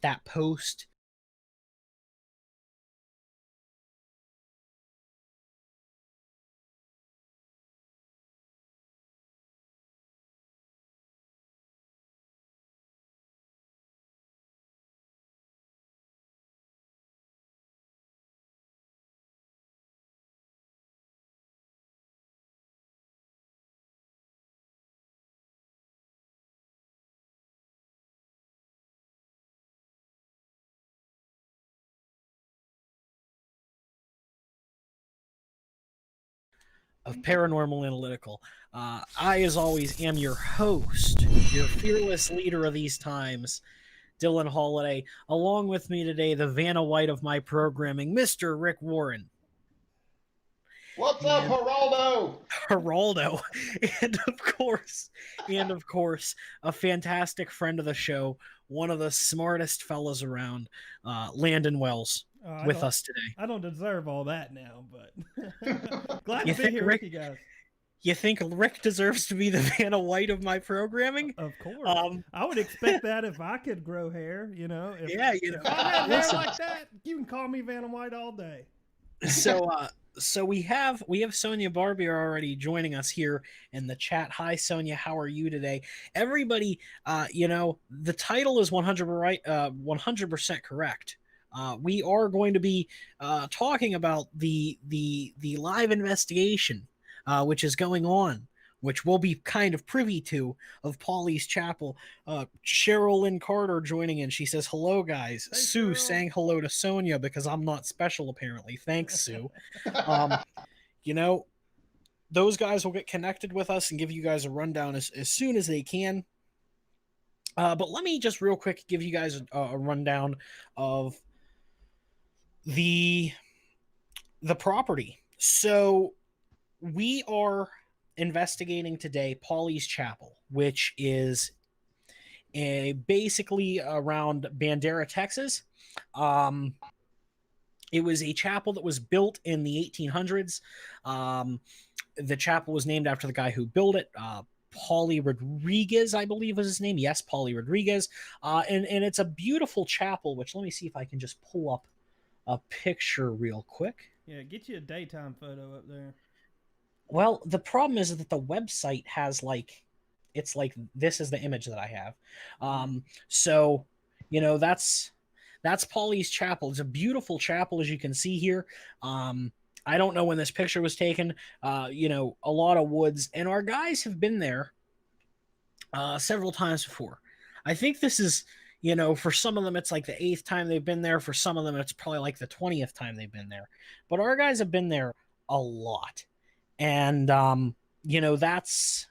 that post of Paranormal Analytical. I, as always, am your host, your fearless leader of these times, Dylan Holiday. Along with me today, the Vanna White of my programming, Mr. Rick Warren. What's up, And Geraldo? Geraldo, and of course, a fantastic friend of the show, one of the smartest fellas around, Landon Wells, I with don't us today. I don't deserve all that now, but glad You to be think here Rick? with you guys. You think Rick deserves to be the Vanna White of my programming? Of course, Um, I would expect that if I could grow hair. If yeah, if I had hair listen. like that, you can call me Vanna White all day. So we have Sonia Barbier already joining us here in the chat. Hi Sonia, how are you today? Everybody, the title is 100% correct. We are going to be talking about the live investigation which is going on, which we'll be kind of privy to, of Paulie's Chapel. Cheryl Lynn Carter joining in. She says, "Hello, guys." Hey, Sue Cheryl. saying hello to Sonia because I'm not special, apparently. Thanks, Sue. Um, you know, those guys will get connected with us and give you guys a rundown as soon as they can. But let me just real quick give you guys a rundown of the the property. So we are investigating today Paulie's Chapel, which is basically around Bandera, Texas. Um, it was a chapel that was built in the 1800s. The chapel was named after the guy who built it. Paulie Rodriguez, I believe was his name. Yes, Paulie Rodriguez. And it's a beautiful chapel, which let me see if I can just pull up a picture real quick. Yeah, get you a daytime photo up there. Well, the problem is that the website has it's like this is the image that I have. So, that's Paulie's Chapel. It's a beautiful chapel, as you can see here. I don't know when this picture was taken. A lot of woods, and our guys have been there several times before. I think this is, for some of them, it's like the eighth time they've been there. For some of them, it's probably like the 20th time they've been there. But our guys have been there a lot. And, that's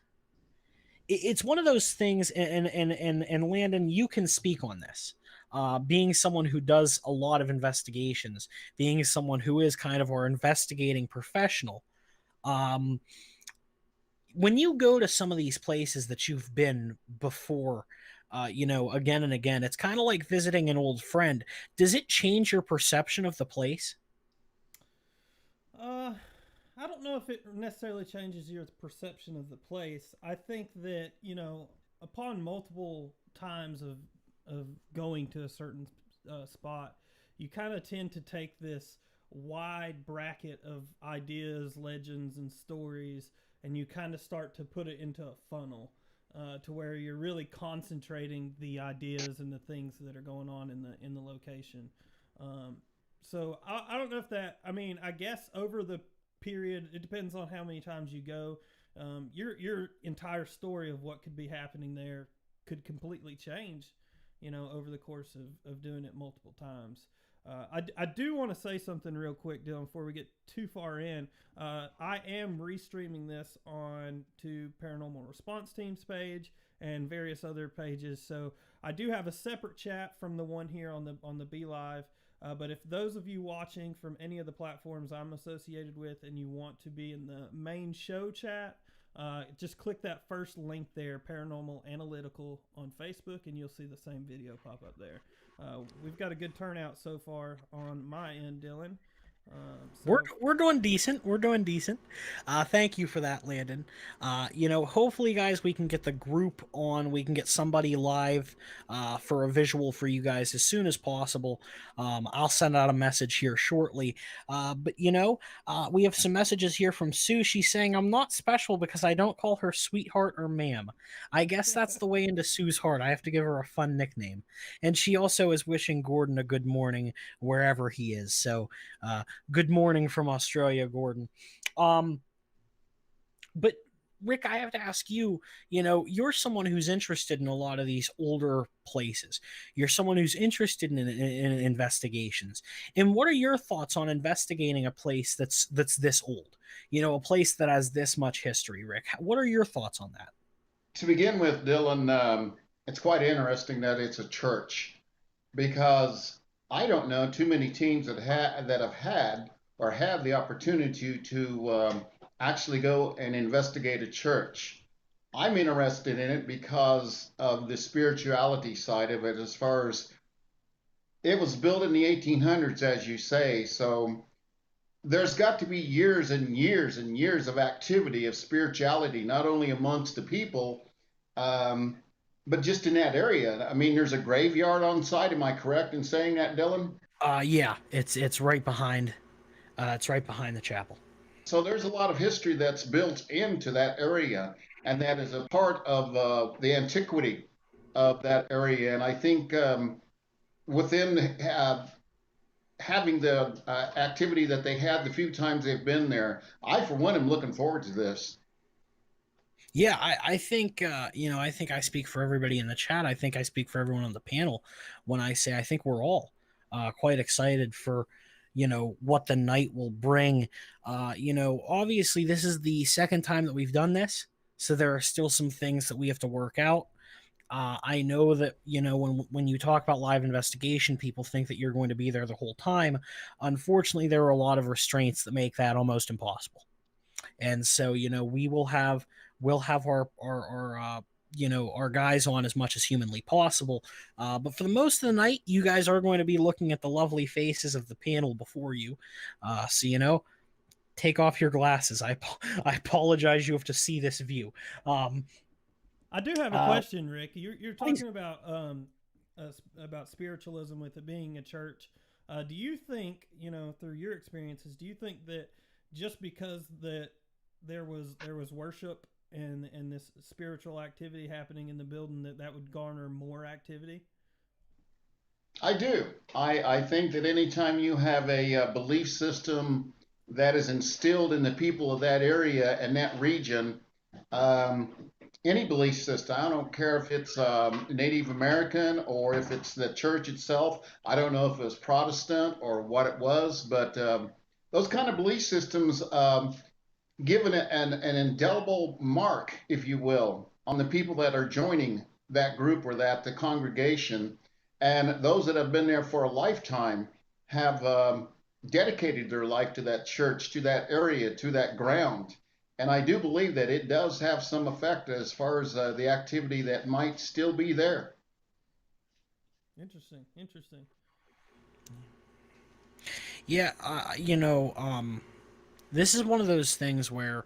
it's one of those things, and Landon, you can speak on this. Being someone who does a lot of investigations, being someone who is kind of our investigating professional, um, when you go to some of these places that you've been before, again and again, it's kind of like visiting an old friend. Does it change your perception of the place? Uh, I don't know if it necessarily changes your perception of the place. I think that upon multiple times of going to a certain spot, you kind of tend to take this wide bracket of ideas, legends, and stories, and you kind of start to put it into a funnel. To where you're really concentrating the ideas and the things that are going on in the location. Um, so I don't know if that. I mean, I guess over the period, it depends on how many times you go. Your entire story of what could be happening there could completely change, over the course of doing it multiple times. I do want to say something real quick, Dylan, before we get too far in. I am restreaming this on to Paranormal Response Team's page and various other pages. So I do have a separate chat from the one here on the Be Live. But if those of you watching from any of the platforms I'm associated with and you want to be in the main show chat, just click that first link there, Paranormal Analytical on Facebook, and you'll see the same video pop up there. We've got a good turnout so far on my end, Dylan. So We're doing decent. We're doing decent. Thank you for that, Landon. Hopefully, guys, we can get the group on. We can get somebody live for a visual for you guys as soon as possible. I'll send out a message here shortly. But we have some messages here from Sue. She's saying, "I'm not special because I don't call her sweetheart or ma'am. I guess that's the way into Sue's heart. I have to give her a fun nickname." And she also is wishing Gordon a good morning wherever he is. So. Good morning from Australia, Gordon. Um, but Rick, I have to ask you, you're someone who's interested in a lot of these older places. You're someone who's interested in investigations. And what are your thoughts on investigating a place that's this old? A place that has this much history, Rick. What are your thoughts on that? To begin with, Dylan, it's quite interesting that it's a church because I don't know too many teams that have had or have the opportunity to actually go and investigate a church. I'm interested in it because of the spirituality side of it, as far as it was built in the 1800s, as you say. So there's got to be years and years and years of activity of spirituality, not only amongst the people, um, but just in that area. I mean, there's a graveyard on site. Am I correct in saying that, Dylan? Yeah, it's right behind. It's right behind the chapel. So there's a lot of history that's built into that area, and that is a part of the antiquity of that area. And I think within having the activity that they had the few times they've been there, I, for one, am looking forward to this. Yeah, I think I think I speak for everybody in the chat. I think I speak for everyone on the panel when I say I think we're all quite excited for what the night will bring. Obviously this is the second time that we've done this, so there are still some things that we have to work out. I know that when you talk about live investigation, people think that you're going to be there the whole time. Unfortunately, there are a lot of restraints that make that almost impossible. And so we'll have our guys on as much as humanly possible. But for the most of the night, you guys are going to be looking at the lovely faces of the panel before you. So take off your glasses. I apologize. You have to see this view. Um, I do have a uh, question, Rick. You're please. talking about spiritualism with it being a church. Do you think, through your experiences, do you think that just because that there was worship and this spiritual activity happening in the building, that would garner more activity? I do. I think that anytime you have a belief system that is instilled in the people of that area and that region, um, any belief system, I don't care if it's Native American or if it's the church itself. I don't know if it was Protestant or what it was, but those kind of belief systems given an indelible mark, if you will, on the people that are joining that group or that the congregation, and those that have been there for a lifetime have dedicated their life to that church, to that area, to that ground. And I do believe that it does have some effect as far as the activity that might still be there. Interesting. Interesting. Yeah, this is one of those things where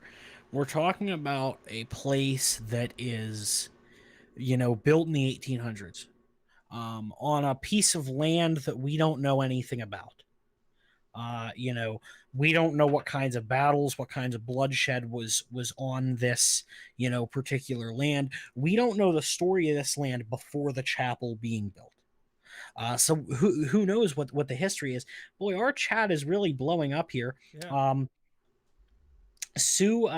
we're talking about a place that is, built in the 1800s, on a piece of land that we don't know anything about. Uh, you know, we don't know what kinds of battles, what kinds of bloodshed was on this, particular land. We don't know the story of this land before the chapel being built. So who knows what the history is? Boy, our chat is really blowing up here. Yeah. Um, Sue,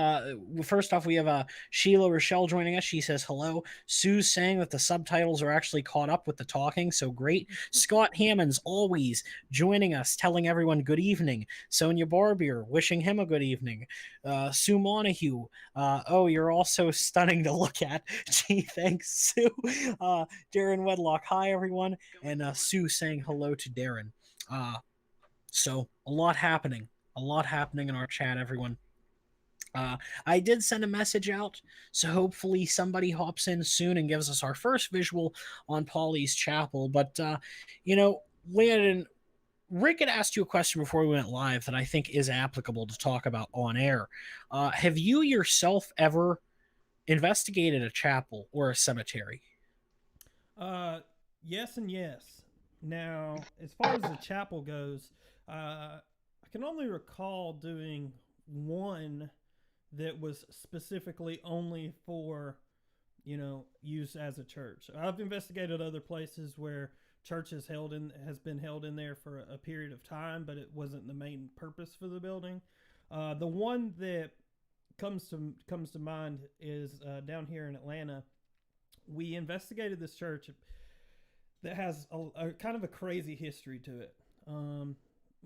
first off, we have Sheila Rochelle joining us. She says hello. Sue's saying that the subtitles are actually caught up with the talking, so great. Scott Hammond's always joining us, telling everyone good evening. Sonia Barbier, wishing him a good evening. Sue Montague, oh, you're also stunning to look at. Gee, thanks, Sue. Darren Wedlock, hi, everyone. And Sue saying hello to Darren. So, a lot happening in our chat, everyone. I did send a message out, so hopefully somebody hops in soon and gives us our first visual on Polly's Chapel. But Landon, Rick had asked you a question before we went live that I think is applicable to talk about on air. Have you yourself ever investigated a chapel or a cemetery? Uh, yes and yes. Now, as far as the chapel goes, I can only recall doing one that was specifically only for, use as a church. I've investigated other places where church has been held in there for a period of time, but it wasn't the main purpose for the building. The one that comes to mind is down here in Atlanta. We investigated this church that has a kind of a crazy history to it.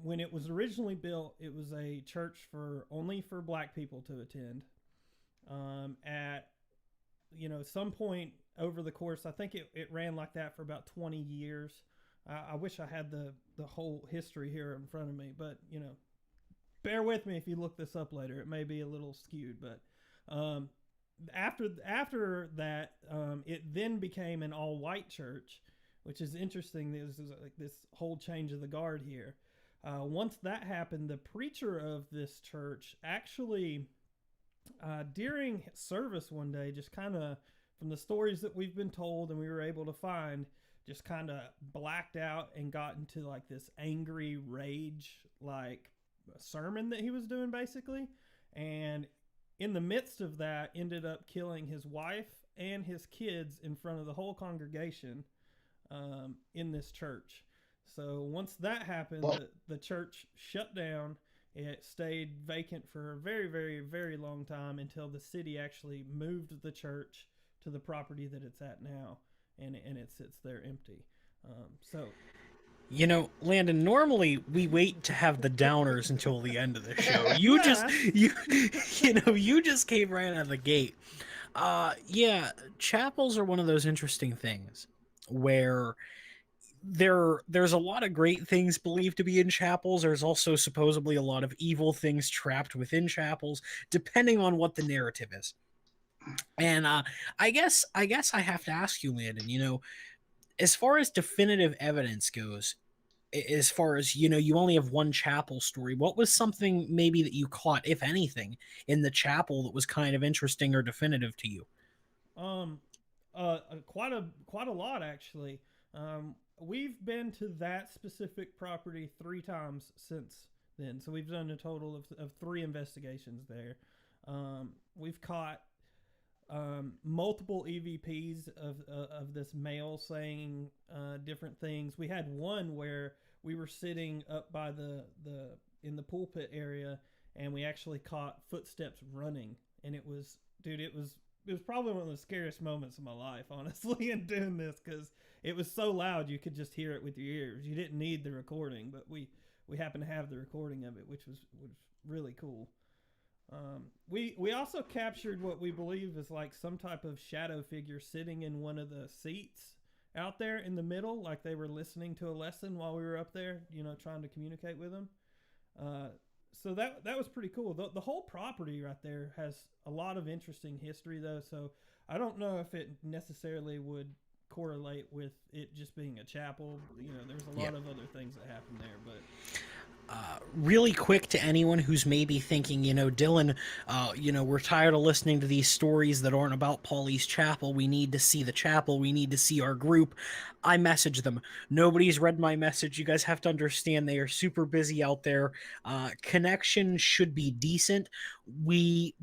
When it was originally built, it was a church for only for black people to attend. At some point over the course, I think it ran like that for about 20 years. I wish I had the whole history here in front of me, but bear with me if you look this up later. It may be a little skewed, but after that, it then became an all white church, which is interesting. This is like this whole change of the guard here. Once that happened, the preacher of this church actually, during service one day, just kind of from the stories that we've been told and we were able to find, just kind of blacked out and got into like this angry rage, like sermon that he was doing basically. And in the midst of that, ended up killing his wife and his kids in front of the whole congregation in this church. So once that happened, the church shut down. It stayed vacant for a very, very, very long time until the city actually moved the church to the property that it's at now, and it sits there empty. So Landon, normally we wait to have the downers until the end of the show. You just you just came right out of the gate. Yeah, chapels are one of those interesting things where there's a lot of great things believed to be in chapels. There's also supposedly a lot of evil things trapped within chapels, depending on what the narrative is. And I guess I have to ask you, Landon, as far as definitive evidence goes, as far as you only have one chapel story, what was something maybe that you caught, if anything, in the chapel that was kind of interesting or definitive to you? Um, quite a lot actually. We've been to that specific property 3 times since then, so we've done a total of 3 investigations there. We've caught multiple EVPs of this male saying different things. We had one where we were sitting up by the in the pulpit area, and we actually caught footsteps running, and it was probably one of the scariest moments of my life, honestly, in doing this, because it was so loud you could just hear it with your ears. You didn't need the recording, but we happened to have the recording of it, which was really cool. We also captured what we believe is like some type of shadow figure sitting in one of the seats out there in the middle, like they were listening to a lesson while we were up there, trying to communicate with them. So that was pretty cool. The whole property right there has a lot of interesting history, though. So I don't know if it necessarily would correlate with it just being a chapel. There's a lot of other things that happen there, but. Really quick to anyone who's maybe thinking, Dylan, we're tired of listening to these stories that aren't about Paulie's Chapel. We need to see the chapel. We need to see our group. I message them. Nobody's read my message. You guys have to understand they are super busy out there. Connection should be decent.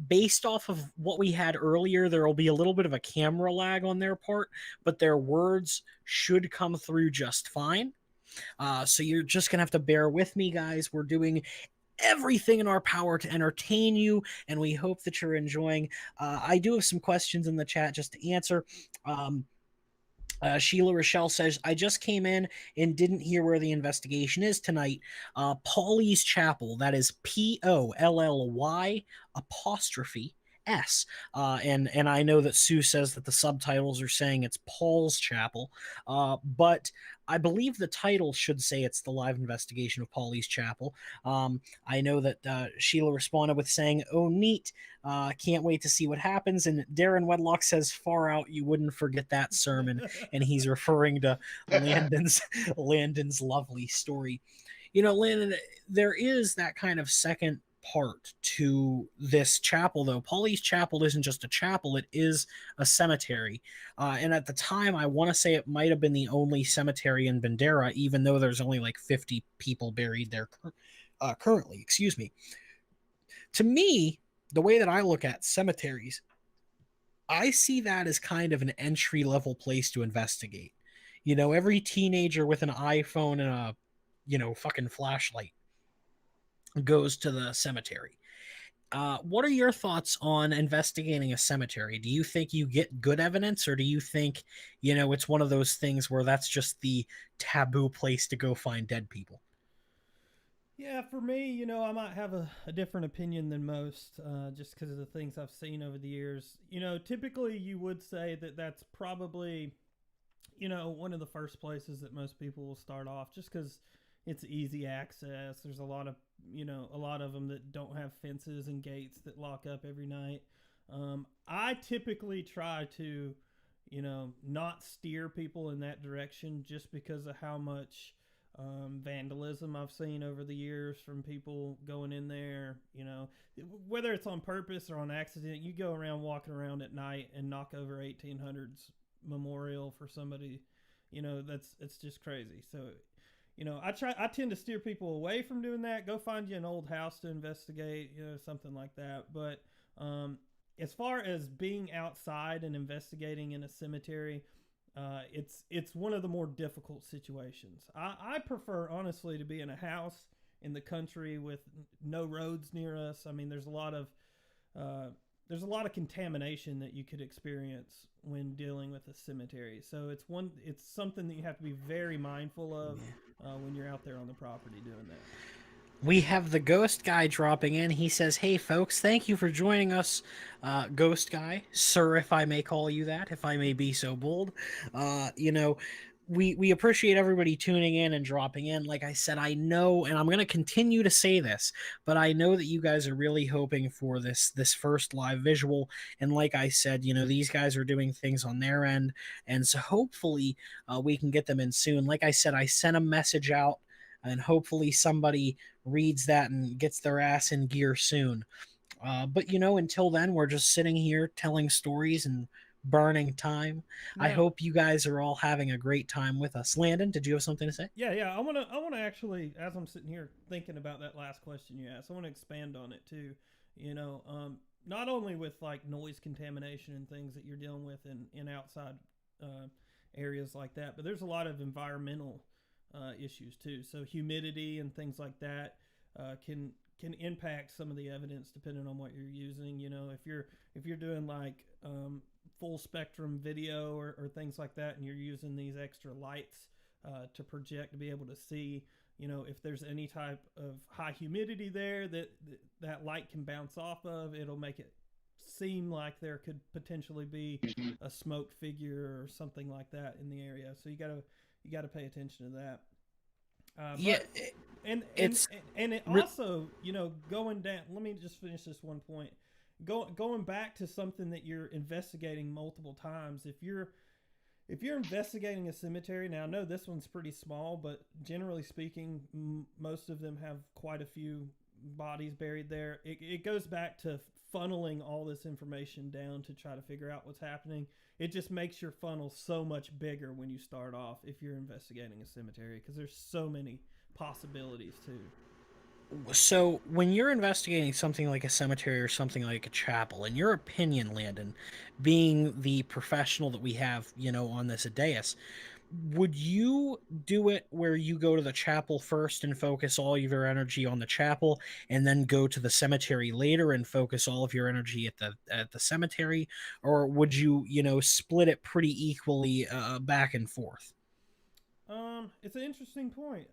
Based off of what we had earlier, there will be a little bit of a camera lag on their part, but their words should come through just fine. So you're just going to have to bear with me, guys. We're doing everything in our power to entertain you, and we hope that you're enjoying. I do have some questions in the chat just to answer. Sheila Rochelle says, I just came in and didn't hear where the investigation is tonight. Paulie's Chapel, that is Polly apostrophe S. And I know that Sue says that the subtitles are saying it's Paul's Chapel, but I believe the title should say it's the live investigation of Paulie's Chapel. I know that Sheila responded with saying, oh, neat. Can't wait to see what happens. And Darren Wedlock says, far out, you wouldn't forget that sermon. And he's referring to Landon's lovely story. Landon, there is that kind of second part to this chapel, though. Paulie's Chapel isn't just a chapel, it is a cemetery. And at the time, I want to say it might have been the only cemetery in Bandera, even though there's only like 50 people buried there currently. Excuse me. To me, the way that I look at cemeteries, I see that as kind of an entry level place to investigate. Every teenager with an iPhone and a, fucking flashlight goes to the cemetery. What are your thoughts on investigating a cemetery? Do you think you get good evidence, or do you think, it's one of those things where that's just the taboo place to go find dead people? Yeah, for me, I might have a different opinion than most, just because of the things I've seen over the years. Typically you would say that that's probably, one of the first places that most people will start off, just because it's easy access. There's a lot of them that don't have fences and gates that lock up every night. I typically try to, not steer people in that direction just because of how much vandalism I've seen over the years from people going in there. Whether it's on purpose or on accident, you go around walking around at night and knock over 1800s memorial for somebody. That's it's just crazy. So, I tend to steer people away from doing that. Go find you an old house to investigate, something like that. But as far as being outside and investigating in a cemetery, it's one of the more difficult situations. I prefer, honestly, to be in a house in the country with no roads near us. I mean, uh, there's a lot of contamination that you could experience when dealing with a cemetery. So it's something that you have to be very mindful of when you're out there on the property doing that. We have the Ghost Guy dropping in. He says, "Hey, folks, thank you for joining us, Ghost Guy, sir, if I may call you that, if I may be so bold. Uh, you know, we appreciate everybody tuning in and dropping in. Like I said, I know, and I'm going to continue to say this, but I know that you guys are really hoping for this first live visual. And like I said, these guys are doing things on their end, and so hopefully we can get them in soon. Like I said, I sent a message out, and hopefully somebody reads that and gets their ass in gear soon. But until then, we're just sitting here telling stories and burning time. I Now, hope you guys are all having a great time with us. Landon, did you have something to say? yeah. I wanna actually, as I'm sitting here thinking about that last question you asked, I want to expand on it too. Not only with like noise contamination and things that you're dealing with in outside uh, areas like that, but there's a lot of environmental issues too. So humidity and things like that can impact some of the evidence depending on what you're using. If you're doing like full spectrum video or things like that, and you're using these extra lights to project to be able to see, if there's any type of high humidity there that light can bounce off of, it'll make it seem like there could potentially be a smoked figure or something like that in the area. So you gotta pay attention to that. Yeah, But and and it's and it re- also, going down. Let me just finish this one point. Going back to something that you're investigating multiple times. If you're investigating a cemetery, now I know this one's pretty small, but generally speaking, most of them have quite a few bodies buried there. It goes back to funneling all this information down to try to figure out what's happening. It just makes your funnel so much bigger when you start off if you're investigating a cemetery, because there's so many possibilities too. so when you're investigating something like a cemetery or something like a chapel, in your opinion, Landon, being the professional that we have, on this dais, would you do it where you go to the chapel first and focus all of your energy on the chapel, and then go to the cemetery later and focus all of your energy at the cemetery, or would you split it pretty equally back and forth? It's an interesting point.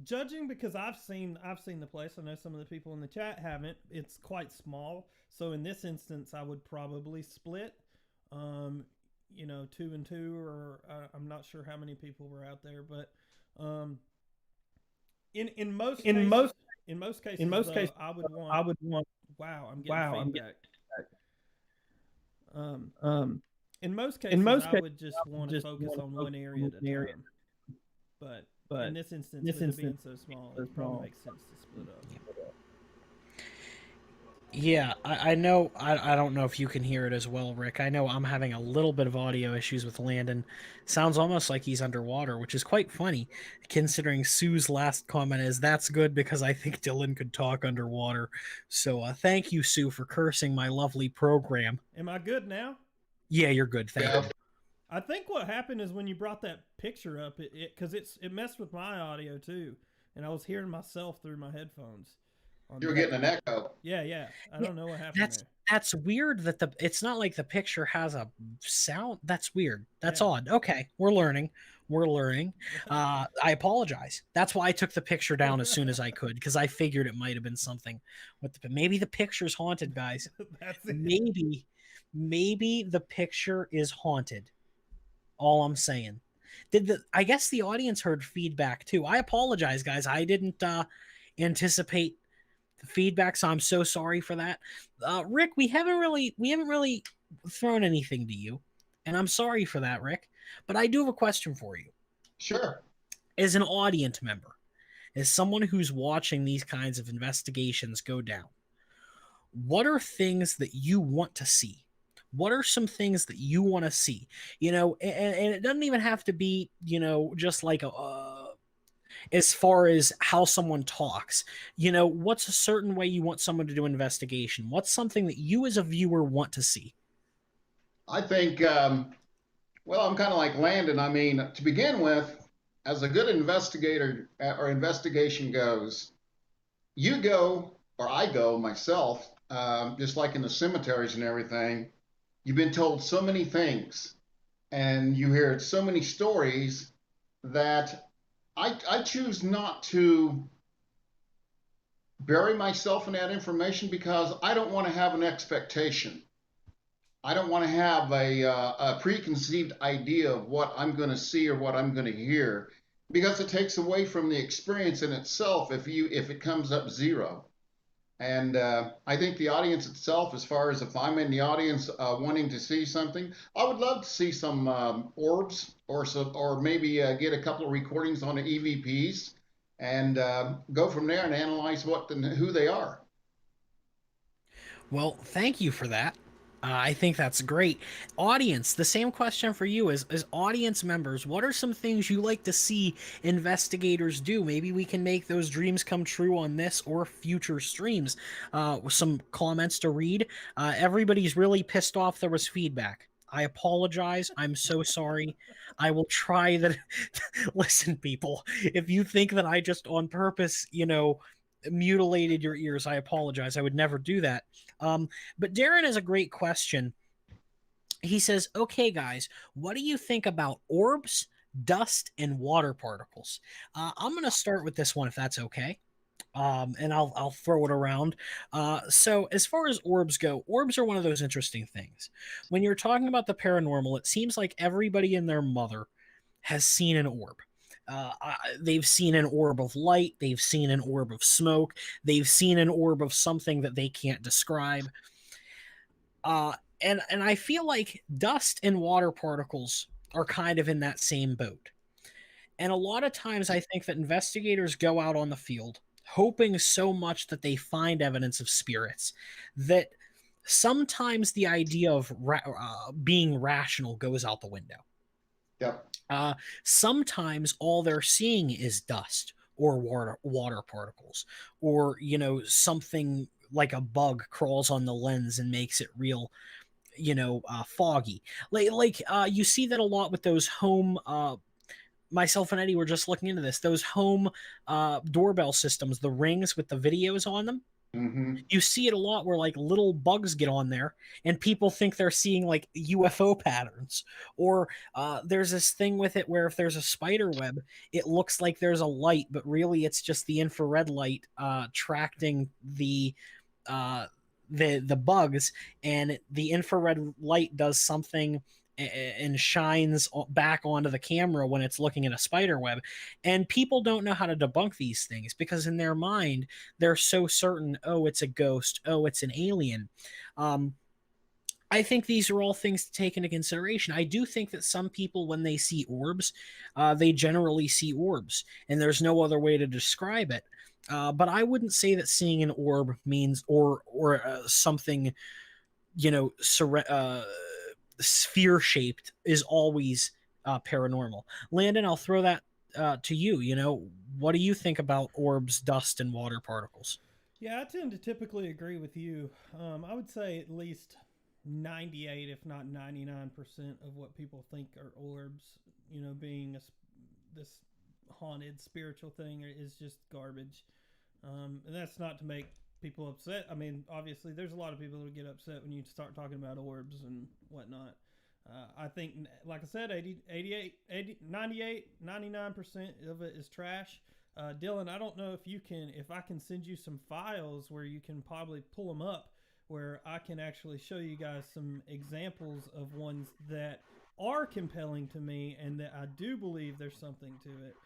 Judging because I've seen the place. I know some of the people in the chat haven't. It's quite small, so in this instance, I would probably split. Um, two and two, or I'm not sure how many people were out there, but um, in most in cases, most in most in cases most though, cases I would want. I would want Wow, I'm getting wow I'm getting feedback. Um, um in most in cases, most I cases would I just would want to just focus want to on focus one area on at a one area. time. But in this instance, with it being so small, it probably makes sense to split up. Yeah, I know. I don't know if you can hear it as well, Rick. I know I'm having a little bit of audio issues with Landon. Sounds almost like he's underwater, which is quite funny, considering Sue's last comment is, "That's good because I think Dylan could talk underwater." So thank you, Sue, for cursing my lovely program. Am I good now? Yeah, you're good. Thank Yeah. you. I think what happened is when you brought that picture up, because it messed with my audio too, and I was hearing myself through my headphones. You were getting an echo. Yeah. I Yeah, don't know what happened there. that's weird that it's not like the picture has a sound. That's weird. That's Yeah. odd. Okay, we're learning. We're learning. I apologize. That's why I took the picture down as soon as I could, because I figured it might have been something with maybe the picture's haunted, guys. That's it. Maybe the picture is haunted. All I'm saying. I guess the audience heard feedback too. I apologize, guys. I didn't anticipate the feedback, so I'm so sorry for that. Rick, we haven't really thrown anything to you, and I'm sorry for that, Rick. But I do have a question for you. Sure. As an audience member, as someone who's watching these kinds of investigations go down, what are things that you want to see? What are some things that you want to see? And it doesn't even have to be, just like as far as how someone talks. What's a certain way you want someone to do an investigation? What's something that you as a viewer want to see? I think, well, I'm kind of like Landon. I mean, to begin with, as a good investigator or investigation goes, you go, or I go myself, just like in the cemeteries and everything, you've been told so many things and you hear so many stories that I choose not to bury myself in that information because I don't want to have an expectation. I don't want to have a preconceived idea of what I'm going to see or what I'm going to hear, because it takes away from the experience in itself if it comes up zero. And I think the audience itself, as far as if I'm in the audience wanting to see something, I would love to see some orbs or maybe get a couple of recordings on the EVPs and go from there and analyze who they are. Well, thank you for that. I think that's great. Audience, the same question for you as audience members. What are some things you like to see investigators do? Maybe we can make those dreams come true on this or future streams. Some comments to read. Everybody's really pissed off there was feedback. I apologize. I'm so sorry. I will try that. Listen, people, if you think that I just on purpose, mutilated your ears, I apologize. I would never do that. But Darren has a great question. He says, "Okay, guys, what do you think about orbs, dust, and water particles?" I'm going to start with this one, if that's okay. And I'll throw it around. So as far as orbs go, orbs are one of those interesting things. When you're talking about the paranormal, it seems like everybody and their mother has seen an orb. They've seen an orb of light. They've seen an orb of smoke. They've seen an orb of something that they can't describe. And I feel like dust and water particles are kind of in that same boat. And a lot of times I think that investigators go out on the field hoping so much that they find evidence of spirits that sometimes the idea of being rational goes out the window. Yep. Sometimes all they're seeing is dust or water particles, or something like a bug crawls on the lens and makes it real, foggy. Like you see that a lot with those home. Myself and Eddie were just looking into this. Those home doorbell systems, the rings with the videos on them. Mm-hmm. You see it a lot where like little bugs get on there and people think they're seeing like UFO patterns. Or there's this thing with it where if there's a spider web, it looks like there's a light, but really it's just the infrared light tracting the bugs, and the infrared light does something and shines back onto the camera when it's looking at a spider web. And people don't know how to debunk these things because in their mind they're so certain, oh, it's a ghost, oh, it's an alien. I think these are all things to take into consideration. I do think that some people, when they see orbs, they generally see orbs, and there's no other way to describe it. But I wouldn't say that seeing an orb means or something, you know, sphere shaped is always paranormal. Landon, I'll throw that to you. You know, what do you think about orbs, dust, and water particles? Yeah, I tend to typically agree with you. I would say at least 98, if not 99% of what people think are orbs, being this haunted spiritual thing is just garbage. And that's not to make people upset. I mean, obviously, there's a lot of people who get upset when you start talking about orbs and whatnot. I think, like I said, 99% of it is trash. Dylan, I don't know if I can send you some files where you can probably pull them up, where I can actually show you guys some examples of ones that are compelling to me and that I do believe there's something to it.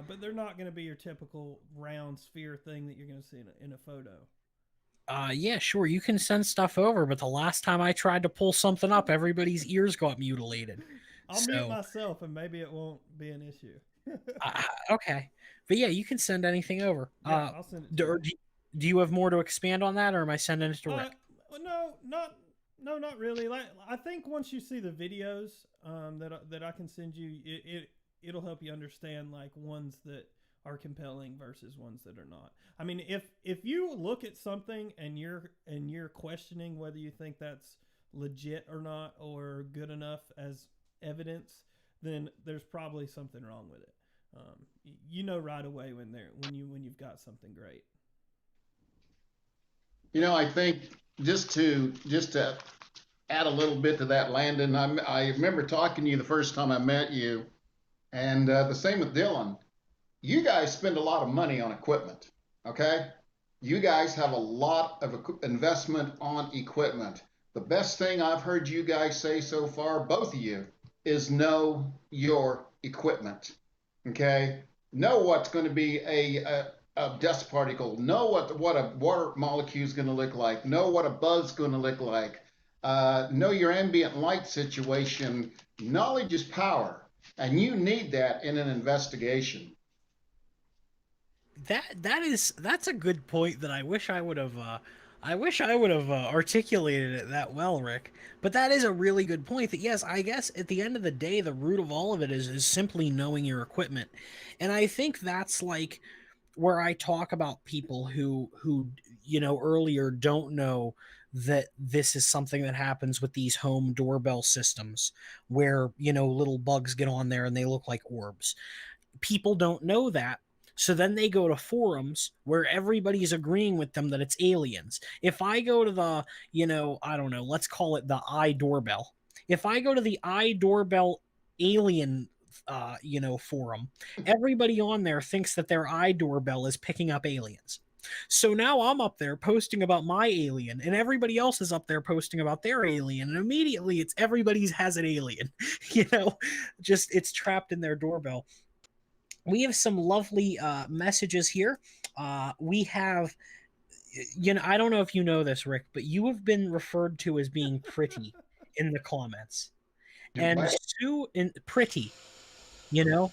But they're not going to be your typical round sphere thing that you're going to see in a photo. Yeah, sure. You can send stuff over, but the last time I tried to pull something up, everybody's ears got mutilated. I'll mute So, myself and maybe it won't be an issue. okay. But yeah, you can send anything over. Yeah, I'll send it to Do, you. or do you have more to expand on that, or am I sending it to Uh, Rick? no, not really. Like I think once you see the videos that I can send you, it'll help you understand like ones that are compelling versus ones that are not. I mean, if you look at something and you're questioning whether you think that's legit or not or good enough as evidence, then there's probably something wrong with it. You know right away when you've got something great. I think just to add a little bit to that, Landon. I remember talking to you the first time I met you, and the same with Dylan. You guys spend a lot of money on equipment. Okay, you guys have a lot of investment on equipment. The best thing I've heard you guys say so far, both of you, is know your equipment. Okay, know what's going to be a dust particle. Know what a water molecule is going to look like. Know what a buzz is going to look like. Know your ambient light situation. Knowledge is power, and you need that in an investigation. That's a good point that I wish I would have articulated it that well, Rick. But that is a really good point. That yes, I guess at the end of the day, the root of all of it is simply knowing your equipment, and I think that's like where I talk about people who earlier don't know that this is something that happens with these home doorbell systems where little bugs get on there and they look like orbs. People don't know that. So then they go to forums where everybody's agreeing with them that it's aliens. If I go to the, I don't know, let's call it the iDoorbell. If I go to the iDoorbell alien forum, everybody on there thinks that their iDoorbell is picking up aliens. So now I'm up there posting about my alien, and everybody else is up there posting about their alien, and immediately it's everybody's has an alien, you know, just it's trapped in their doorbell. We have some lovely messages here. We have, I don't know if you know this, Rick, but you have been referred to as being pretty in the comments. Do And what? Sue, in pretty, you know,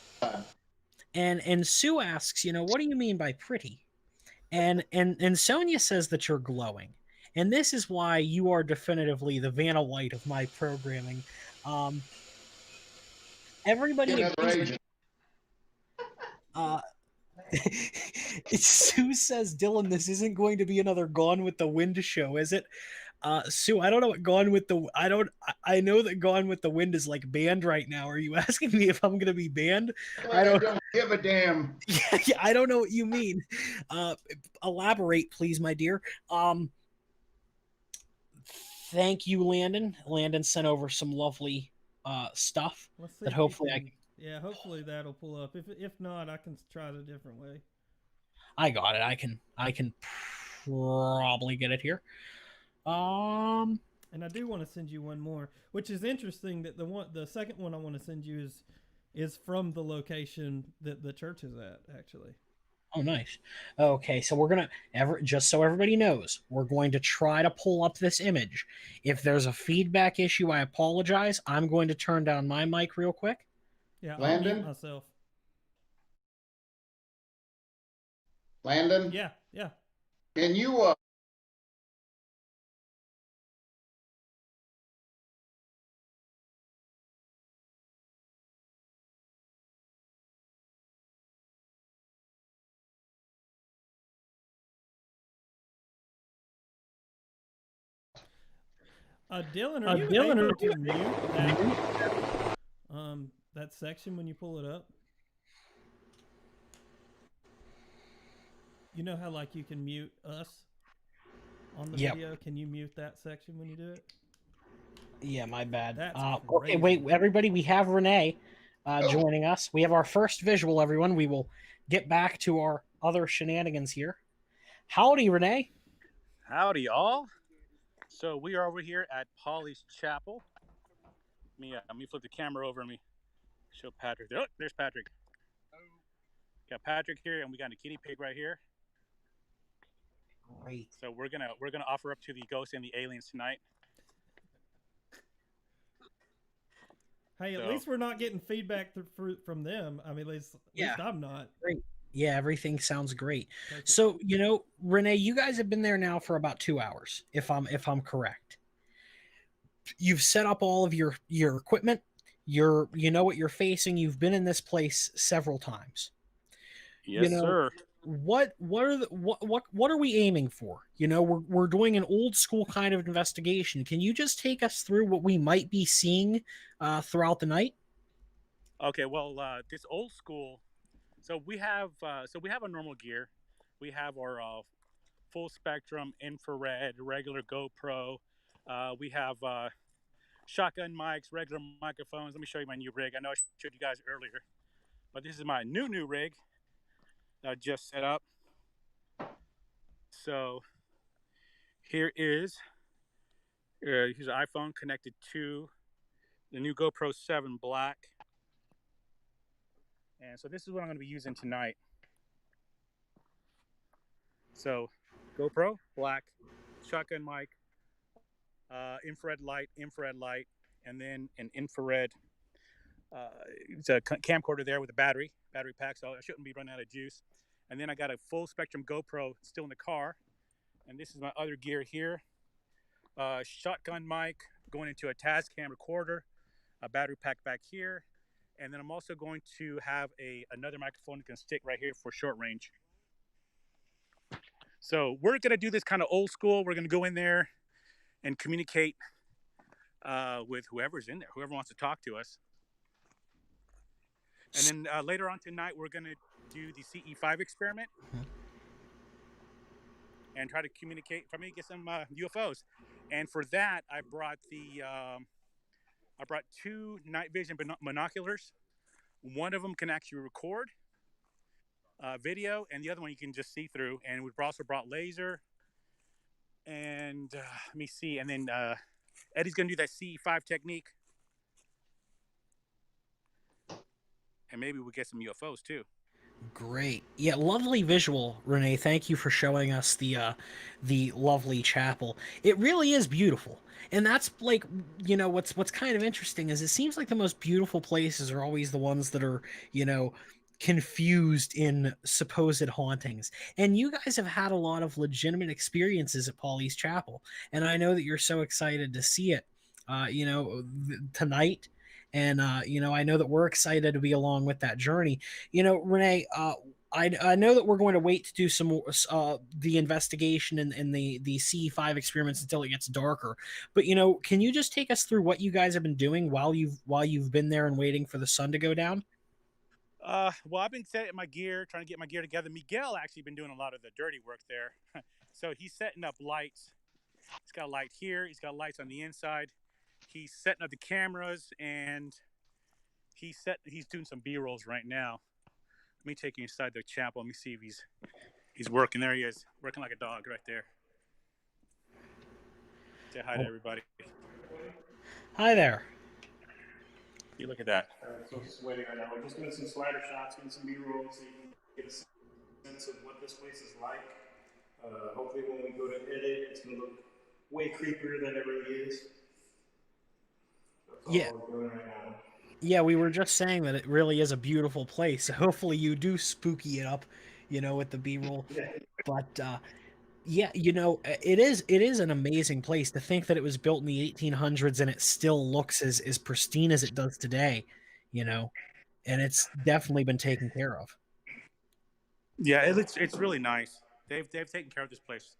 and Sue asks, what do you mean by pretty? And Sonia says that you're glowing, and this is why you are definitively the Vanna White of my programming. Um, everybody Another agrees. agent. Uh, Sue says, Dylan, this isn't going to be another Gone with the Wind show, is it? Sue, I don't know what Gone with the I don't I know that Gone with the Wind is like banned right now. Are you asking me if I'm gonna be banned? I Like I don't don't give a damn. yeah, I don't know what you mean. Uh Elaborate, please, my dear. Thank you, Landon. Landon sent over some lovely stuff Let's see that if you hopefully can. Yeah, hopefully that'll pull up. If not, I can try it a different way. I got it. I can probably get it here. Um And I do want to send you one more, which is interesting. That the second one I want to send you is from the location that the church is at, actually. Oh, nice. Okay, so we're gonna just so everybody knows, we're going to try to pull up this image. If there's a feedback issue, I apologize. I'm going to turn down my mic real quick. Yeah, I'll mute Landon, myself. Landon, Yeah, yeah. can you Dylan, are you able to mute that section when you pull it up? You know how like you can mute us on the Yep. video? Can you mute that section when you do it? Yeah, my bad. That's Okay, crazy. wait, everybody. We have Renee oh, joining us. We have our first visual, everyone. We will get back to our other shenanigans here. Howdy, Renee. Howdy, all. So we are over here at Polly's Chapel. Let me flip the camera over and me show Patrick. Oh, there's Patrick. Got Patrick here, and we got a kitty pig right here. Great. So we're gonna offer up to the ghosts and the aliens tonight. Hey, at least we're not getting feedback from them. I mean, at least I'm not. Great. Yeah, everything sounds great. Perfect. So, Renee, you guys have been there now for about 2 hours, if I'm correct. You've set up all of your equipment. You know what you're facing. You've been in this place several times. You Yes, know sir. what are we aiming for? We're doing an old school kind of investigation. Can you just take us through what we might be seeing throughout the night? Okay. Well, this old school. So we have a normal gear. We have our full spectrum infrared, regular GoPro. We have shotgun mics, regular microphones. Let me show you my new rig. I know I showed you guys earlier, but this is my new rig that I just set up. So here's an iPhone connected to the new GoPro 7 Black, and so this is what I'm going to be using tonight. So GoPro Black, shotgun mic, infrared light, and then an infrared. It's a camcorder there with a battery pack, so I shouldn't be running out of juice. And then I got a full spectrum GoPro still in the car, and this is my other gear here. Shotgun mic going into a Tascam recorder, a battery pack back here, and then I'm also going to have another microphone that can stick right here for short range. So we're gonna do this kind of old school. We're gonna go in there and communicate with whoever's in there, whoever wants to talk to us. And then later on tonight, we're gonna do the CE5 experiment and try to communicate. Try to get some UFOs. And for that, I brought two night vision binoculars. One of them can actually record video, and the other one you can just see through. And we've also brought laser. And let me see. And then Eddie's gonna do that CE5 technique, and maybe we'll get some UFOs too. Great. Yeah, lovely visual, Renee. Thank you for showing us the lovely chapel. It really is beautiful. And that's like, what's kind of interesting is it seems like the most beautiful places are always the ones that are, you know, confused in supposed hauntings. And you guys have had a lot of legitimate experiences at Polly's Chapel, and I know that you're so excited to see it tonight. And I know that we're excited to be along with that journey. Renee, I know that we're going to wait to do some more the investigation and the C5 experiments until it gets darker. But can you just take us through what you guys have been doing while you've been there and waiting for the sun to go down? Well, I've been setting my gear, trying to get my gear together. Miguel actually been doing a lot of the dirty work there. So he's setting up lights. He's got a light here. He's got lights on the inside. He's setting up the cameras, and he's doing some B-rolls right now. Let me take you inside the chapel. Let me see if he's working. There he is, working like a dog right there. Say hi to everybody. Hi there. You look at that. So just waiting right now. We're just doing some slider shots, getting some B-rolls. So you can get a sense of what this place is like. Hopefully, when we go to edit, it's going to look way creepier than it really is. That's Yeah. all we're doing right now. Yeah, we were just saying that it really is a beautiful place. Hopefully you do spooky it up, with the B-roll. Yeah. But yeah, it is an amazing place to think that it was built in the 1800s and it still looks as pristine as it does today, and it's definitely been taken care of. Yeah, it's really nice. They've taken care of this place.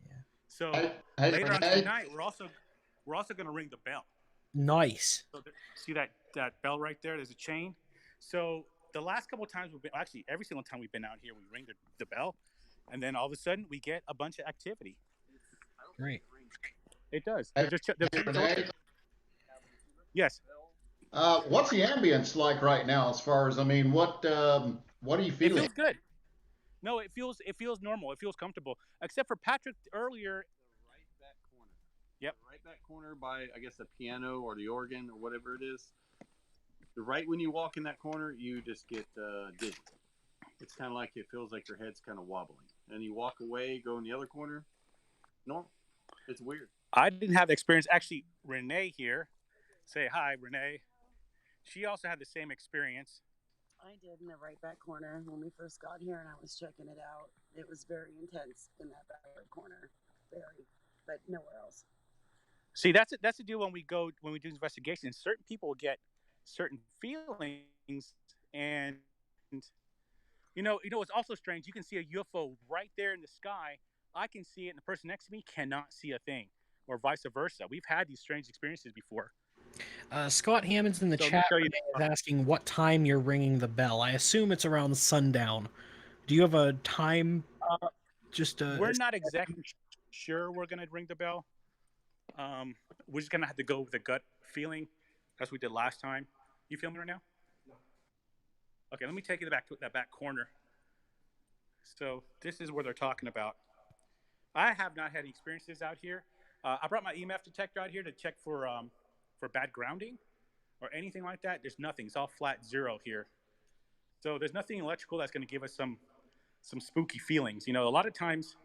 Yeah. So Hey, later on Renee. tonight, we're also going to ring the bell. Nice. So see that bell right there? There's a chain. So the last couple of times we've been, actually every single time we've been out here, we ring the bell, and then all of a sudden we get a bunch of activity. Right. It does. Hey, The chain's Renee. open. Yes. What's the ambience like right now? As far as what are you It feeling? feels good. No, it feels normal. It feels comfortable. Except for Patrick earlier. The right back corner. Yep. The right back corner by, I guess, the piano or the organ or whatever it is. Right when you walk in that corner, you just get dizzy. It's kind of like it feels like your head's kind of wobbling. And you walk away, go in the other corner, normal. It's weird. I didn't have the experience. Actually, Renee here. Say hi, Renee. She also had the same experience. I did in the right back corner when we first got here and I was checking it out. It was very intense in that back right corner. Very, but nowhere else. See, that's the deal when we do investigations. Certain people get certain feelings, and it's also strange. You can see a UFO right there in the sky. I can see it, and the person next to me cannot see a thing, or vice versa. We've had these strange experiences before. Scott Hammond's in the So let me chat show you. is asking what time you're ringing the bell. I assume it's around sundown. Do you have a time? We're not exactly sure we're gonna ring the bell. We're just gonna have to go with the gut feeling, as we did last time. You feel me right now? No. Okay, let me take you to that back corner. So this is where they're talking about. I have not had any experiences out here. I brought my EMF detector out here to check for bad grounding or anything like that. There's nothing. It's all flat zero here. So there's nothing electrical that's going to give us some spooky feelings. A lot of times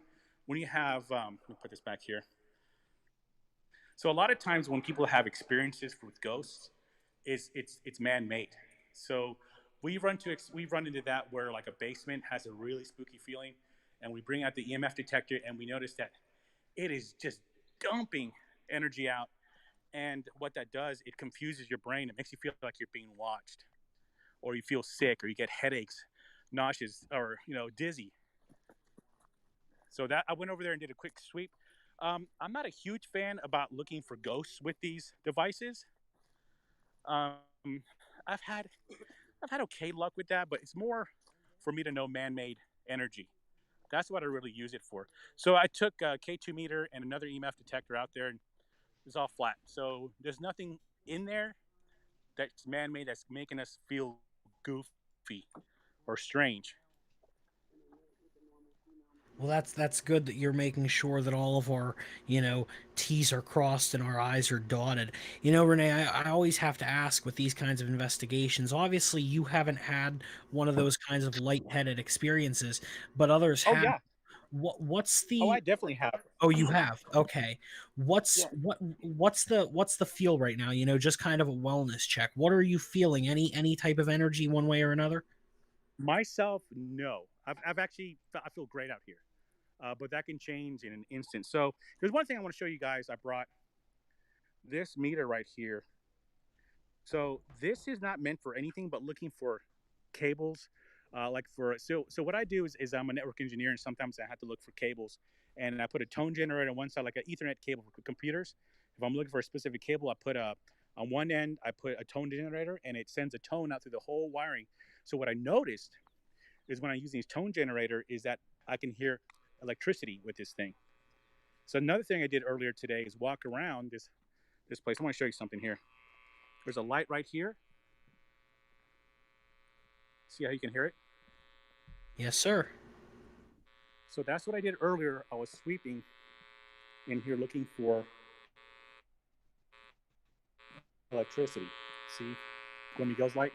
when you have, let me put this back here. So a lot of times when people have experiences with ghosts, it's man-made. So we've run into that where like a basement has a really spooky feeling, and we bring out the EMF detector and we notice that it is just dumping energy out. And what that does, it confuses your brain. It makes you feel like you're being watched, or you feel sick, or you get headaches, nauseous, or dizzy. So that I went over there and did a quick sweep. I'm not a huge fan about looking for ghosts with these devices. I've had okay luck with that, but it's more for me to know man-made energy. That's what I really use it for. So I took a K2 meter and another EMF detector out there, and it's all flat. So there's nothing in there that's man-made that's making us feel goofy or strange. Well, that's good that you're making sure that all of our, T's are crossed and our I's are dotted. Renee, I always have to ask with these kinds of investigations. Obviously, you haven't had one of those kinds of lightheaded experiences, but others Oh have. yeah. What's Oh, I the? definitely have. Oh, you have. Okay. Yeah. What's the feel right now? Just kind of a wellness check. What are you feeling? Any type of energy one way or another? Myself, no. I've actually I feel great out here, but that can change in an instant. So there's one thing I want to show you guys. I brought this meter right here. So this is not meant for anything but looking for cables. So what I do is I'm a network engineer, and sometimes I have to look for cables, and I put a tone generator on one side, like an Ethernet cable for computers. If I'm looking for a specific cable, I put on one end I put a tone generator, and it sends a tone out through the whole wiring. So what I noticed is when I use this tone generator is that I can hear electricity with this thing. So another thing I did earlier today is walk around this place. I want to show you something here. There's a light right here. See how you can hear it? Yes, sir. So that's what I did earlier. I was sweeping in here looking for electricity. See Miguel's light?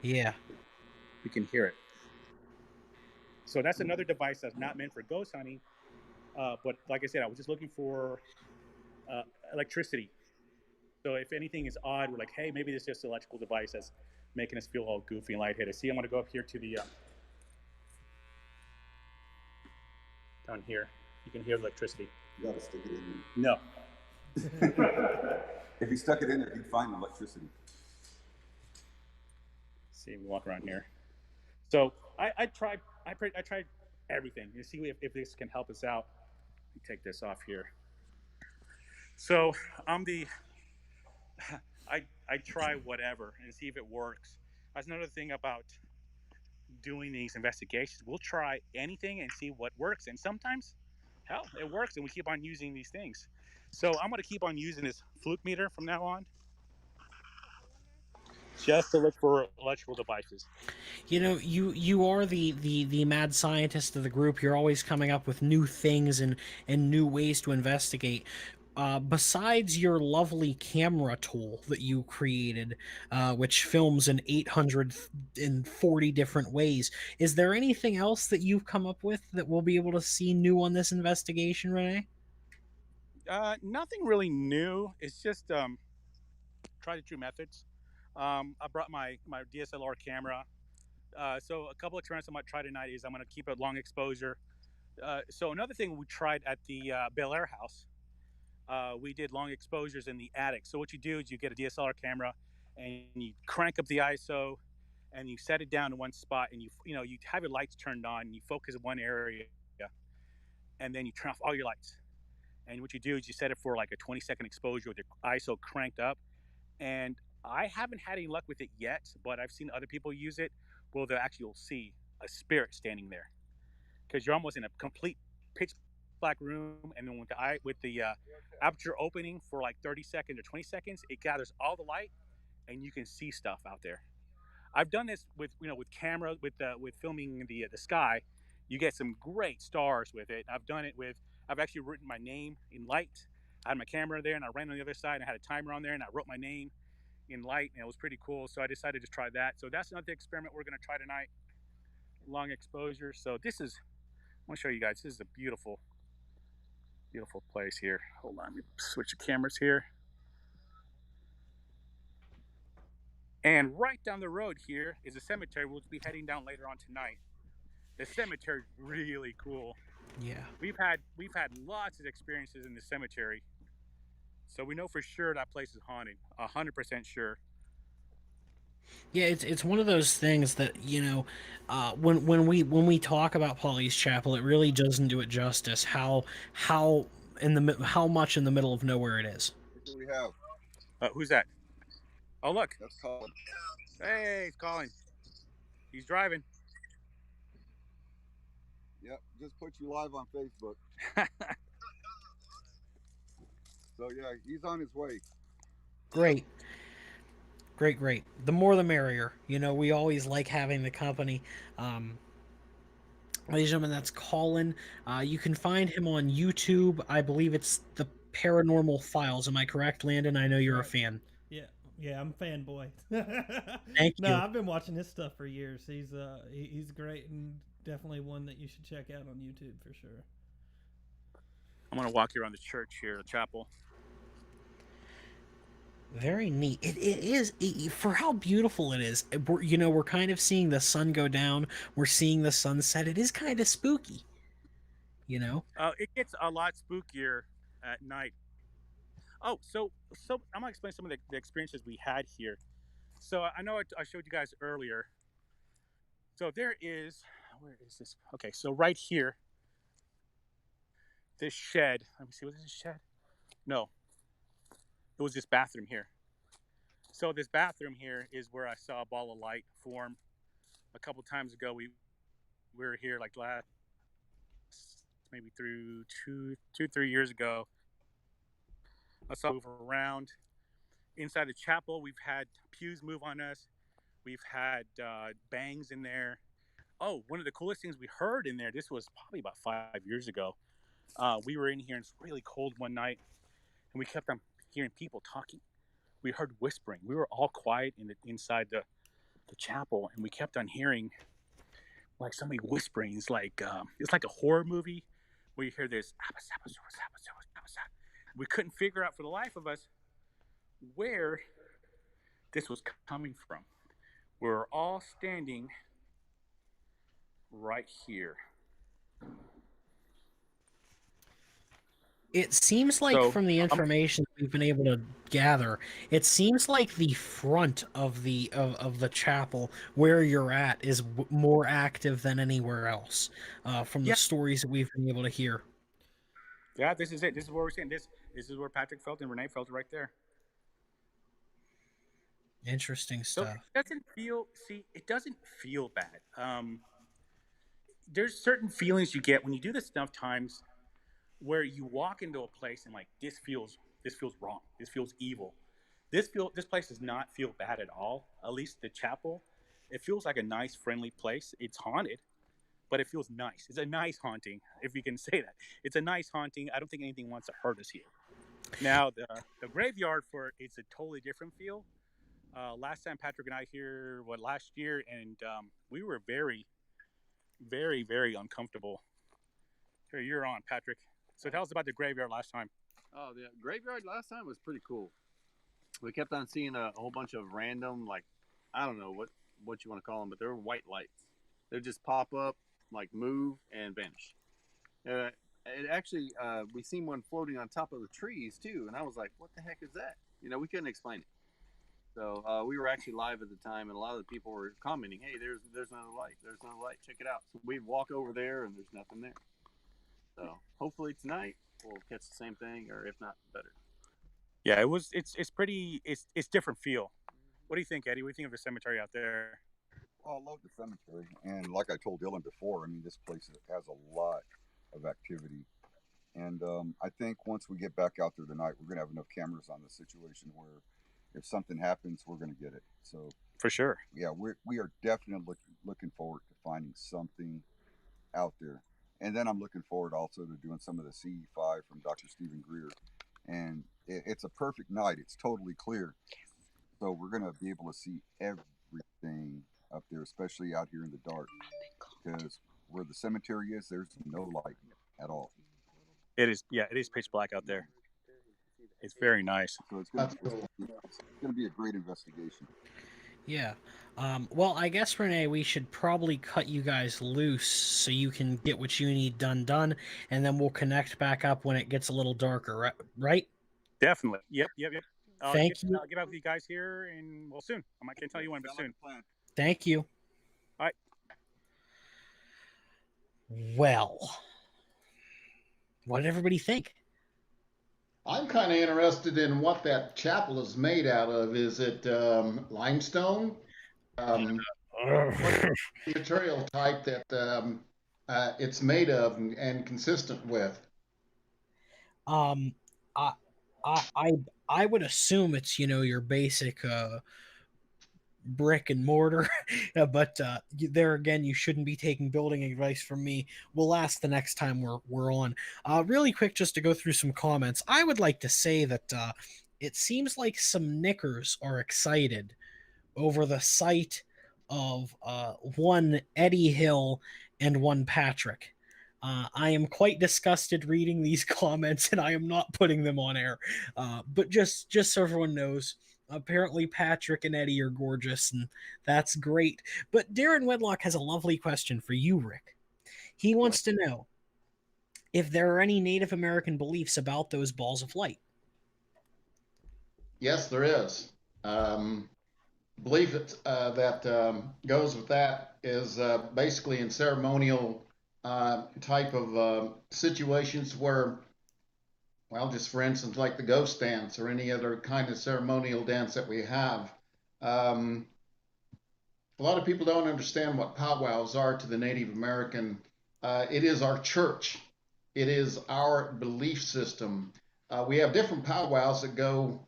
Yeah. you can hear it. So that's another device that's not meant for ghost hunting. But like I said, I was just looking for electricity. So if anything is odd, we're like, hey, maybe this is just an electrical device that's making us feel all goofy and lightheaded. See, I'm going to go up here to the down here. You can hear the electricity. You got to stick it in No. there. If you stuck it in there, you'd find electricity. See, we walk around here. So I tried everything. You see if this can help us out. Let me take this off here. So I'm the I try whatever and see if it works. That's another thing about doing these investigations. We'll try anything and see what works. And sometimes, hell, it works, and we keep on using these things. So I'm going to keep on using this fluke meter from now on, just to look for electrical devices. You know, you are the mad scientist of the group. You're always coming up with new things and new ways to investigate. Besides your lovely camera tool that you created, which films in 840 different ways, is there anything else that you've come up with that we'll be able to see new on this investigation, Renee? Nothing really new. It's just tried and true methods. I brought my DSLR camera. So a couple of experiments I might try tonight is I'm going to keep a long exposure. So another thing we tried at the Bel Air house, we did long exposures in the attic. So what you do is you get a DSLR camera and you crank up the ISO and you set it down in one spot and you have your lights turned on and you focus in one area and then you turn off all your lights. And what you do is you set it for like a 20-second exposure with your ISO cranked up. And I haven't had any luck with it yet, but I've seen other people use it. Well, they'll actually see a spirit standing there because you're almost in a complete pitch black room, and then with the aperture opening for like 30 seconds or 20 seconds, it gathers all the light, and you can see stuff out there. I've done this with camera with filming the sky. You get some great stars with it. I've actually written my name in light. I had my camera there, and I ran on the other side, and I had a timer on there, and I wrote my name in light, and it was pretty cool. So I decided to try that. So that's another experiment we're going to try tonight. Long exposure. So I want to show you guys. This is a beautiful, beautiful place here. Hold on, let me switch the cameras here. And right down the road here is a cemetery we'll be heading down later on tonight. The cemetery is really cool. Yeah. We've had lots of experiences in the cemetery. So we know for sure that place is haunted. 100% sure. Yeah, it's one of those things that when we talk about Polly's Chapel, it really doesn't do it justice. How much in the middle of nowhere it is. Look who we have. Who's that? Oh, look. That's Colin. Hey, he's calling. He's driving. Yep, just put you live on Facebook. So yeah, he's on his way. Great. The more the merrier. We always like having the company. Ladies and gentlemen, that's Colin. You can find him on YouTube. I believe it's the Paranormal Files. Am I correct, Landon? I know you're a fan. Yeah, I'm a fanboy. Thank you. No, I've been watching his stuff for years. He's great and definitely one that you should check out on YouTube for sure. I'm gonna walk you around the church here, the chapel. Very neat. It is for how beautiful it is. We're kind of seeing the sun go down. We're seeing the sunset. It is kind of spooky. It gets a lot spookier at night. Oh, so I'm gonna explain some of the experiences we had here. So I know I showed you guys earlier. So where is this? Okay, so right here, this shed. Let me see. Was this a shed? No. It was this bathroom here. So this bathroom here is where I saw a ball of light form a couple times ago. We were here like last maybe through 3 years ago. I saw move around inside the chapel. We've had pews move on us. We've had bangs in there. Oh, one of the coolest things we heard in there. This was probably about 5 years ago. We were in here and it's really cold one night, and we kept on hearing people talking. We heard whispering. We were all quiet inside the chapel, and we kept on hearing like somebody whispering. It's like a horror movie where you hear this. We couldn't figure out for the life of us where this was coming from. We were all standing right here. It seems like So from the information we've been able to gather, it seems like the front of the chapel where you're at is more active than anywhere else. From the yeah, stories that we've been able to hear. yeah, this is it. This is where we're saying this is where Patrick felt and Renee felt it right there. Interesting So stuff. it doesn't feel bad. There's certain feelings you get when you do this enough times where you walk into a place and like this feels wrong. This feels evil. This place does not feel bad at all. At least the chapel, it feels like a nice, friendly place. It's haunted, but it feels nice. It's a nice haunting, if you can say that. It's a nice haunting. I don't think anything wants to hurt us here. Now the graveyard it's a totally different feel. Last time Patrick and I here, last year, and we were very, very, very uncomfortable. Here, you're on, Patrick. So tell us about the graveyard last time. Oh, the graveyard last time was pretty cool. We kept on seeing a whole bunch of random, like, I don't know what you want to call them, but they're white lights. They just pop up, like move and vanish. It actually, we seen one floating on top of the trees too, and I was like, "What the heck is that?" We couldn't explain it. So we were actually live at the time, and a lot of the people were commenting, "Hey, there's another light. There's another light. Check it out." So we'd walk over there, and there's nothing there. So hopefully tonight we'll catch the same thing, or if not, better. Yeah, it's pretty it's different feel. What do you think, Eddie? What do you think of the cemetery out there? Well, I love the cemetery, and like I told Dylan before, I mean, this place has a lot of activity, and I think once we get back out there tonight, we're gonna have enough cameras on the situation where if something happens, we're gonna get it. So For sure. yeah, we are definitely looking forward to finding something out there, and then I'm looking forward also to doing some of the CE5 from Dr. Stephen Greer, and it's a perfect night. It's totally clear, so we're gonna be able to see everything up there, especially out here in the dark, because where the cemetery is, there's no light at all. It is pitch black out there. It's very nice. So That's cool. it's gonna be a great investigation. Yeah. Well, I guess, Renee, we should probably cut you guys loose so you can get what you need done, and then we'll connect back up when it gets a little darker, right? Definitely. Yep. Thank you. I'll get out with you guys here, and well, soon. I can't tell you when, but soon. Thank you. All right. Well, what did everybody think? I'm kind of interested in what that chapel is made out of. Is it limestone? What material type that it's made of and consistent with? Um, I, I would assume it's your basic brick and mortar, but there again, you shouldn't be taking building advice from me. We'll ask the next time we're on. Really quick, just to go through some comments. I would like to say that it seems like some knickers are excited over the sight of one Eddie Hill and one Patrick. I am quite disgusted reading these comments, and I am not putting them on air. But just so everyone knows, apparently Patrick and Eddie are gorgeous, and that's great. But Darren Wedlock has a lovely question for you, Rick. He wants to know if there are any Native American beliefs about those balls of light. Yes, there is. Belief that goes with that is basically in ceremonial type of situations where, well, just for instance, like the ghost dance or any other kind of ceremonial dance that we have. Um, a lot of people don't understand what powwows are to the Native American. It is our church. It is our belief system. We have different powwows that go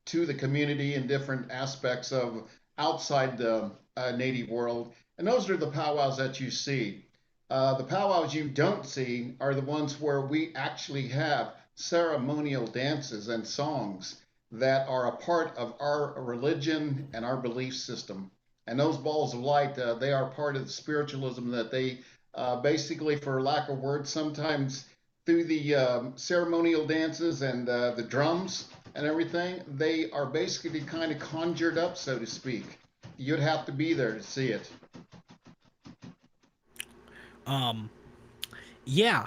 to the community in different aspects of outside the Native world, and those are the powwows that you see. The powwows you don't see are the ones where we actually have ceremonial dances and songs that are a part of our religion and our belief system. And those balls of light, they are part of the spiritualism that they basically, for lack of words, sometimes through the ceremonial dances and the drums and everything, they are basically kind of conjured up, so to speak. You'd have to be there to see it. Um, yeah,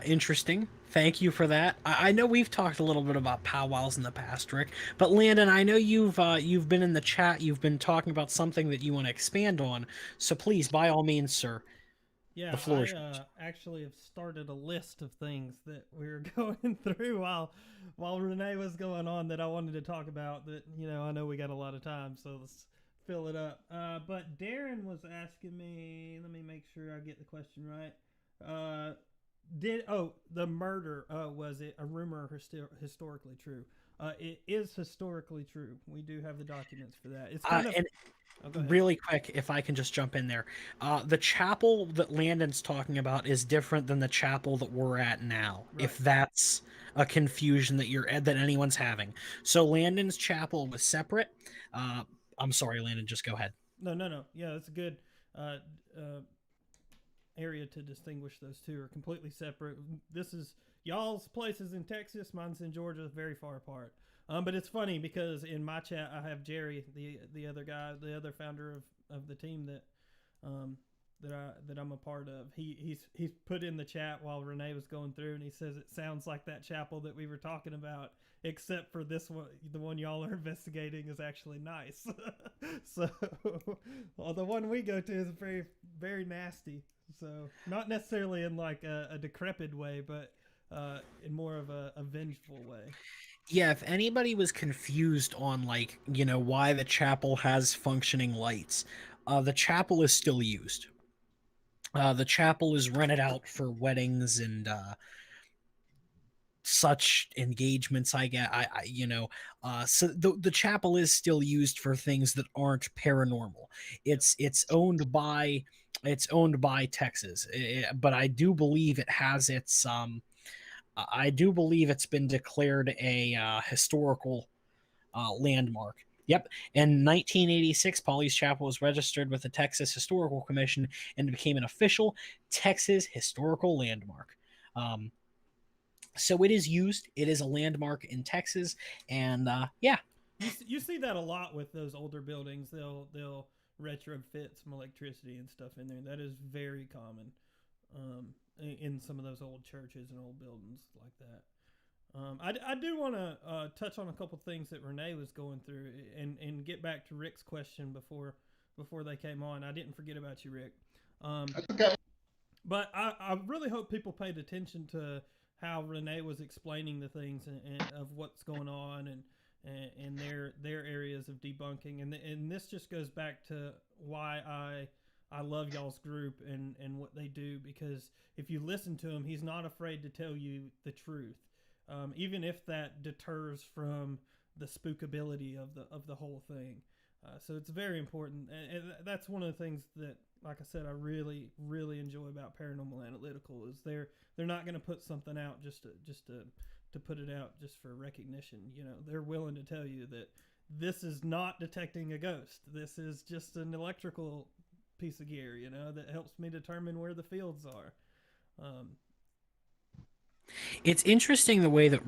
interesting. Thank you for that. I know we've talked a little bit about powwows in the past, Rick, but Landon, I know you've been in the chat. You've been talking about something that you want to expand on. So please, by all means, sir, the Yeah, floor I is yours. actually have started a list of things that we were going through while Renee was going on that I wanted to talk about. That I know we got a lot of time, so let's fill it up. But Darren was asking me. Let me make sure I get the question right. The murder, was it a rumor or historically true? It is historically true. We do have the documents for that. It's kind of. And Oh, go ahead. really quick, if I can just jump in there, the chapel that Landon's talking about is different than the chapel that we're at now. Right. If that's a confusion that anyone's having, so Landon's chapel was separate. I'm sorry, Landon. Just go ahead. No. Yeah, that's a good uh, uh, area to distinguish those two. Are completely separate. This is y'all's places in Texas. Mine's in Georgia, very far apart. But it's funny because in my chat I have Jerry, the other guy, the other founder of the team um, that I'm a part of. He's put in the chat while Renee was going through, and he says it sounds like that chapel that we were talking about, except for this one, the one y'all are investigating is actually nice. So, well, the one we go to is very very nasty. So not necessarily in like a decrepit way, but in more of a vengeful way. Yeah, if anybody was confused on why the chapel has functioning lights, the chapel is still used. The chapel is rented out for weddings and such engagements. So the chapel is still used for things that aren't paranormal. It's owned by Texas, but I do believe it has its I do believe it's been declared a historical landmark. Yep. In 1986, Polly's Chapel was registered with the Texas Historical Commission and became an official Texas historical landmark. So it is used. It is a landmark in Texas, and yeah. You see that a lot with those older buildings. They'll retrofit some electricity and stuff in there. That is very common in some of those old churches and old buildings like that. I do want to touch on a couple things that Renee was going through and get back to Rick's question before they came on. I didn't forget about you, Rick. That's okay. But I really hope people paid attention to how Renee was explaining the things and of what's going on and their areas of debunking. And this just goes back to why I love y'all's group and what they do, because if you listen to him, he's not afraid to tell you the truth. Even if that deters from the spookability of the whole thing. So it's very important, and that's one of the things that, like I said, I really really enjoy about Paranormal Analytical is they're not going to put something out just to put it out just for recognition. They're willing to tell you that this is not detecting a ghost. This is just an electrical piece of gear, that helps me determine where the fields are. It's interesting the way that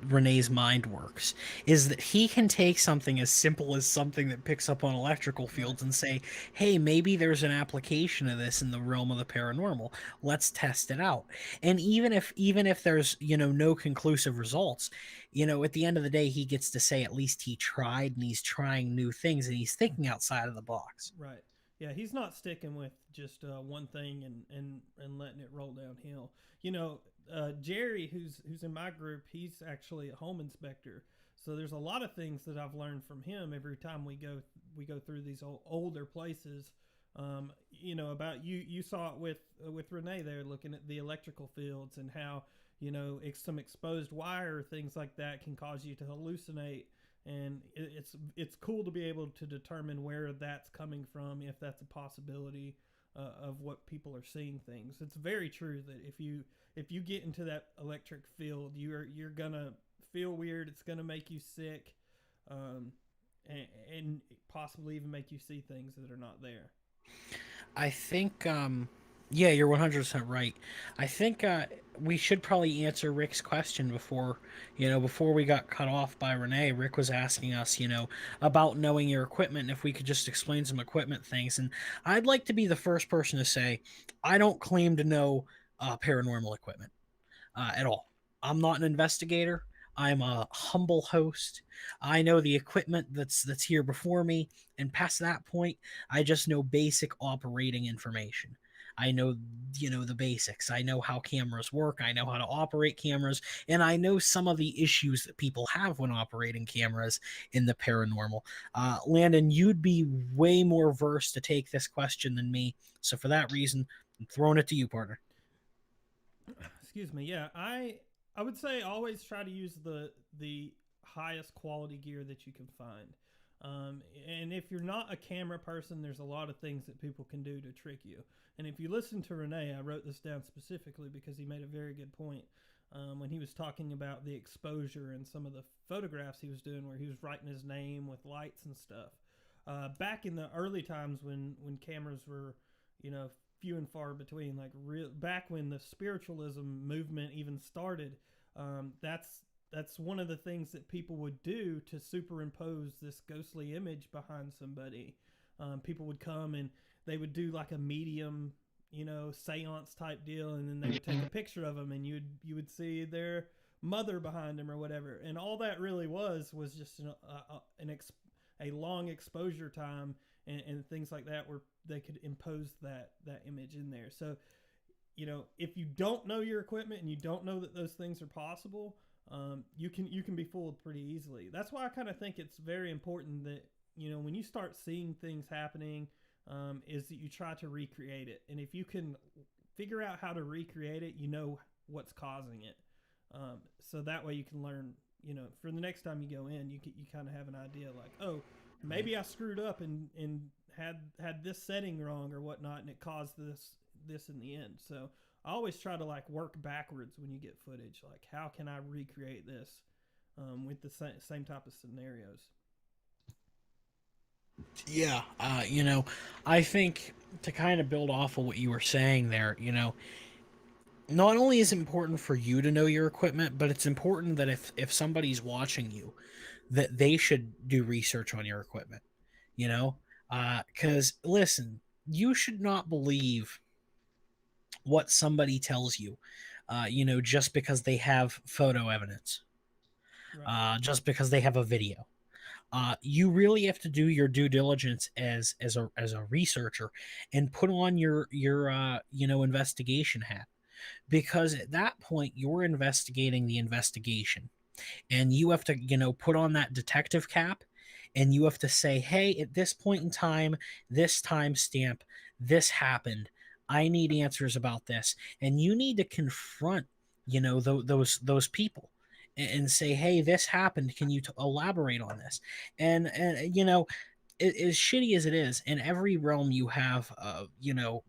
Renee's mind works is that he can take something as simple as something that picks up on electrical fields and say, hey, maybe there's an application of this in the realm of the paranormal. Let's test it out. And even if there's no conclusive results, at the end of the day, he gets to say at least he tried, and he's trying new things, and he's thinking outside of the box. Right. Yeah, he's not sticking with just one thing and letting it roll downhill. Jerry, who's in my group, he's actually a home inspector. So there's a lot of things that I've learned from him every time we go through these older places. About you saw it with Renee there, looking at the electrical fields and how some exposed wire, things like that, can cause you to hallucinate. And it's cool to be able to determine where that's coming from, if that's a possibility of what people are seeing things. It's very true that if you get into that electric field, you're gonna feel weird. It's gonna make you sick. and possibly even make you see things that are not there. I think, yeah, you're 100% right. I think we should probably answer Rick's question before, before we got cut off by Renee. Rick was asking us, about knowing your equipment, and if we could just explain some equipment things. And I'd like to be the first person to say, I don't claim to know paranormal equipment at all. I'm not an investigator. I'm a humble host. I know the equipment that's here before me, and past that point, I just know basic operating information. I know, the basics. I know how cameras work. I know how to operate cameras, and I know some of the issues that people have when operating cameras in the paranormal. Landon, you'd be way more versed to take this question than me, so for that reason, I'm throwing it to you, partner. Excuse me. Yeah, I would say always try to use the highest quality gear that you can find. And if you're not a camera person, there's a lot of things that people can do to trick you. And if you listen to Renee, I wrote this down specifically because he made a very good point when he was talking about the exposure and some of the photographs he was doing where he was writing his name with lights and stuff. Back in the early times when cameras were, few and far between, like back when the spiritualism movement even started, that's one of the things that people would do to superimpose this ghostly image behind somebody. People would come and they would do like a medium, seance type deal, and then they would take a picture of them, and you would see their mother behind them or whatever, and all that really was just a long exposure time and things like that where they could impose that image in there. So, if you don't know your equipment and you don't know that those things are possible, you can be fooled pretty easily. That's why I kind of think it's very important that when you start seeing things happening, is that you try to recreate it, and if you can figure out how to recreate it, what's causing it. So that way you can learn. For the next time you go in, you kind of have an idea like, oh, maybe I screwed up and had this setting wrong or whatnot, and it caused this in the end. So I always try to like work backwards when you get footage. Like, how can I recreate this with the same type of scenarios? Yeah, I think to kind of build off of what you were saying there, not only is it important for you to know your equipment, but it's important that if somebody's watching you, that they should do research on your equipment, you know? Because listen, you should not believe what somebody tells you, just because they have photo evidence, Right. just because they have a video. You really have to do your due diligence as a researcher and put on your investigation hat, because at that point you're investigating the investigation, and you have to put on that detective cap, and you have to say, hey, at this point in time, this timestamp, this happened, I need answers about this, and you need to confront those people, and say, hey, this happened, can you elaborate on this? And as shitty as it is, in every realm you have,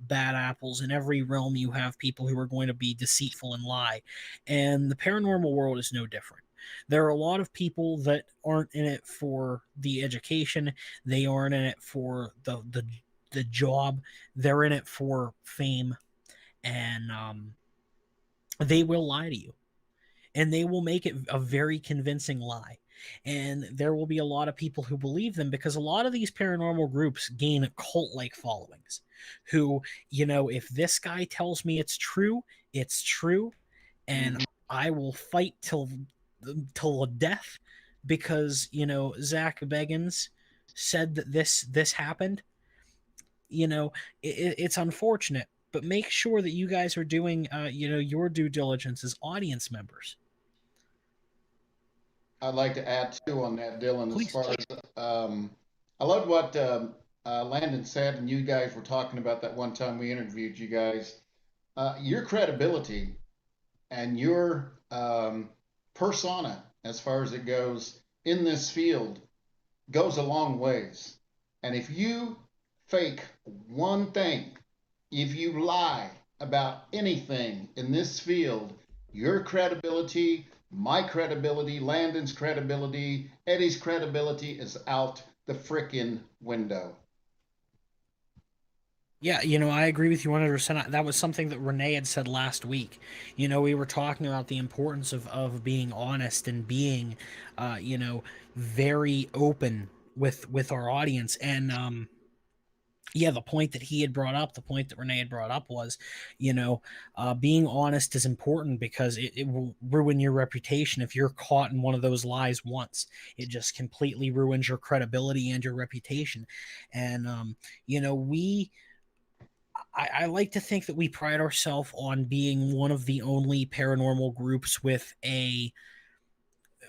bad apples. In every realm you have people who are going to be deceitful and lie, and the paranormal world is no different. There are a lot of people that aren't in it for the education. They aren't in it for the job. They're in it for fame, and they will lie to you, and they will make it a very convincing lie. And there will be a lot of people who believe them, because a lot of these paranormal groups gain cult like followings who, if this guy tells me it's true, it's true, and I will fight till death, because Zach Beggins said that this happened. It's unfortunate, but make sure that you guys are doing your due diligence as audience members. I'd like to add too on that, Dylan, as Please. far as I loved what Landon said, and you guys were talking about that one time we interviewed you guys. Your credibility and your persona, as far as it goes in this field, goes a long ways. And if you fake one thing, if you lie about anything in this field, your credibility My credibility, Landon's credibility, Eddie's credibility is out the frickin' window. Yeah, I agree with you 100%. That was something that Renee had said last week. We were talking about the importance of being honest and being, very open with our audience. And yeah, the point that he had brought up, the point that Renee had brought up was, being honest is important because it will ruin your reputation if you're caught in one of those lies once. It just completely ruins your credibility and your reputation. And, we I like to think that we pride ourselves on being one of the only paranormal groups with a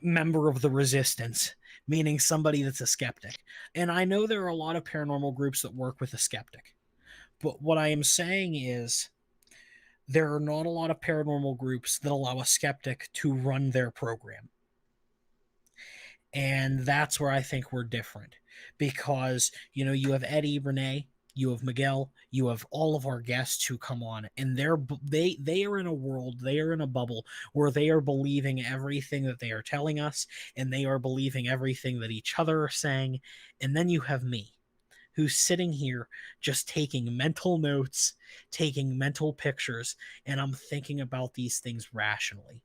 member of the resistance, meaning somebody that's a skeptic. And I know there are a lot of paranormal groups that work with a skeptic. But what I am saying is there are not a lot of paranormal groups that allow a skeptic to run their program. And that's where I think we're different because, you have Eddie, Renee, you have Miguel, you have all of our guests who come on, and they are in a world, they are in a bubble where they are believing everything that they are telling us, and they are believing everything that each other are saying. And then you have me, who's sitting here just taking mental notes, taking mental pictures, and I'm thinking about these things rationally.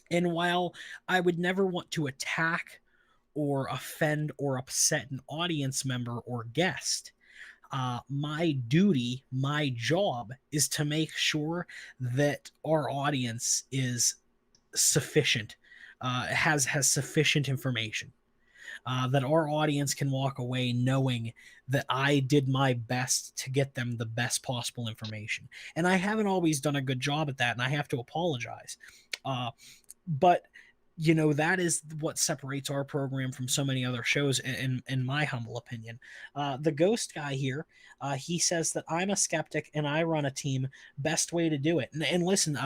And while I would never want to attack or offend or upset an audience member or guest, my duty, my job is to make sure that our audience is sufficient, has sufficient information, that our audience can walk away knowing that I did my best to get them the best possible information. And I haven't always done a good job at that, and I have to apologize. But that is what separates our program from so many other shows in my humble opinion. The ghost guy here, he says that I'm a skeptic and I run a team. Best way to do it. And listen,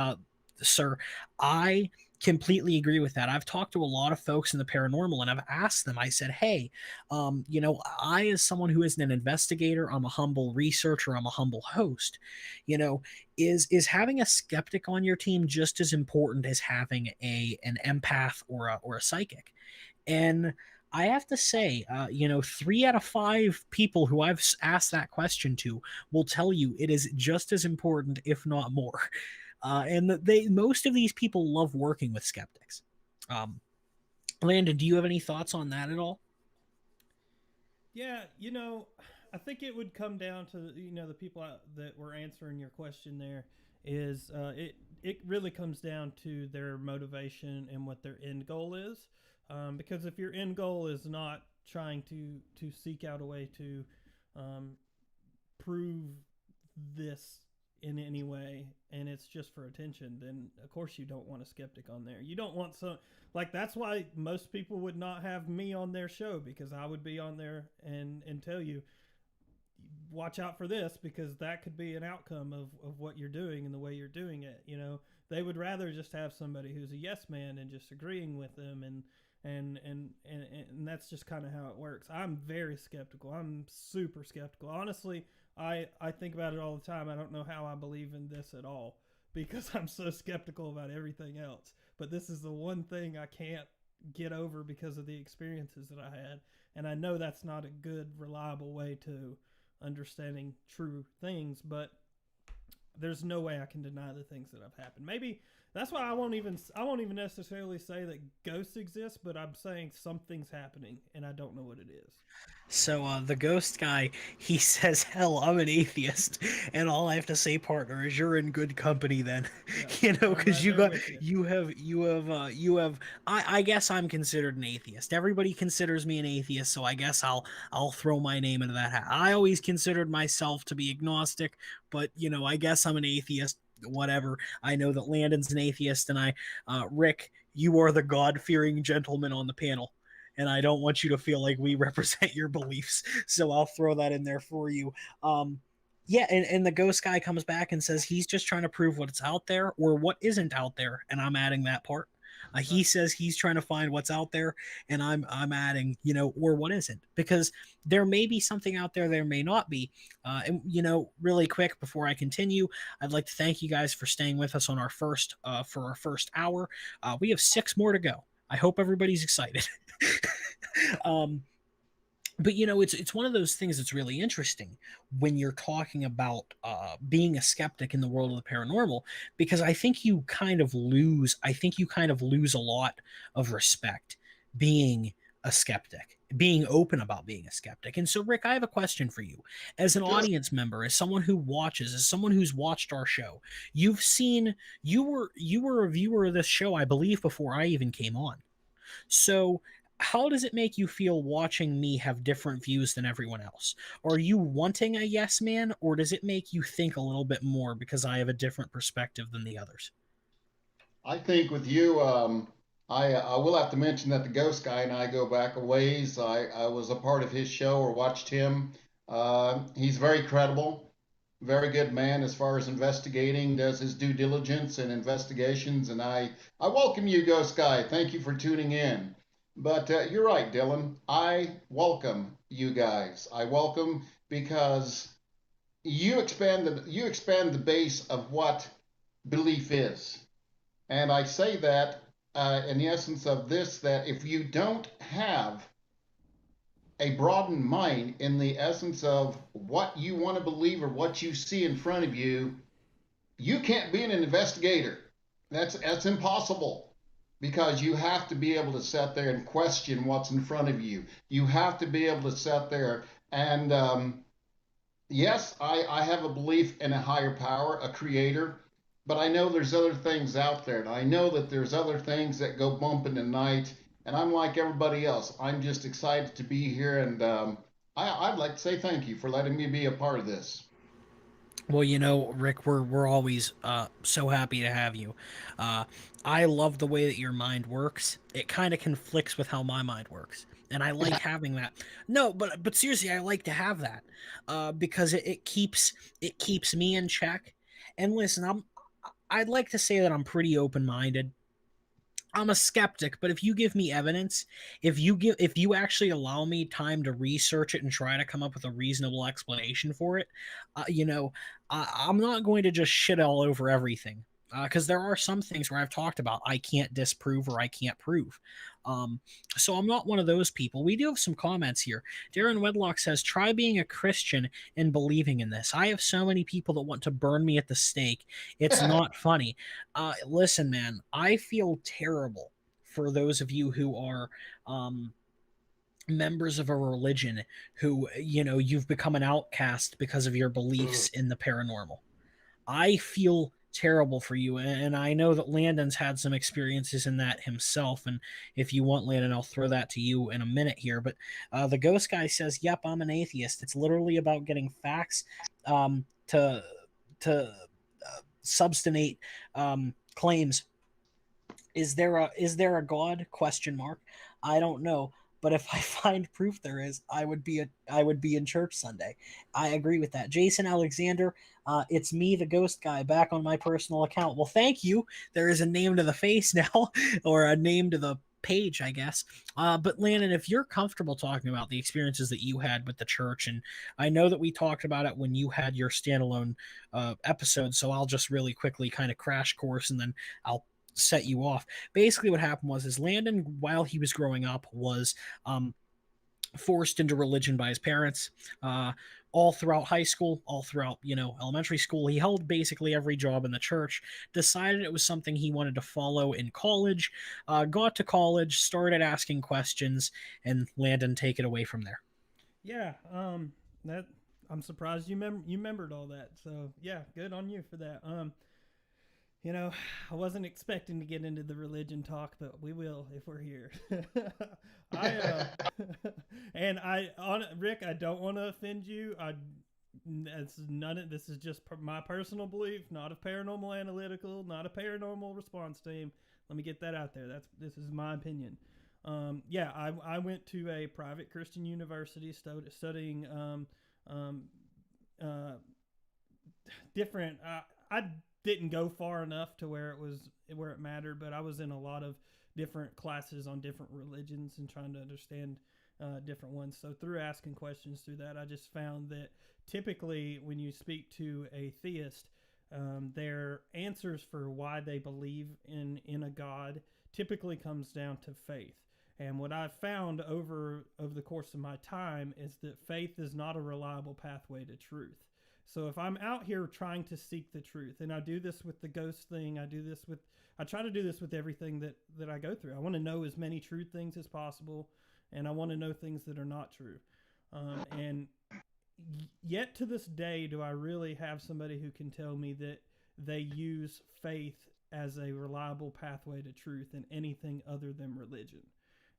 sir, I completely agree with that. I've talked to a lot of folks in the paranormal and I've asked them, I said, hey, I, as someone who isn't an investigator, I'm a humble researcher, I'm a humble host, you know is having a skeptic on your team just as important as having an empath or a psychic? And I have to say, 3 out of 5 people who I've asked that question to will tell you it is just as important, if not more. And they most of these people love working with skeptics. Um, Landon, do you have any thoughts on that at all? Yeah, I think it would come down to the people that were answering your question. There is it really comes down to their motivation and what their end goal is. Because if your end goal is not trying to seek out a way to um, prove this in any way, and it's just for attention, then of course you don't want a skeptic on there. You don't want some, like, that's why most people would not have me on their show, because I would be on there and tell you, watch out for this, because that could be an outcome of what you're doing and the way you're doing it. They would rather just have somebody who's a yes man and just agreeing with them, and that's just kind of how it works. I'm very skeptical. I'm super skeptical. Honestly, I think about it all the time. I don't know how I believe in this at all, because I'm so skeptical about everything else. But this is the one thing I can't get over because of the experiences that I had. And I know that's not a good, reliable way to understanding true things, but there's no way I can deny the things that have happened. Maybe that's why I won't even necessarily say that ghosts exist, but I'm saying something's happening and I don't know what it is. So the ghost guy, he says, "Hell, I'm an atheist," and all I have to say, partner, is you're in good company then. Yeah, I'm Because right you there got with you. you have. I guess I'm considered an atheist. Everybody considers me an atheist, so I guess I'll throw my name into that hat. I always considered myself to be agnostic, but I guess I'm an atheist. Whatever. I know that Landon's an atheist, and Rick, you are the God-fearing gentleman on the panel, and I don't want you to feel like we represent your beliefs. So I'll throw that in there for you. Yeah, and the ghost guy comes back and says he's just trying to prove what's out there or what isn't out there, and I'm adding that part. He says he's trying to find what's out there, and I'm adding, or what isn't, because there may be something out there, there may not be. And really quick before I continue, I'd like to thank you guys for staying with us on our first hour. We have 6 more to go. I hope everybody's excited. um, but it's one of those things that's really interesting when you're talking about being a skeptic in the world of the paranormal, because I think you kind of lose a lot of respect being a skeptic, being open about being a skeptic. And so, Rick, I have a question for you. As an Sure. audience member, as someone who watches, as someone who's watched our show, you were a viewer of this show, I believe, before I even came on. So, how does it make you feel watching me have different views than everyone else? Are you wanting a yes man, or does it make you think a little bit more because I have a different perspective than the others? I think with you, I will have to mention that the Ghost Guy and I go back a ways. I was a part of his show or watched him. He's very credible, very good man as far as investigating, does his due diligence and investigations. And I welcome you, Ghost Guy. Thank you for tuning in. But you're right, Dylan. I welcome you guys. I welcome because you expand the base of what belief is. And I say that in the essence of this, that if you don't have a broadened mind in the essence of what you want to believe or what you see in front of you, you can't be an investigator. That's impossible because you have to be able to sit there and question what's in front of you. You have to be able to sit there and yes, I have a belief in a higher power, a creator, but I know there's other things out there. And I know that there's other things that go bump in the night. And I'm like everybody else. I'm just excited to be here. And I'd like to say thank you for letting me be a part of this. Well, Rick, we're always so happy to have you. Uh, I love the way that your mind works. It kind of conflicts with how my mind works, and I like having that. No, but seriously, I like to have that because it keeps me in check. And listen, I'd like to say that I'm pretty open minded. I'm a skeptic, but if you give me evidence, if you actually allow me time to research it and try to come up with a reasonable explanation for it, I'm not going to just shit all over everything. Because there are some things where I've talked about I can't disprove or I can't prove. Um, so I'm not one of those people. We do have some comments here. Darren Wedlock says, "Try being a Christian and believing in this. I have so many people that want to burn me at the stake. It's not funny." Listen, man, I feel terrible for those of you who are um, members of a religion who, you've become an outcast because of your beliefs in the paranormal. I feel terrible for you, and I know that Landon's had some experiences in that himself. And if you want, Landon, I'll throw that to you in a minute here. But the ghost guy says, "Yep, I'm an atheist. It's literally about getting facts to substantiate claims. Is there a god? Question mark. I don't know, but if I find proof there is, I would be in church Sunday." I agree with that. Jason Alexander, it's me, the ghost guy, back on my personal account. Well, thank you. There is a name to the face now, or a name to the page, I guess. But Landon, if you're comfortable talking about the experiences that you had with the church, and I know that we talked about it when you had your standalone episode, so I'll just really quickly kind of crash course, and then I'll set you off. Basically, what happened was, is Landon, while he was growing up, was forced into religion by his parents. All throughout high school, all throughout, elementary school, he held basically every job in the church. Decided it was something he wanted to follow in college. Got to college, started asking questions, and Landon, take it away from there. Yeah, that I'm surprised you remembered all that. So yeah, good on you for that. You know, I wasn't expecting to get into the religion talk, but we will if we're here. I and on Rick, I don't want to offend you. This is just my personal belief, not a paranormal analytical, not a paranormal response team. Let me get that out there. This is my opinion. Yeah, I went to a private Christian university studying um, uh, different. I didn't go far enough to where it mattered, but I was in a lot of different classes on different religions and trying to understand different ones. So through asking questions through that, I just found that typically when you speak to a theist, their answers for why they believe in a God typically comes down to faith. And what I've found over the course of my time is that faith is not a reliable pathway to truth. So if I'm out here trying to seek the truth, and I do this with the ghost thing, I try to do this with everything that I go through. I want to know as many true things as possible, and I want to know things that are not true. And yet to this day, do I really have somebody who can tell me that they use faith as a reliable pathway to truth in anything other than religion.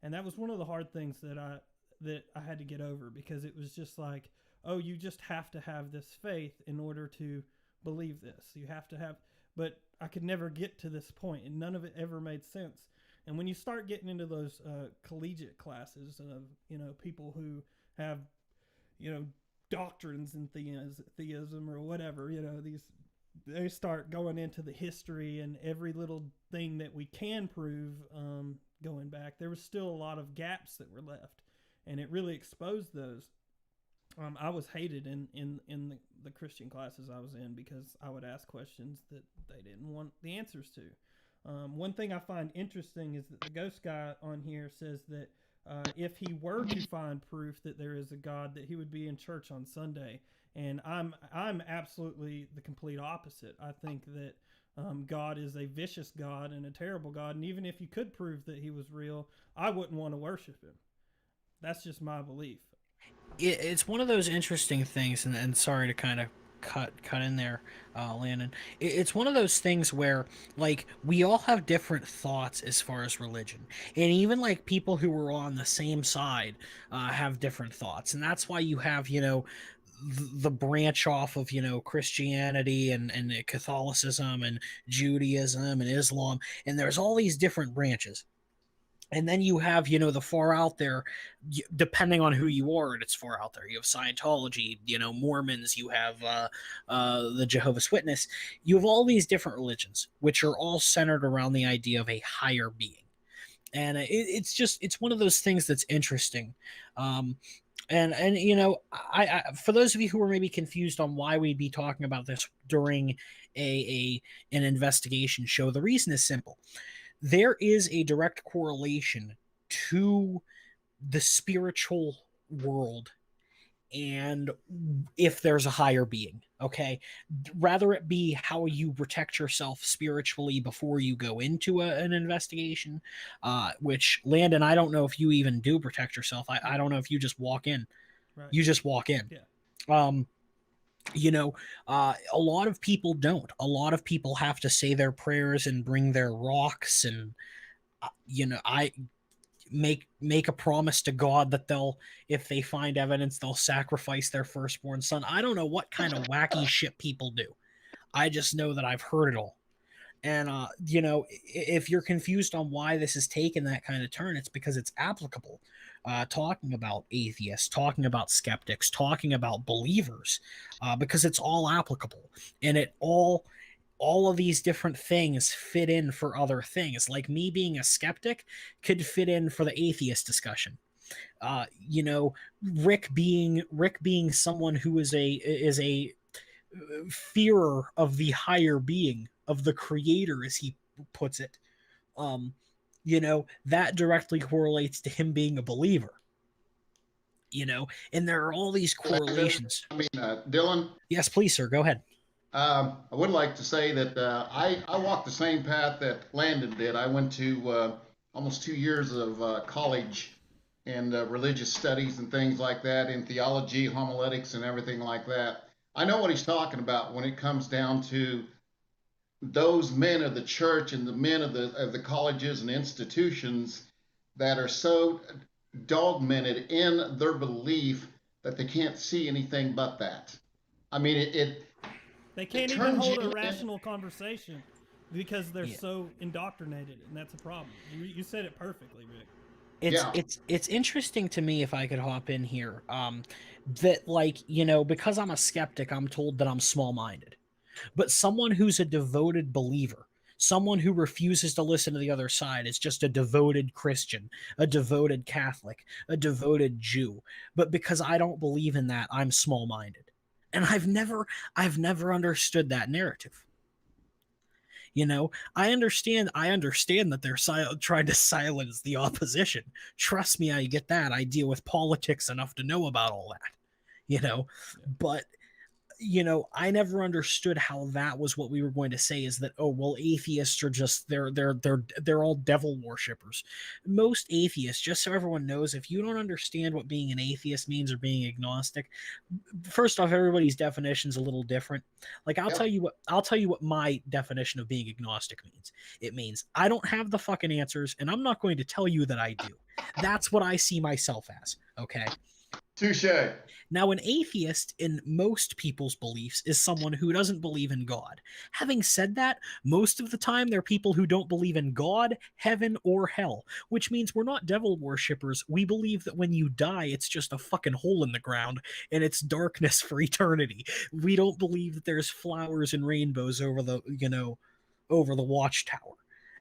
And that was one of the hard things that I had to get over, because it was just like, oh, you just have to have this faith in order to believe this. You have to have, but I could never get to this point, and none of it ever made sense. And when you start getting into those collegiate classes of, people who have, doctrines in theism or whatever, they start going into the history and every little thing that we can prove going back. There was still a lot of gaps that were left, and it really exposed those. I was hated in the Christian classes I was in, because I would ask questions that they didn't want the answers to. One thing I find interesting is that the ghost guy on here says that if he were to find proof that there is a God, that he would be in church on Sunday. And I'm absolutely the complete opposite. I think that God is a vicious God and a terrible God, and even if you could prove that he was real, I wouldn't want to worship him. That's just my belief. It's one of those interesting things, and sorry to kind of cut in there, Landon. It's one of those things where, like, we all have different thoughts as far as religion, and even like people who are on the same side have different thoughts, and that's why you have, the branch off of, Christianity and Catholicism and Judaism and Islam, and there's all these different branches. And then you have, the far out there, depending on who you are, and it's far out there. You have Scientology, Mormons, you have the Jehovah's Witness. You have all these different religions, which are all centered around the idea of a higher being. And it's one of those things that's interesting. And I for those of you who are maybe confused on why we'd be talking about this during an investigation show, the reason is simple. There is a direct correlation to the spiritual world and if there's a higher being, okay? Rather it be how you protect yourself spiritually before you go into an investigation, which, Landon, I don't know if you even do protect yourself. I don't know if you just walk in. Right. You just walk in. Yeah. A lot of people don't. A lot of people have to say their prayers and bring their rocks, and I make a promise to God that if they find evidence, they'll sacrifice their firstborn son. I don't know what kind of wacky shit people do. I just know that I've heard it all. And if you're confused on why this has taken that kind of turn, it's because it's applicable. Talking about atheists, talking about skeptics, talking about believers, because it's all applicable, and all of these different things fit in for other things. Like me being a skeptic could fit in for the atheist discussion. Rick being someone who is a fearer of the higher being, of the creator, as he puts it. That directly correlates to him being a believer. And there are all these correlations. Dylan? Yes, please, sir. Go ahead. I would like to say that I walked the same path that Landon did. I went to almost 2 years of college in religious studies and things like that, in theology, homiletics, and everything like that. I know what he's talking about when it comes down to those men of the church and the men of the colleges and institutions that are so dogmated in their belief that they can't see anything but that. I mean, they can't even hold a rational conversation because they're so indoctrinated, and that's a problem. You said it perfectly, Rick. It's interesting to me, if I could hop in here, that because I'm a skeptic, I'm told that I'm small-minded. But someone who's a devoted believer, Someone who refuses to listen to the other side is just a devoted Christian, a devoted Catholic, a devoted Jew. But because I don't believe in that, I'm small-minded. And I've never understood that narrative. You know, I understand that they're trying to silence the opposition. Trust me, I get that. I deal with politics enough to know about all that. You know, but I never understood how that was what we were going to say, is that, oh well, atheists are just they're all devil worshippers. Most atheists, just so everyone knows, if you don't understand what being an atheist means or being agnostic, first off, everybody's definition is a little different. Like I'll tell you what my definition of being agnostic means. It means I don't have the fucking answers, and I'm not going to tell you that I do. That's what I see myself as. Okay. Touche. Now, an atheist, in most people's beliefs, is someone who doesn't believe in God. Having said that, most of the time they're people who don't believe in God, heaven, or hell, which means we're not devil worshippers. We believe that when you die, it's just a fucking hole in the ground and it's darkness for eternity. We don't believe that there's flowers and rainbows over the watchtower.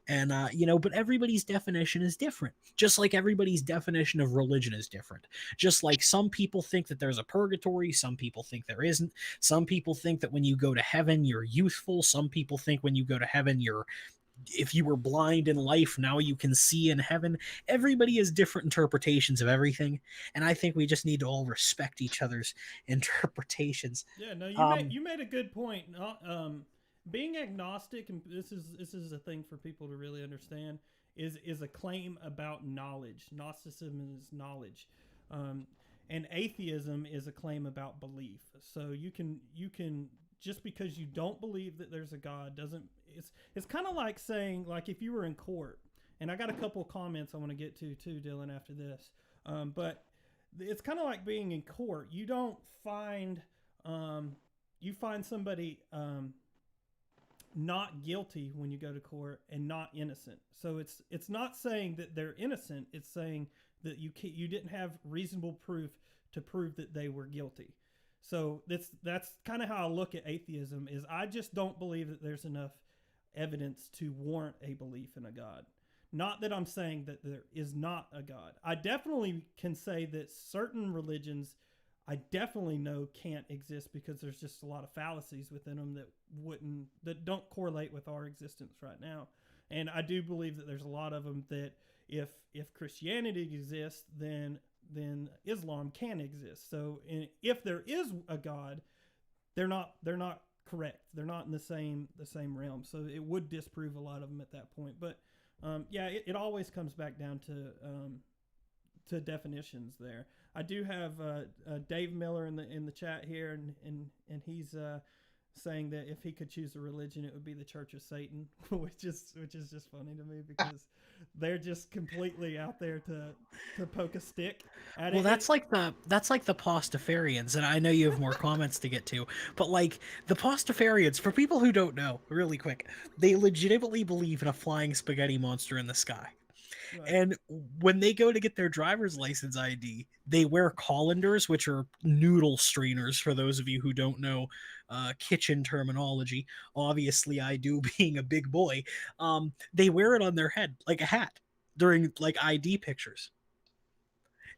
And but everybody's definition is different, just like everybody's definition of religion is different. Just like some people think that there's a purgatory, some people think there isn't. Some people think that when you go to heaven you're youthful. Some people think when you go to heaven if you were blind in life, now you can see in heaven. Everybody has different interpretations of everything, and I think we just need to all respect each other's interpretations. Yeah, no, Um, you made a good point. Being agnostic, and this is a thing for people to really understand, is a claim about knowledge. Gnosticism is knowledge, and atheism is a claim about belief. So you can just because you don't believe that there's a God doesn't. It's kind of like saying, like, if you were in court, and I got a couple of comments I want to get to too, Dylan, after this, but it's kind of like being in court. You don't find you find somebody not guilty when you go to court and not innocent. So it's not saying that they're innocent. It's saying that you didn't have reasonable proof to prove that they were guilty. So that's kind of how I look at atheism. Is I just don't believe that there's enough evidence to warrant a belief in a God. Not that I'm saying that there is not a God. I definitely can say that certain religions I definitely know can't exist because there's just a lot of fallacies within them that don't correlate with our existence right now. And I do believe that there's a lot of them that if Christianity exists, then Islam can exist. So if there is a God, they're not correct. They're not in the same realm. So it would disprove a lot of them at that point. But it always comes back down to definitions there. I do have Dave Miller in the chat here, and he's saying that if he could choose a religion, it would be the Church of Satan, which is just funny to me because they're just completely out there to poke a stick at it. Well, that's like the Pastafarians, and I know you have more comments to get to, but like the Pastafarians, for people who don't know, really quick, they legitimately believe in a flying spaghetti monster in the sky. Right. And when they go to get their driver's license ID, they wear colanders, which are noodle strainers for those of you who don't know kitchen terminology. Obviously, I do, being a big boy. They wear it on their head like a hat during like ID pictures.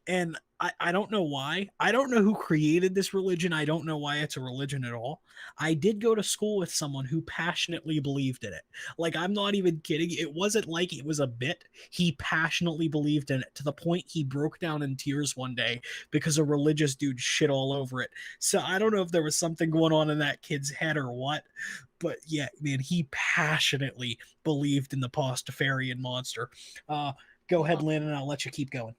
And I don't know why. I don't know who created this religion. I don't know why it's a religion at all. I did go to school with someone who passionately believed in it. Like, I'm not even kidding. It wasn't like it was a bit. He passionately believed in it to the point he broke down in tears one day because a religious dude shit all over it. So I don't know if there was something going on in that kid's head or what. But yeah, man, he passionately believed in the Pastafarian monster. Go ahead, Lynn, and I'll let you keep going.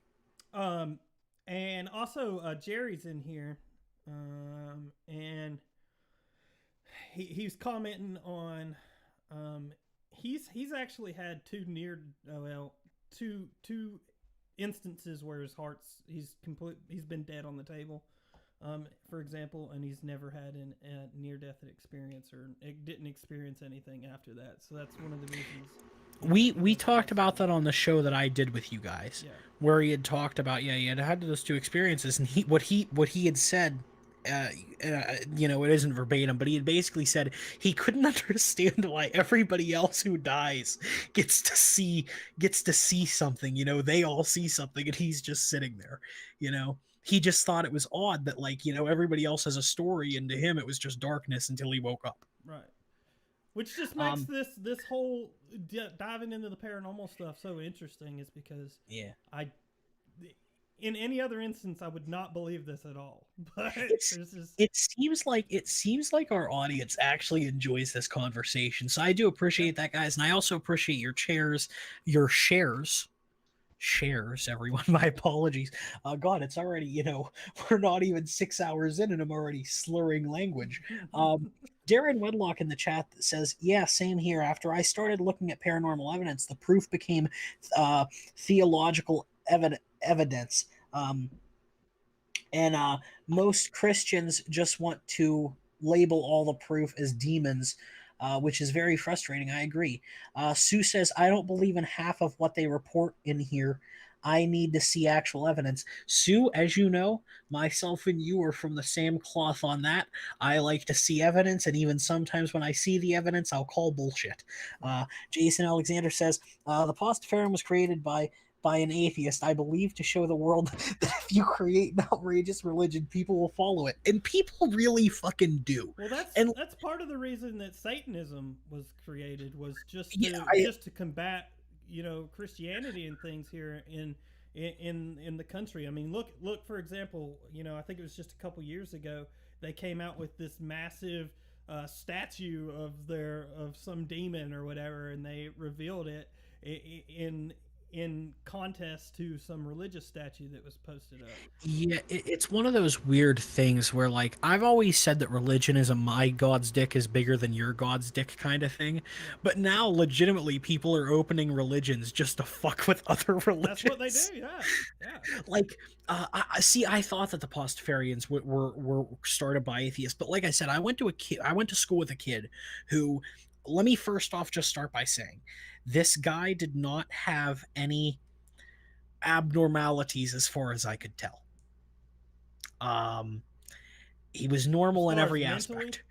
And also Jerry's in here, and he's commenting on, he's actually had two instances where his he's been dead on the table, for example, and he's never had a near-death experience or didn't experience anything after that. So that's one of the reasons. We talked about that on the show that I did with you guys, where he had talked about he had those two experiences, and what he had said it isn't verbatim, but he had basically said he couldn't understand why everybody else who dies gets to see something. They all see something, and he's just sitting there. He just thought it was odd that everybody else has a story, and to him it was just darkness until he woke up. Right. Which just makes Um, this whole diving into the paranormal stuff so interesting, is because yeah. I, in any other instance, I would not believe this at all. But It's there's just it seems like our audience actually enjoys this conversation. So I do appreciate that, guys, and I also appreciate your shares, everyone. My apologies. God, it's already, we're not even 6 hours in and I'm already slurring language. Darren Wedlock in the chat says, yeah, same here. After I started looking at paranormal evidence, the proof became theological evidence. And most Christians just want to label all the proof as demons, which is very frustrating. I agree. Sue says, I don't believe in half of what they report in here. I need to see actual evidence. Sue, as you know, myself and you are from the same cloth on that. I like to see evidence, and even sometimes when I see the evidence, I'll call bullshit. Jason Alexander says, the Pastafarian was created by an atheist, I believe, to show the world that if you create an outrageous religion, people will follow it, and people really fucking do. well, And that's part of the reason that Satanism was created, was just yeah, to combat Christianity and things here in the country. I mean, look for example, I think it was just a couple years ago they came out with this massive statue of some demon or whatever, and they revealed it in contest to some religious statue that was posted up. yeah, it's one of those weird things where, I've always said that religion is a my God's dick is bigger than your God's dick kind of thing, but now legitimately people are opening religions just to fuck with other religions. That's what they do. Yeah, yeah. I thought that the Pastafarians were started by atheists, but like I said, I went to school with a kid who, let me first off just start by saying, this guy did not have any abnormalities as far as I could tell. He was normal in every aspect.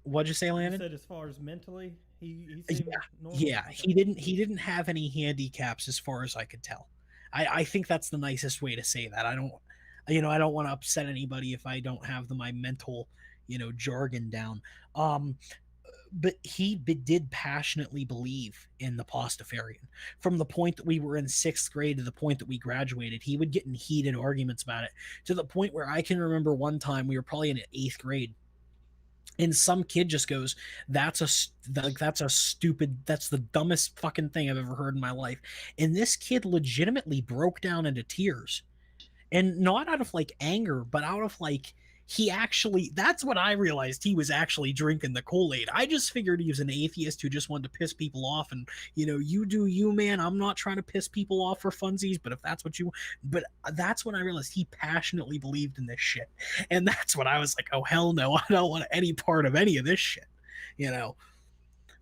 What'd you say, You Landon? said as far as mentally, he seemed normal. Yeah. Okay. He didn't have any handicaps as far as I could tell. I think that's the nicest way to say that. I don't want to upset anybody if I don't have my mental, jargon down. But he did passionately believe in the Pastafarian. From the point that we were in 6th grade to the point that we graduated, he would get in heated arguments about it, to the point where I can remember one time we were probably in 8th grade, and some kid just goes, that's the dumbest fucking thing I've ever heard in my life. And this kid legitimately broke down into tears, and not out of anger, but out of he actually, that's what I realized, he was actually drinking the Kool-Aid. I just figured he was an atheist who just wanted to piss people off, and you do you, man. I'm not trying to piss people off for funsies, but if that's what you, but that's when I realized he passionately believed in this shit. And that's when I was like, oh hell no, I don't want any part of any of this shit.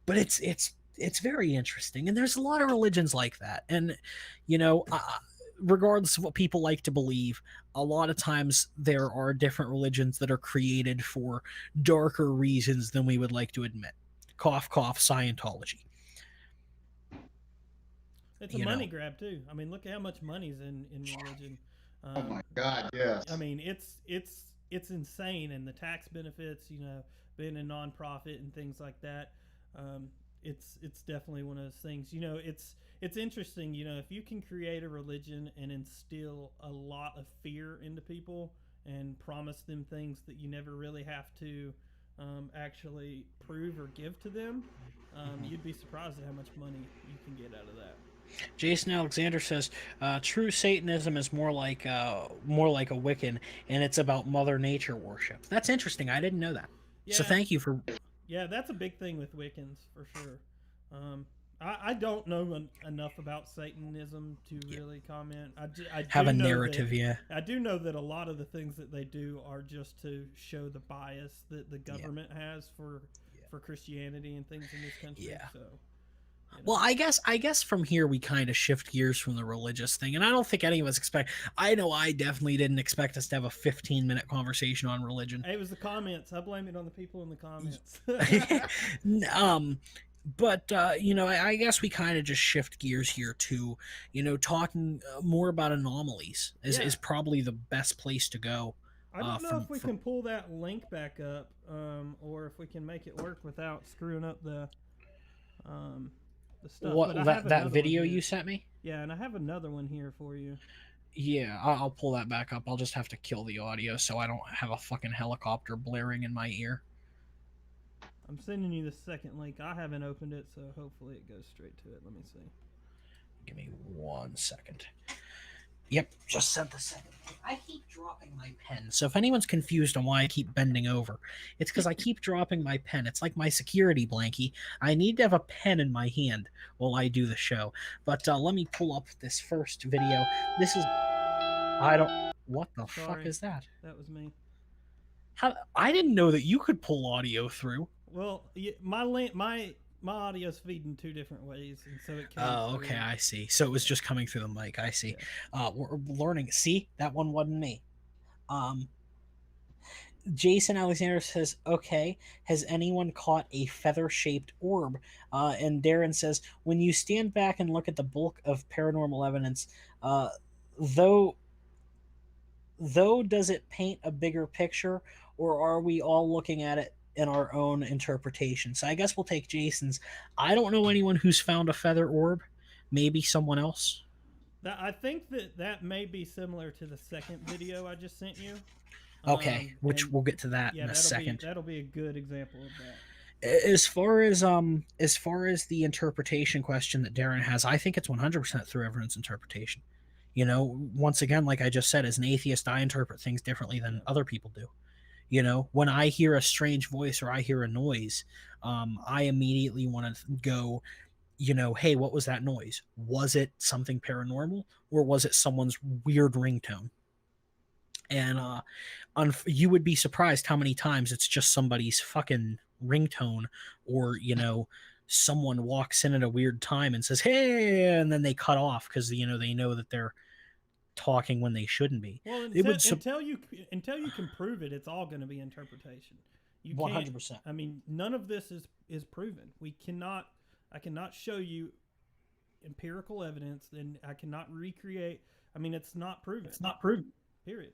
But it's very interesting, and there's a lot of religions like that. And regardless of what people like to believe, a lot of times there are different religions that are created for darker reasons than we would like to admit. Cough, cough, Scientology. It's a money grab too. I mean, look at how much money's in religion. Oh my God, yes. I mean, it's insane, and the tax benefits, being a nonprofit and things like that. It's definitely one of those things. It's interesting. If you can create a religion and instill a lot of fear into people and promise them things that you never really have to actually prove or give to them, you'd be surprised at how much money you can get out of that. Jason Alexander says, "True Satanism is more like a Wiccan, and it's about Mother Nature worship." That's interesting. I didn't know that. Yeah. So thank you for. Yeah, that's a big thing with Wiccans for sure. I don't know enough about Satanism to really comment. I have a narrative, yeah. I do know that a lot of the things that they do are just to show the bias that the government has for Christianity and things in this country. Yeah. So. Well, I guess from here we kind of shift gears from the religious thing, and I don't think any of us expect. I know I definitely didn't expect us to have a 15-minute conversation on religion. It was the comments. I blame it on the people in the comments. um, but I guess we kind of just shift gears here to talking more about anomalies Yeah. is probably the best place to go. I don't know from if we can pull that link back up, or if we can make it work without screwing up the stuff. what But I have that another video one here. you sent me. Yeah, and I have another one here for you. Yeah, I'll pull that back up. I'll just have to kill the audio so I don't have a fucking helicopter blaring in my ear. I'm sending you the second link. I haven't opened it, so hopefully it goes straight to it. Let me see. Give me 1 second. Yep, just sent the second. I keep dropping my pen, so if anyone's confused on why I keep bending over, it's because I keep dropping my pen. It's like my security blankie. I need to have a pen in my hand while I do the show. But let me pull up this first video. This is... I don't... What the fuck Sorry. is that? That was me. How... I didn't know that you could pull audio through. Well, my audio's feeding two different ways, and so it came Oh, okay, through. I see. So it was just coming through the mic. I see. Yeah. We're learning. See, that one wasn't me. Jason Alexander says, "Okay, has anyone caught a feather-shaped orb?" And Darren says, "When you stand back and look at the bulk of paranormal evidence, uh, though, does it paint a bigger picture, or are we all looking at it in our own interpretation?" So I guess we'll take Jason's. I don't know anyone who's found a feather orb. Maybe someone else. I think that may be similar to the second video I just sent you. Okay, which we'll get to that in a second. That'll be a good example of that. As far as the interpretation question that Darren has, I think it's 100% through everyone's interpretation. Once again, like I just said, as an atheist, I interpret things differently than other people do. When I hear a strange voice or I hear a noise, I immediately want to go, hey, what was that noise? Was it something paranormal, or was it someone's weird ringtone? And you would be surprised how many times it's just somebody's fucking ringtone, or someone walks in at a weird time and says, "Hey," and then they cut off because they know that they're talking when they shouldn't be. Well, until you can prove it, it's all going to be interpretation. You 100%. I mean, none of this is proven. I cannot show you empirical evidence, and I cannot recreate. I mean, it's not proven. It's not proven. Period.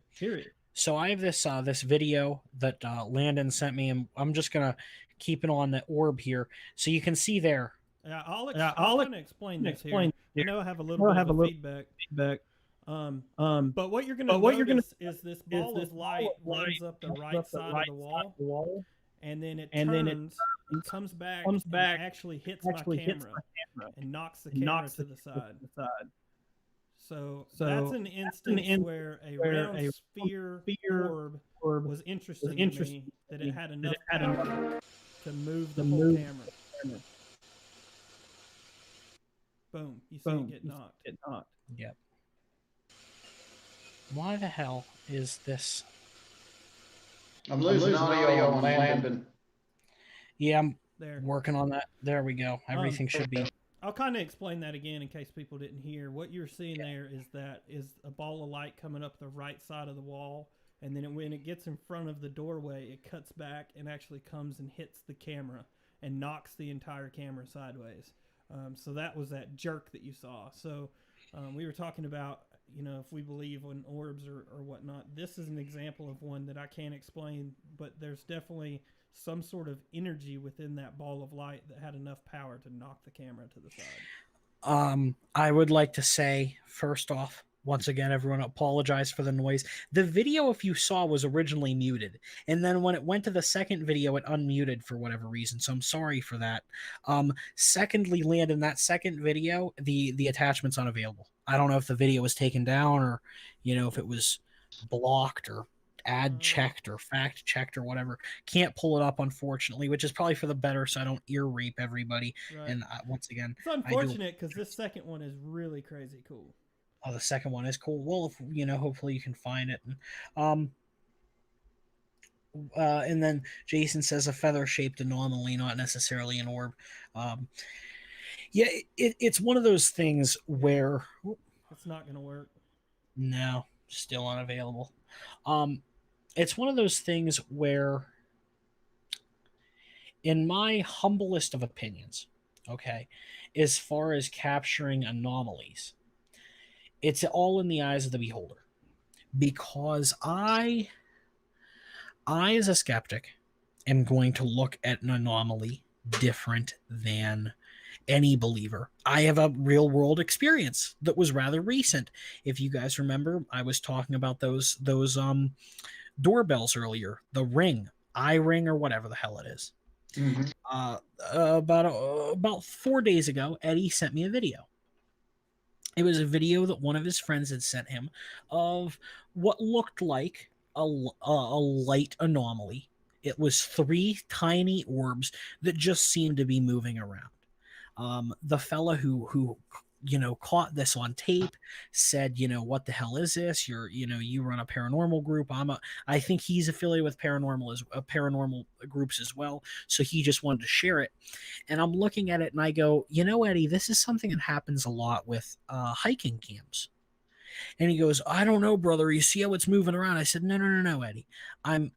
So I have this video that Landon sent me, and I'm just gonna keep it on the orb here, so you can see there. Yeah, I'll kind of explain this here. I know I have a little bit of feedback. But what you're gonna notice is this ball of light runs up the right side of the wall, and then it comes back, and actually hits my camera and knocks the camera to the side. So that's an instance where a round sphere orb was interesting to me, that it had enough power to move the whole camera. Boom! You see it get knocked. Yep. Why the hell is this? I'm losing audio on Landon. Yeah, I'm There. working on that. There we go. Everything should be. I'll kind of explain that again in case people didn't hear. What you're seeing there is a ball of light coming up the right side of the wall, and then when it gets in front of the doorway, it cuts back and actually comes and hits the camera and knocks the entire camera sideways. So that was that jerk that you saw. So we were talking about, if we believe in orbs or whatnot. This is an example of one that I can't explain, but there's definitely some sort of energy within that ball of light that had enough power to knock the camera to the side. I would like to say, first off, once again, everyone apologize for the noise. The video, if you saw, was originally muted, and then when it went to the second video, it unmuted for whatever reason, so I'm sorry for that. Secondly, Landon, that second video, the attachment's unavailable. I don't know if the video was taken down, or if it was blocked or ad checked or fact checked or whatever. Can't pull it up, unfortunately, which is probably for the better, so I don't ear rape everybody. Right. And once again, it's unfortunate because this second one is really crazy cool. Oh, the second one is cool. Well, hopefully you can find it. And then Jason says a feather-shaped anomaly, not necessarily an orb. Yeah, it's one of those things where It's not going to work. no, still unavailable. Um, it's one of those things where, in my humblest of opinions, okay, as far as capturing anomalies, it's all in the eyes of the beholder. Because I as a skeptic, am going to look at an anomaly different than any believer. I have a real world experience that was rather recent. If you guys remember, I was talking about those doorbells earlier, the Ring, iRing or whatever the hell it is. Mm-hmm. Uh, about 4 days ago, Eddie sent me a video. It was a video that one of his friends had sent him of what looked like a light anomaly. It was three tiny orbs that just seemed to be moving around. The fella who caught this on tape said, what the hell is this? You run a paranormal group. I think he's affiliated with paranormal groups as well. So he just wanted to share it. And I'm looking at it and I go, Eddie, this is something that happens a lot with hiking cams. And he goes, I don't know, brother. You see how it's moving around? I said, no, no, no, no, Eddie. I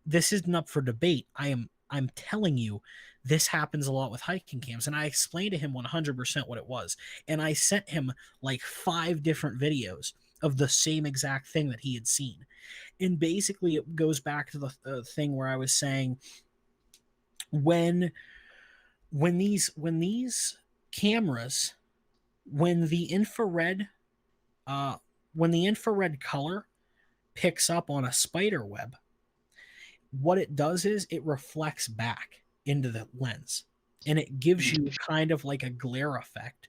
this isn't up for debate. I'm telling you, this happens a lot with hiking cams. And I explained to him 100% what it was. And I sent him like 5 different videos of the same exact thing that he had seen. And basically, it goes back to the thing where I was saying, when these cameras, when the infrared uh when the infrared color picks up on a spider web, what it does is it reflects back into the lens, and it gives you kind of like a glare effect,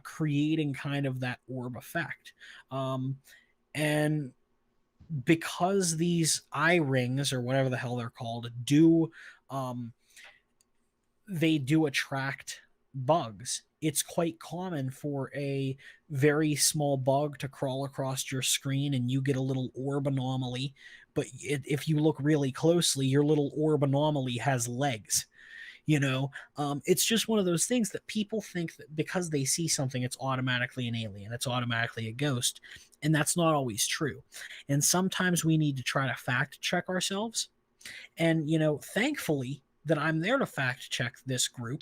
creating kind of that orb effect. And because these eye rings or whatever the hell they're called um, they do attract bugs. It's quite common for a very small bug to crawl across your screen and you get a little orb anomaly. But if you look really closely, your little orb anomaly has legs. It's just one of those things that people think that because they see something, it's automatically an alien, it's automatically a ghost. And that's not always true. And sometimes we need to try to fact check ourselves. And, thankfully that I'm there to fact check this group,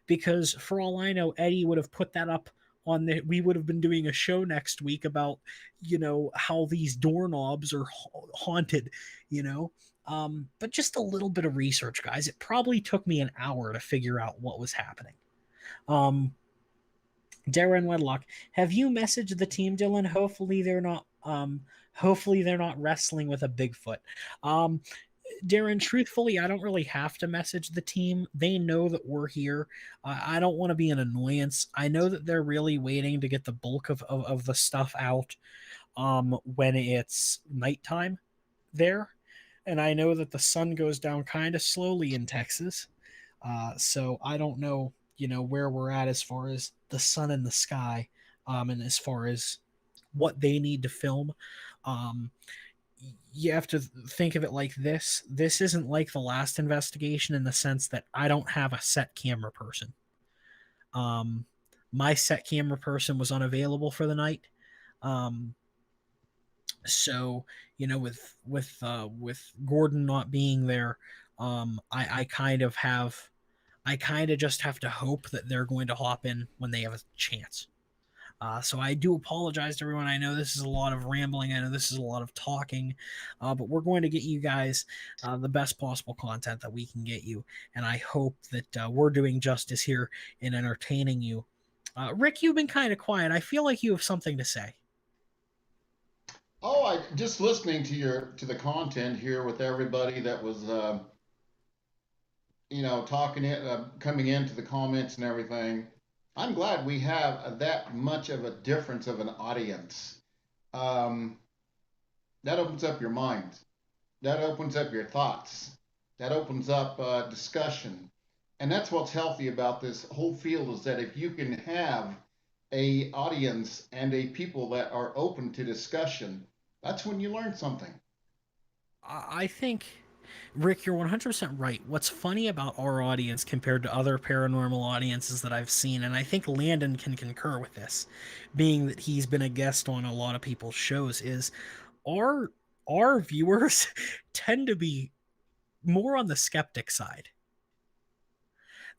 because for all I know, Eddie would have put that up we would have been doing a show next week about, how these doorknobs are haunted, you know. But just a little bit of research, guys. It probably took me an hour to figure out what was happening. Um, Darren Wedlock, have you messaged the team, Dylan? Hopefully they're not wrestling with a Bigfoot. Um, Darren, truthfully, I don't really have to message the team. They know that we're here. I don't want to be an annoyance. I know that they're really waiting to get the bulk of the stuff out when it's nighttime there. And I know that the sun goes down kind of slowly in Texas. So I don't know, where we're at as far as the sun in the sky, and as far as what they need to film. Um, you have to think of it like this. This isn't like the last investigation in the sense that I don't have a set camera person. Um, my set camera person was unavailable for the night. Um, so with Gordon not being there, I kind of just have to hope that they're going to hop in when they have a chance. So I do apologize to everyone. I know this is a lot of rambling. I know this is a lot of talking, but we're going to get you guys the best possible content that we can get you. And I hope that we're doing justice here in entertaining you. Rick, you've been kind of quiet. I feel like you have something to say. Oh, I just listening to the content here with everybody that was talking coming into the comments and everything. I'm glad we have that much of a difference of an audience. Um, that opens up your mind. That opens up your thoughts. That opens up discussion, and that's what's healthy about this whole field is that if you can have a audience and a people that are open to discussion, that's when you learn something. I think Rick, you're 100% right. What's funny about our audience compared to other paranormal audiences that I've seen, and I think Landon can concur with this, being that he's been a guest on a lot of people's shows, is our our viewers tend to be more on the skeptic side.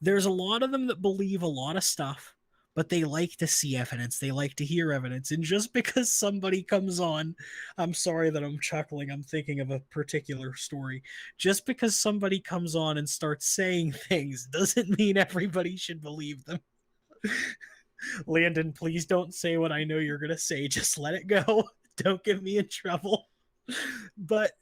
There's a lot of them that believe a lot of stuff, but they like to see evidence. They like to hear evidence. And just because somebody comes on, I'm sorry that I'm chuckling. I'm thinking of a particular story. Just because somebody comes on and starts saying things doesn't mean everybody should believe them. Landon, please don't say what I know you're going to say. Just let it go. Don't get me in trouble. But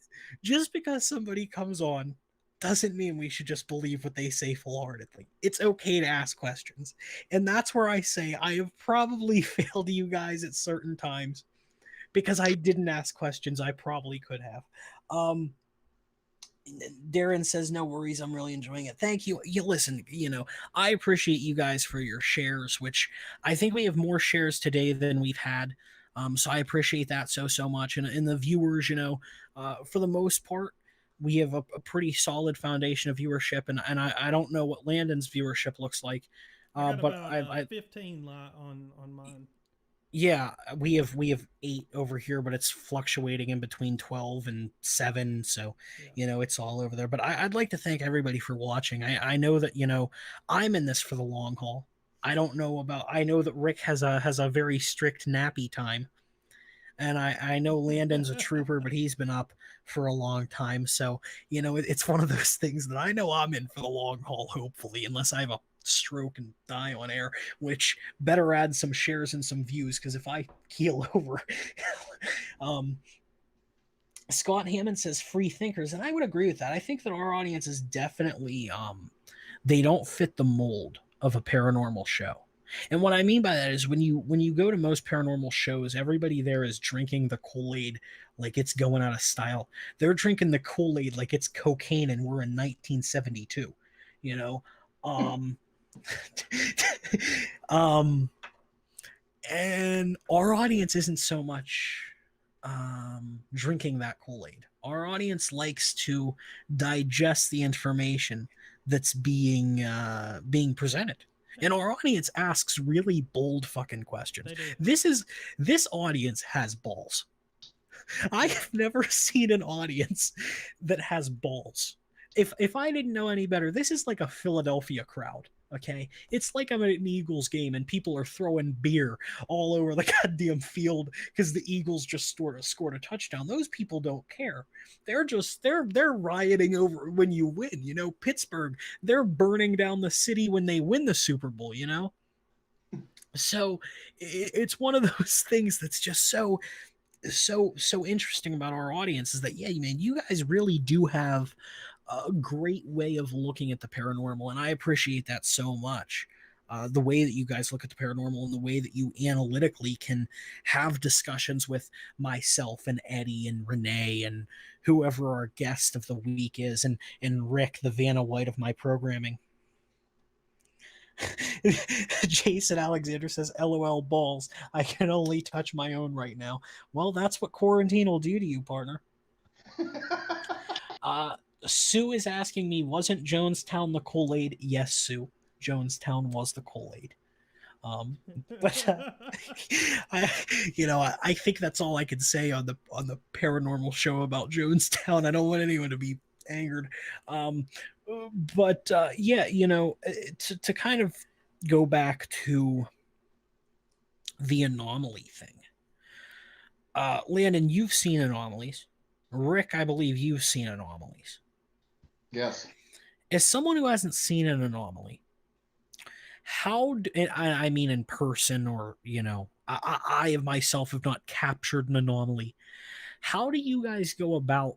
just because somebody comes on doesn't mean we should just believe what they say full-heartedly. It's okay to ask questions. And that's where I say I have probably failed you guys at certain times because I didn't ask questions I probably could have. Darren says, no worries, I'm really enjoying it. Thank you. You listen, I appreciate you guys for your shares, which I think we have more shares today than we've had. So I appreciate that so much. And the viewers, for the most part, we have a pretty solid foundation of viewership. And I don't know what Landon's viewership looks like. I got But about 15 on mine. Yeah, we have 8 over here, but it's fluctuating in between 12 and 7, so Yeah. it's all over there. But I'd like to thank everybody for watching. I know that I'm in this for the long haul. I know that Rick has a very strict nappy time, and I know Landon's a trooper, but he's been up for a long time. So it's one of those things that I know I'm in for the long haul. Hopefully, unless I have a stroke and die on air, which better add some shares and some views, because if I keel over. um, Scott Hammond says free thinkers, and I would agree with that. I think that our audience is definitely they don't fit the mold of a paranormal show. And what I mean by that is when you go to most paranormal shows, everybody there is drinking the Kool-Aid like it's going out of style. They're drinking the Kool-Aid like it's cocaine and we're in 1972. You know, um, um, and our audience isn't so much drinking that Kool-Aid. Our audience likes to digest the information that's being presented. And our audience asks really bold fucking questions. This audience has balls. I have never seen an audience that has balls. If I didn't know any better, this is like a Philadelphia crowd. Okay, it's like I'm at an Eagles game and people are throwing beer all over the goddamn field because the Eagles just scored a touchdown. Those people don't care. They're rioting over when you win. Pittsburgh, they're burning down the city when they win the Super Bowl. So it's one of those things that's just so interesting about our audience is that, yeah, man, you guys really do have a great way of looking at the paranormal, and I appreciate that so much. The way that you guys look at the paranormal and the way that you analytically can have discussions with myself and Eddie and Renee and whoever our guest of the week is, and Rick, the Vanna White of my programming. Jason Alexander says, LOL balls. I can only touch my own right now. Well, that's what quarantine will do to you, partner. Sue is asking me, wasn't Jonestown the Kool-Aid? Yes, Sue. Jonestown was the Kool-Aid. But I think that's all I can say on the paranormal show about Jonestown. I don't want anyone to be angered. But yeah, to kind of go back to the anomaly thing. Landon, you've seen anomalies. Rick, I believe you've seen anomalies. Yes. As someone who hasn't seen an anomaly, I mean in person, or I myself have not captured an anomaly. How do you guys go about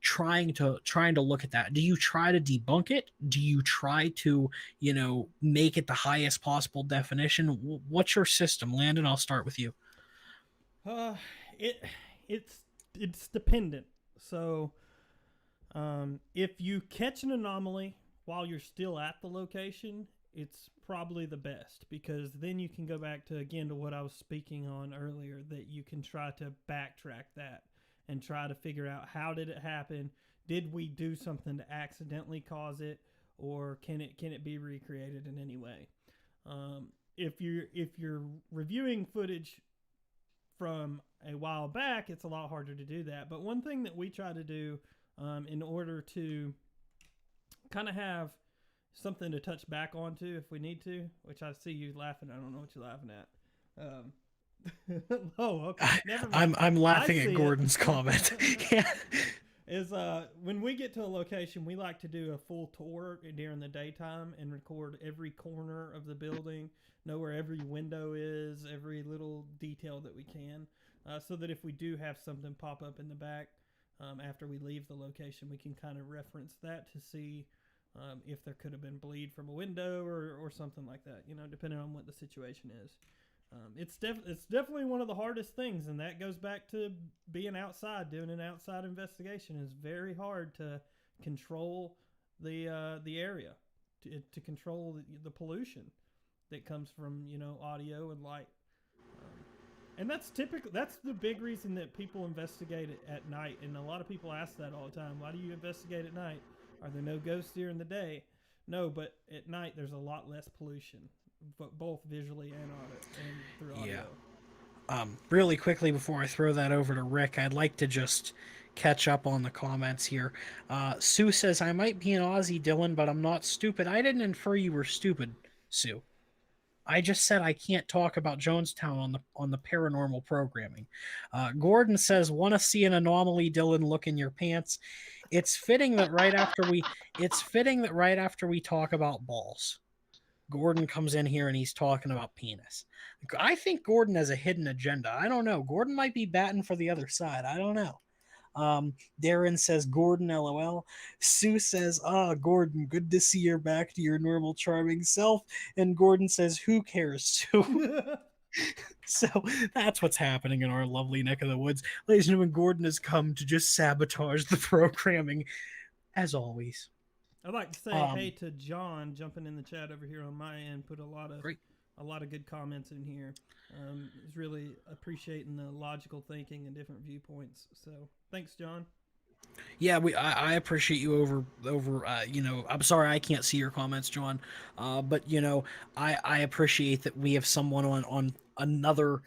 trying to look at that? Do you try to debunk it? Do you try to make it the highest possible definition? What's your system, Landon? I'll start with you. It's dependent. So if you catch an anomaly while you're still at the location, it's probably the best, because then you can go back to what I was speaking on earlier, that you can try to backtrack that and try to figure out, how did it happen? did we do something to accidentally cause it, or can it be recreated in any way? If you're reviewing footage from a while back, it's a lot harder to do that. But one thing that we try to do, in order to kind of have something to touch back onto if we need to, which I see you laughing. I don't know what you're laughing at. Oh, okay. Never mind. I'm laughing at it. Gordon's comment. Yeah. Is when we get to a location, we like to do a full tour during the daytime and record every corner of the building, know where every window is, every little detail that we can, so that if we do have something pop up in the back after we leave the location, we can kind of reference that to see if there could have been bleed from a window or something like that, depending on what the situation is. It's definitely one of the hardest things, and that goes back to being outside, doing an outside investigation. It's very hard to control the area, to control the pollution that comes from audio and light. And that's the big reason that people investigate it at night. And a lot of people ask that all the time. Why do you investigate at night? Are there no ghosts during the day? No, but at night there's a lot less pollution, but both visually and through audio. Yeah. Really quickly before I throw that over to Rick, I'd like to just catch up on the comments here. Sue says, I might be an Aussie, Dylan, but I'm not stupid. I didn't infer you were stupid, Sue. I just said I can't talk about Jonestown on the paranormal programming. Gordon says, want to see an anomaly, Dylan, look in your pants. It's fitting that right after we talk about balls, Gordon comes in here and he's talking about penis. I think Gordon has a hidden agenda. I don't know. Gordon might be batting for the other side. I don't know. Darren says, Gordon, LOL. Sue says, Gordon, good to see you're back to your normal charming self. And Gordon says, who cares, Sue? So that's what's happening in our lovely neck of the woods. Ladies and gentlemen, Gordon has come to just sabotage the programming, as always. I'd like to say hey to John jumping in the chat over here on my end. Put a lot of good comments in here. He's really appreciating the logical thinking and different viewpoints. So thanks, John. Yeah, I appreciate you over. I'm sorry I can't see your comments, John. But I appreciate that we have someone on another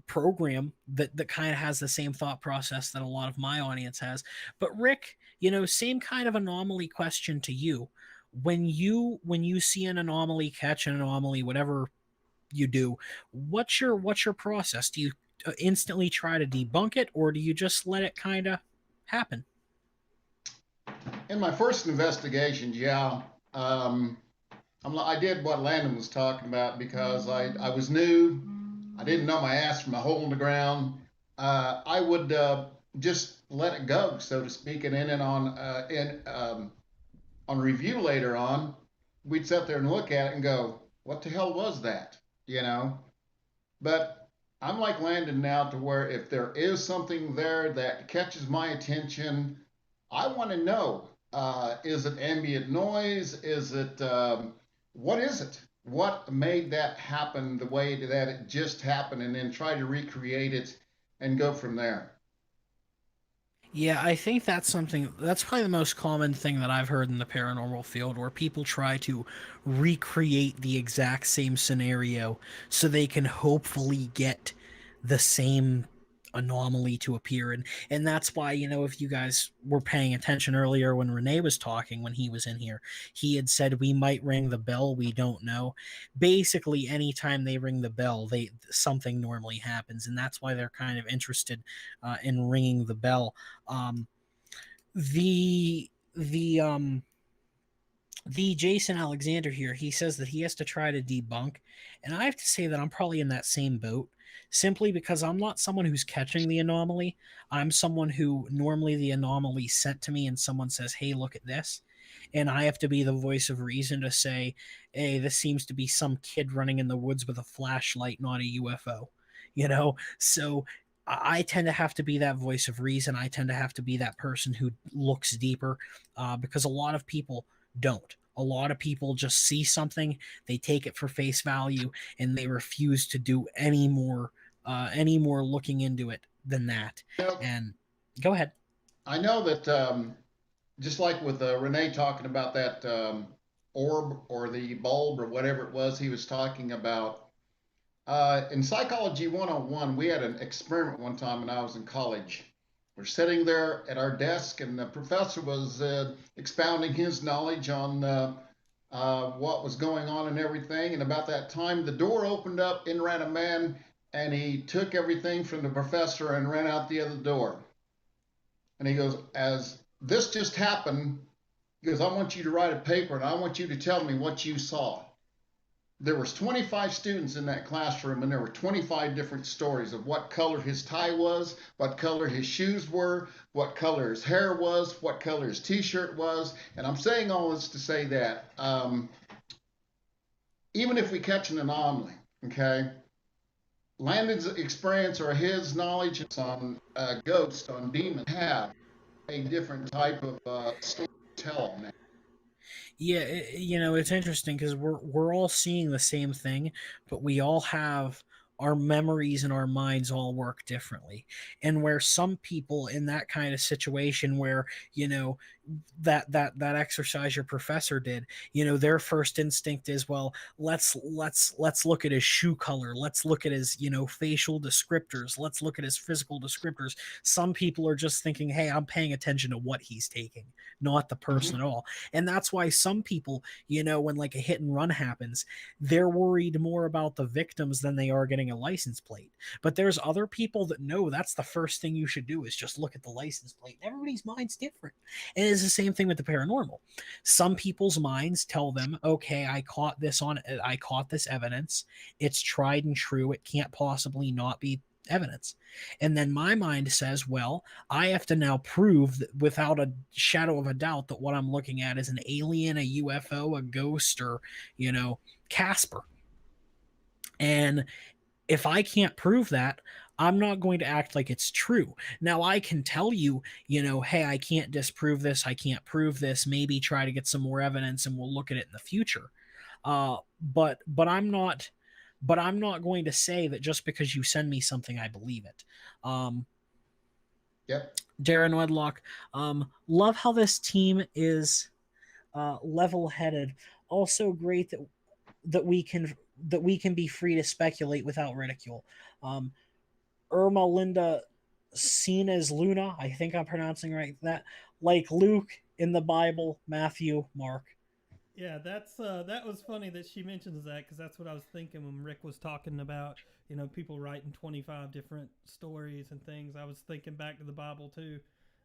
program that kind of has the same thought process that a lot of my audience has. But Rick, same kind of anomaly question to you. When you see an anomaly, catch an anomaly, whatever you do, what's your process? Do you instantly try to debunk it, or do you just let it kind of happen? In my first investigations, yeah, I did what Landon was talking about because I was new. I didn't know my ass from a hole in the ground. I would just let it go, so to speak, and then on review later on, we'd sit there and look at it and go, "What the hell was that?" But I'm like Landon now, to where if there is something there that catches my attention, I want to know. Is it ambient noise? Is it what is it? What made that happen the way that it just happened, and then try to recreate it and go from there. Yeah, I think that's probably the most common thing that I've heard in the paranormal field, where people try to recreate the exact same scenario so they can hopefully get the same anomaly to appear. And that's why, if you guys were paying attention earlier when Renee was talking, when he was in here, he had said we might ring the bell, we don't know. Basically, anytime they ring the bell, something normally happens, and that's why they're kind of interested in ringing the bell. The Jason Alexander here, he says that he has to try to debunk, and I have to say that I'm probably in that same boat, simply because I'm not someone who's catching the anomaly. I'm someone who normally the anomaly sent to me and someone says, hey, look at this, and I have to be the voice of reason to say, hey, this seems to be some kid running in the woods with a flashlight, not a UFO. So I tend to have to be that voice of reason. I tend to have to be that person who looks deeper, because a lot of people don't. A lot of people just see something, they take it for face value, and they refuse to do any more looking into it than that. And go ahead. I know that just like with Renee talking about that orb or the bulb or whatever it was he was talking about. In Psychology 101, we had an experiment one time when I was in college. We're sitting there at our desk, and the professor was expounding his knowledge on what was going on and everything. And about that time, the door opened up, in ran a man, and he took everything from the professor and ran out the other door. And he goes, as this just happened, he goes, I want you to write a paper and I want you to tell me what you saw. There was 25 students in that classroom, and there were 25 different stories of what color his tie was, what color his shoes were, what color his hair was, what color his t-shirt was. And I'm saying all this to say that even if we catch an anomaly, okay, Landon's experience or his knowledge on ghosts, on demons, have a different type of story to tell on that. Yeah, it's interesting because we're all seeing the same thing, but we all have our memories and our minds all work differently. And where some people in that kind of situation where, that exercise your professor did, their first instinct is, well, let's look at his shoe color, let's look at his, facial descriptors, let's look at his physical descriptors. Some people are just thinking, hey, I'm paying attention to what he's taking, not the person Mhm. at all. And that's why some people, when like a hit and run happens, they're worried more about the victims than they are getting a license plate. But there's other people that know that's the first thing you should do is just look at the license plate. Everybody's mind's different. And it's the same thing with the paranormal. Some people's minds tell them, okay, I caught this evidence. It's tried and true. It can't possibly not be evidence. And then my mind says, well, I have to now prove that without a shadow of a doubt that what I'm looking at is an alien, a UFO, a ghost, or, Casper. And if I can't prove that, I'm not going to act like it's true. Now, I can tell you, hey, I can't disprove this. I can't prove this. Maybe try to get some more evidence and we'll look at it in the future. But I'm not. But I'm not going to say that just because you send me something, I believe it. Yep. Darren Wedlock, love how this team is level-headed. Also great that we can be free to speculate without ridicule. Irma Linda seen as Luna, I think I'm pronouncing right that, like Luke in the Bible, Matthew, Mark. Yeah, that was funny that she mentions that because that's what I was thinking when Rick was talking about people writing 25 different stories and things. I was thinking back to the Bible too,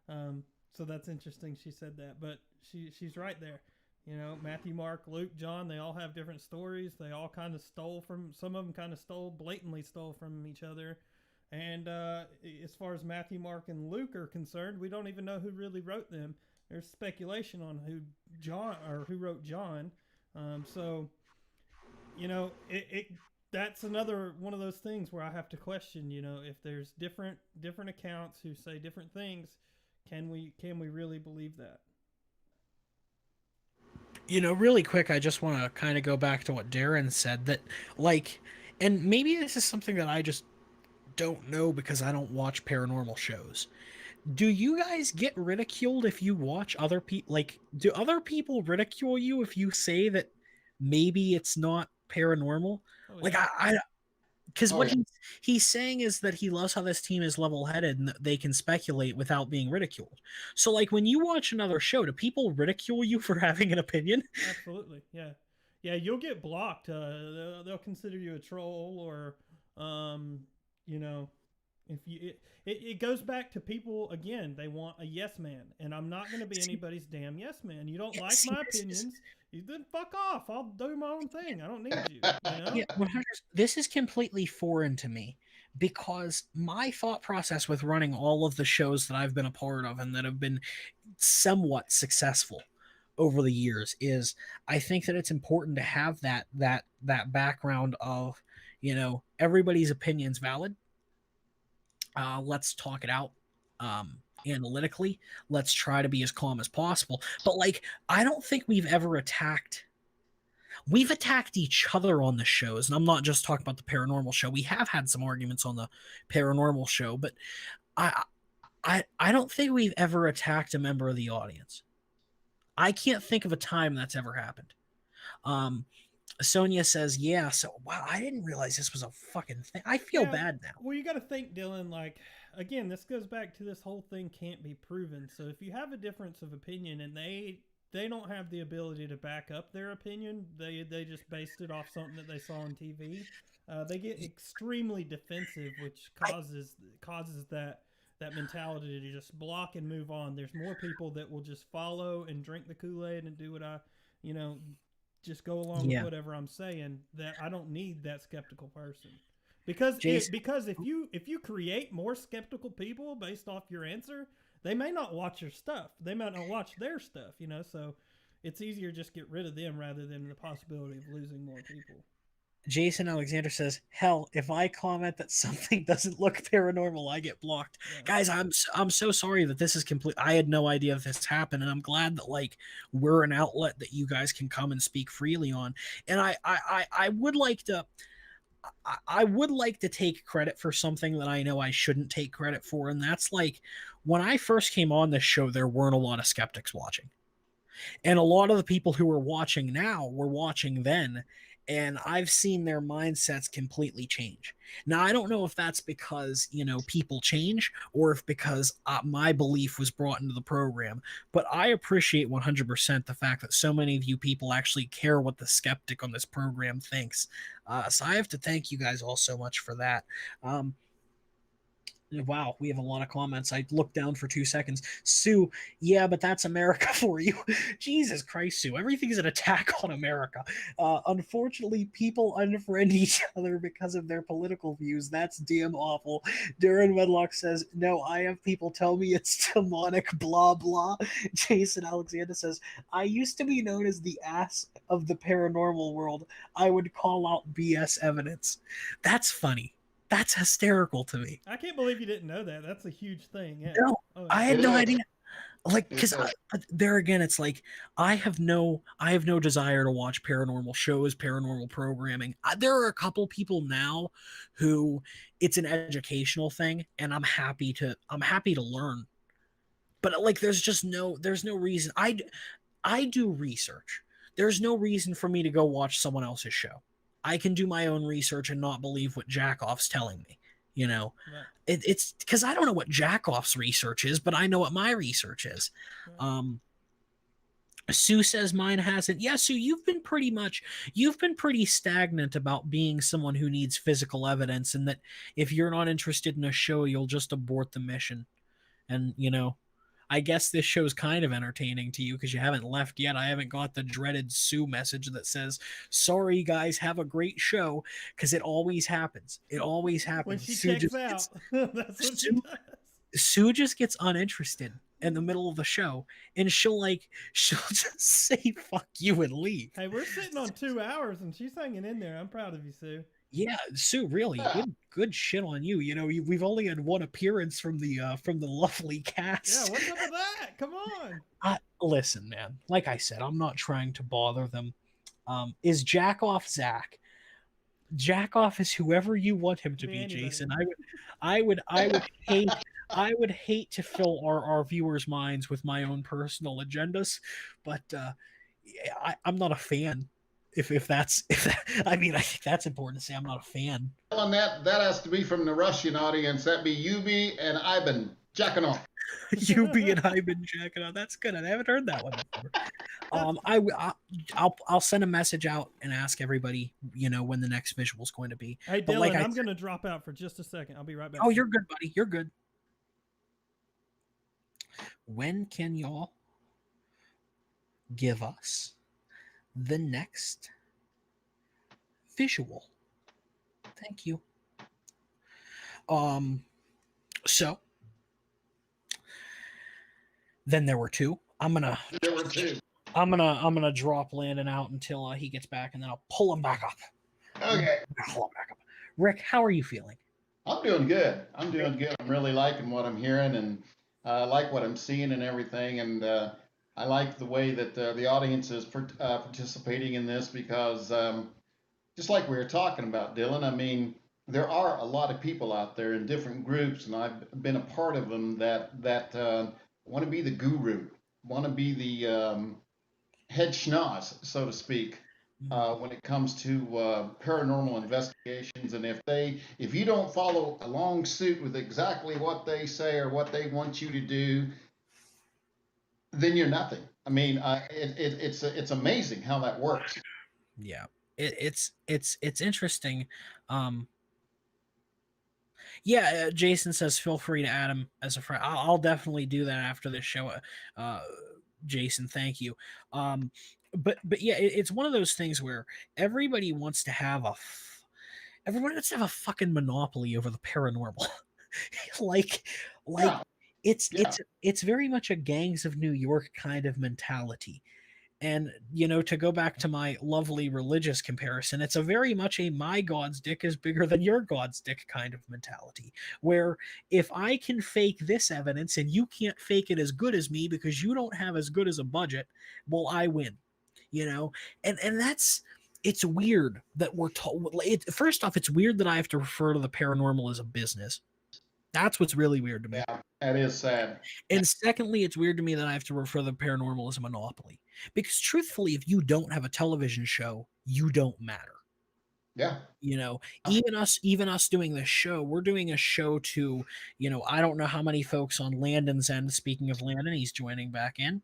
so that's interesting. She said that, but she's right there. Matthew, Mark, Luke, John, they all have different stories. They all kind of stole from some of them, kind of blatantly stole from each other. And as far as Matthew, Mark, and Luke are concerned, we don't even know who really wrote them. There's speculation on who wrote John. So it that's another one of those things where I have to question. If there's different accounts who say different things, can we really believe that? Really quick, I just want to kind of go back to what Darren said that, like, and maybe this is something that I just don't know because I don't watch paranormal shows. Do you guys get ridiculed if you watch other people? Like, do other people ridicule you if you say that maybe it's not paranormal? Oh Like, yeah. because Oh what yeah. he's saying is that he loves how this team is level headed and that they can speculate without being ridiculed. So, like, when you watch another show, do people ridicule you for having an opinion? Absolutely, yeah, yeah. You'll get blocked. They'll consider you a troll, or, you know, if it goes back to people again. They want a yes man, and I'm not going to be anybody's damn yes man. You don't like See, my this is opinions, you then fuck off. I'll do my own thing. I don't need you. yeah, 100. This is completely foreign to me because my thought process with running all of the shows that I've been a part of and that have been somewhat successful over the years is I think that it's important to have that background of, everybody's opinion's valid. Let's talk it out analytically. Let's try to be as calm as possible. But like, I don't think we've attacked each other on the shows, and I'm not just talking about the paranormal show. We have had some arguments on the paranormal show, but I don't think we've ever attacked a member of the audience. I can't think of a time that's ever happened. Um, Sonia says, yeah, so wow, I didn't realize this was a fucking thing. I feel Yeah, bad now. well, you got to think, Dylan. Like, again, this goes back to this whole thing can't be proven. So if you have a difference of opinion and they don't have the ability to back up their opinion, they just based it off something that they saw on TV. They get extremely defensive, which I causes that mentality to just block and move on. There's more people that will just follow and drink the Kool Aid and do what I, you know, just go along with yeah, whatever I'm saying. That I don't need that skeptical person. Because Jason. if you create more skeptical people based off your answer, they may not watch your stuff. They might not watch their stuff, you know, so it's easier just get rid of them rather than the possibility of losing more people. Jason Alexander says, "Hell, if I comment that something doesn't look paranormal, I get blocked." Yeah. Guys, I'm so sorry that this is complete. I had no idea this happened, and I'm glad that like we're an outlet that you guys can come and speak freely on. And I would like to. I would like to take credit for something that I know I shouldn't take credit for, and that's like when I first came on this show, there weren't a lot of skeptics watching. And a lot of the people who are watching now were watching then, and I've seen their mindsets completely change. Now, I don't know if that's because, people change or if because my belief was brought into the program, but I appreciate 100% the fact that so many of you people actually care what the skeptic on this program thinks. So I have to thank you guys all so much for that. Um, Wow, we have a lot of comments. I looked down for 2 seconds. Sue, yeah, but that's America for you. Jesus Christ, Sue. Everything's an attack on America. Unfortunately, people unfriend each other because of their political views. That's damn awful. Darren Medlock says, no, I have people tell me it's demonic, blah, blah. Jason Alexander says, I used to be known as the ass of the paranormal world. I would call out BS evidence. That's funny. That's hysterical to me. I can't believe you didn't know that. That's a huge thing. Yeah. No, Oh I yeah. had It no is. idea. Like, It because is. there again, it's like I have no desire to watch paranormal shows, paranormal programming. There are a couple people now who it's an educational thing, and I'm happy to learn. But like, there's no reason. I do research. There's no reason for me to go watch someone else's show. I can do my own research and not believe what Jackoff's telling me. You know, Right. it's because I don't know what Jackoff's research is, but I know what my research is. Right. Sue says mine hasn't. Yeah, Sue, you've been pretty stagnant about being someone who needs physical evidence, and that if you're not interested in a show, you'll just abort the mission. And I guess this show's kind of entertaining to you because you haven't left yet. I haven't got the dreaded Sue message that says, "Sorry, guys, have a great show," because it always happens. It always When happens. she checks out, that's what she Sue, does. Sue just gets uninterested in the middle of the show, and she'll just say "fuck you" and leave. Hey, we're sitting on 2 hours and she's hanging in there. I'm proud of you, Sue. Yeah, Sue, really Yeah. good shit on you. We've only had one appearance from the lovely Yeah, cast. what's up with that? Come on. Listen, man. Like I said, I'm not trying to bother them. Is Jackoff Zach? Jackoff is whoever you want him to Be be, anybody. Jason. I would hate to fill our viewers' minds with my own personal agendas, but I'm not a fan. If that's if that, I mean, I think that's important to say. I'm not a fan. On that has to be from the Russian audience. That'd be Yubi and Ivan jacking off. You being I've been checking out. That's good. I haven't heard that one before. I'll send a message out and ask everybody, when the next visual is going to be. Hey, But Dylan, like I'm going to drop out for just a second. I'll be right back. oh, you're good, buddy. You're good. When can y'all give us the next visual? Thank you. So then there were two. There were two. I'm gonna drop Landon out until he gets back, and then I'll pull him back up. Okay. Pull him back up. Rick, how are you feeling? I'm doing good. I'm doing good. I'm really liking what I'm hearing, and I like what I'm seeing and everything. And I like the way that the audience is participating in this because just like we were talking about, Dylan, I mean, there are a lot of people out there in different groups, and I've been a part of them that want to be the guru, want to be head schnoz, so to speak, when it comes to paranormal investigations. And if you don't follow along suit with exactly what they say or what they want you to do, then you're nothing. I mean, it's amazing how that works. Yeah, it's interesting. Um, yeah, Jason says feel free to add him as a friend. I'll definitely do that after this show. Uh, Jason, thank you. Um, but yeah, it's one of those things where everybody wants to have everyone wants to have a fucking monopoly over the paranormal. like like Yeah, it's yeah. it's it's very much a gangs of New York kind of mentality. And, to go back to my lovely religious comparison, it's a very much a my God's dick is bigger than your God's dick kind of mentality. Where if I can fake this evidence and you can't fake it as good as me because you don't have as good as a budget, well, I win. You know, and that's it's weird that we're told. First off, it's weird that I have to refer to the paranormal as a business. That's what's really weird to me. Yeah, that is sad. And secondly, it's weird to me that I have to refer to the paranormal as a monopoly. Because truthfully, if you don't have a television show, you don't matter. Yeah. Even us doing this show, we're doing a show to, I don't know how many folks on Landon's end. Speaking of Landon, he's joining back in.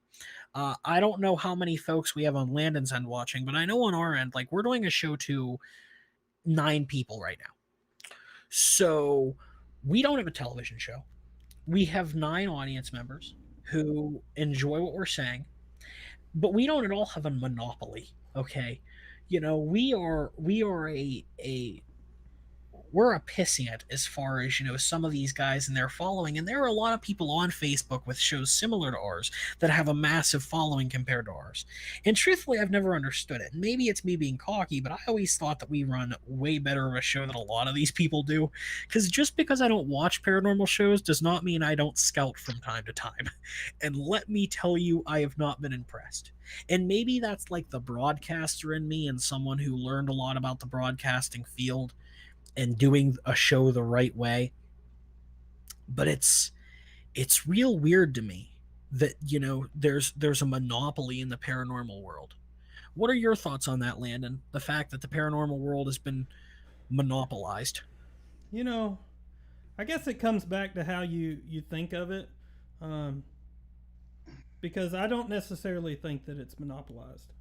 I don't know how many folks we have on Landon's end watching, but I know on our end, like we're doing a show to 9 people right now. So we don't have a television show. We have 9 audience members who enjoy what we're saying, but we don't at all have a monopoly. Okay, we are a we're a pissant as far as some of these guys and their following, and there are a lot of people on Facebook with shows similar to ours that have a massive following compared to ours. And truthfully, I've never understood it. Maybe it's me being cocky, but I always thought that we run way better of a show than a lot of these people do. Because just because I don't watch paranormal shows does not mean I don't scout from time to time. And let me tell you, I have not been impressed. And maybe that's like the broadcaster in me and someone who learned a lot about the broadcasting field and doing a show the right way. But it's real weird to me that there's a monopoly in the paranormal world. What are your thoughts on that, Landon? The fact that the paranormal world has been monopolized. You know, I guess it comes back to how you think of it, um, because I don't necessarily think that it's monopolized.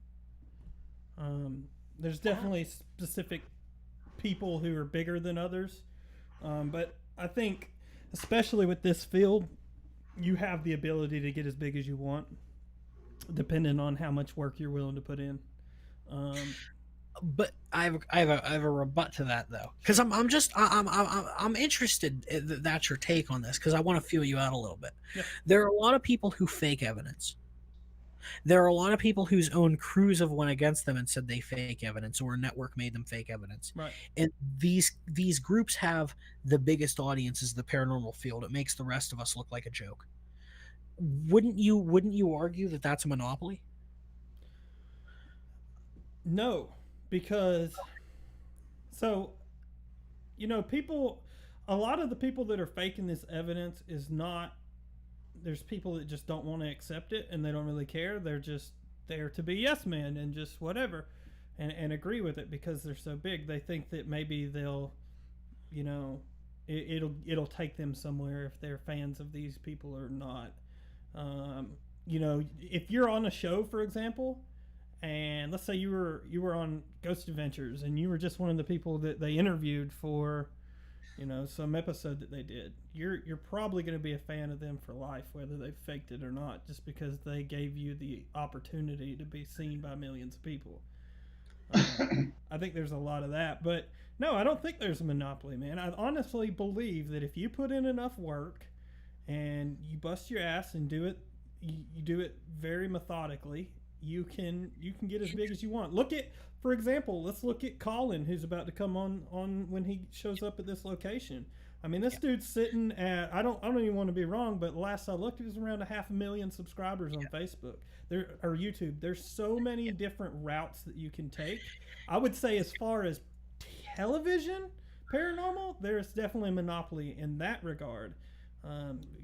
There's definitely specific people who are bigger than others, but I think, especially with this field, you have the ability to get as big as you want, depending on how much work you're willing to put in. Um, But I have a rebut to that though, because I'm interested. That's your take on this, because I want to feel you out a little bit. Yeah. There are a lot of people who fake evidence. There are a lot of people whose own crews have went against them and said they fake evidence, or a network made them fake evidence. right. And these groups have the biggest audiences in the paranormal field. It makes the rest of us look like a joke. Wouldn't you argue that that's a monopoly? No, because so people, a lot of the people that are faking this evidence is not. There's people that just don't want to accept it and they don't really care. They're just there to be yes men and just whatever, and agree with it because they're so big. They think that maybe they'll, you know, it'll take them somewhere if they're fans of these people or not. If you're on a show, for example, and let's say you were on Ghost Adventures and you were just one of the people that they interviewed for some episode that they did, you're probably going to be a fan of them for life, whether they faked it or not, just because they gave you the opportunity to be seen by millions of people. I think there's a lot of that, but no, I don't think there's a monopoly, man. I honestly believe that if you put in enough work and you bust your ass and do it, you do it very methodically, you can get as big as you want. For example, let's look at Colin, who's about to come on when he shows up at this location. I mean, this dude's sitting at, I don't even want to be wrong, but last I looked, it was around 500,000 subscribers on Facebook or YouTube. There's so many different routes that you can take. I would say, as far as television paranormal, there's definitely a monopoly in that regard.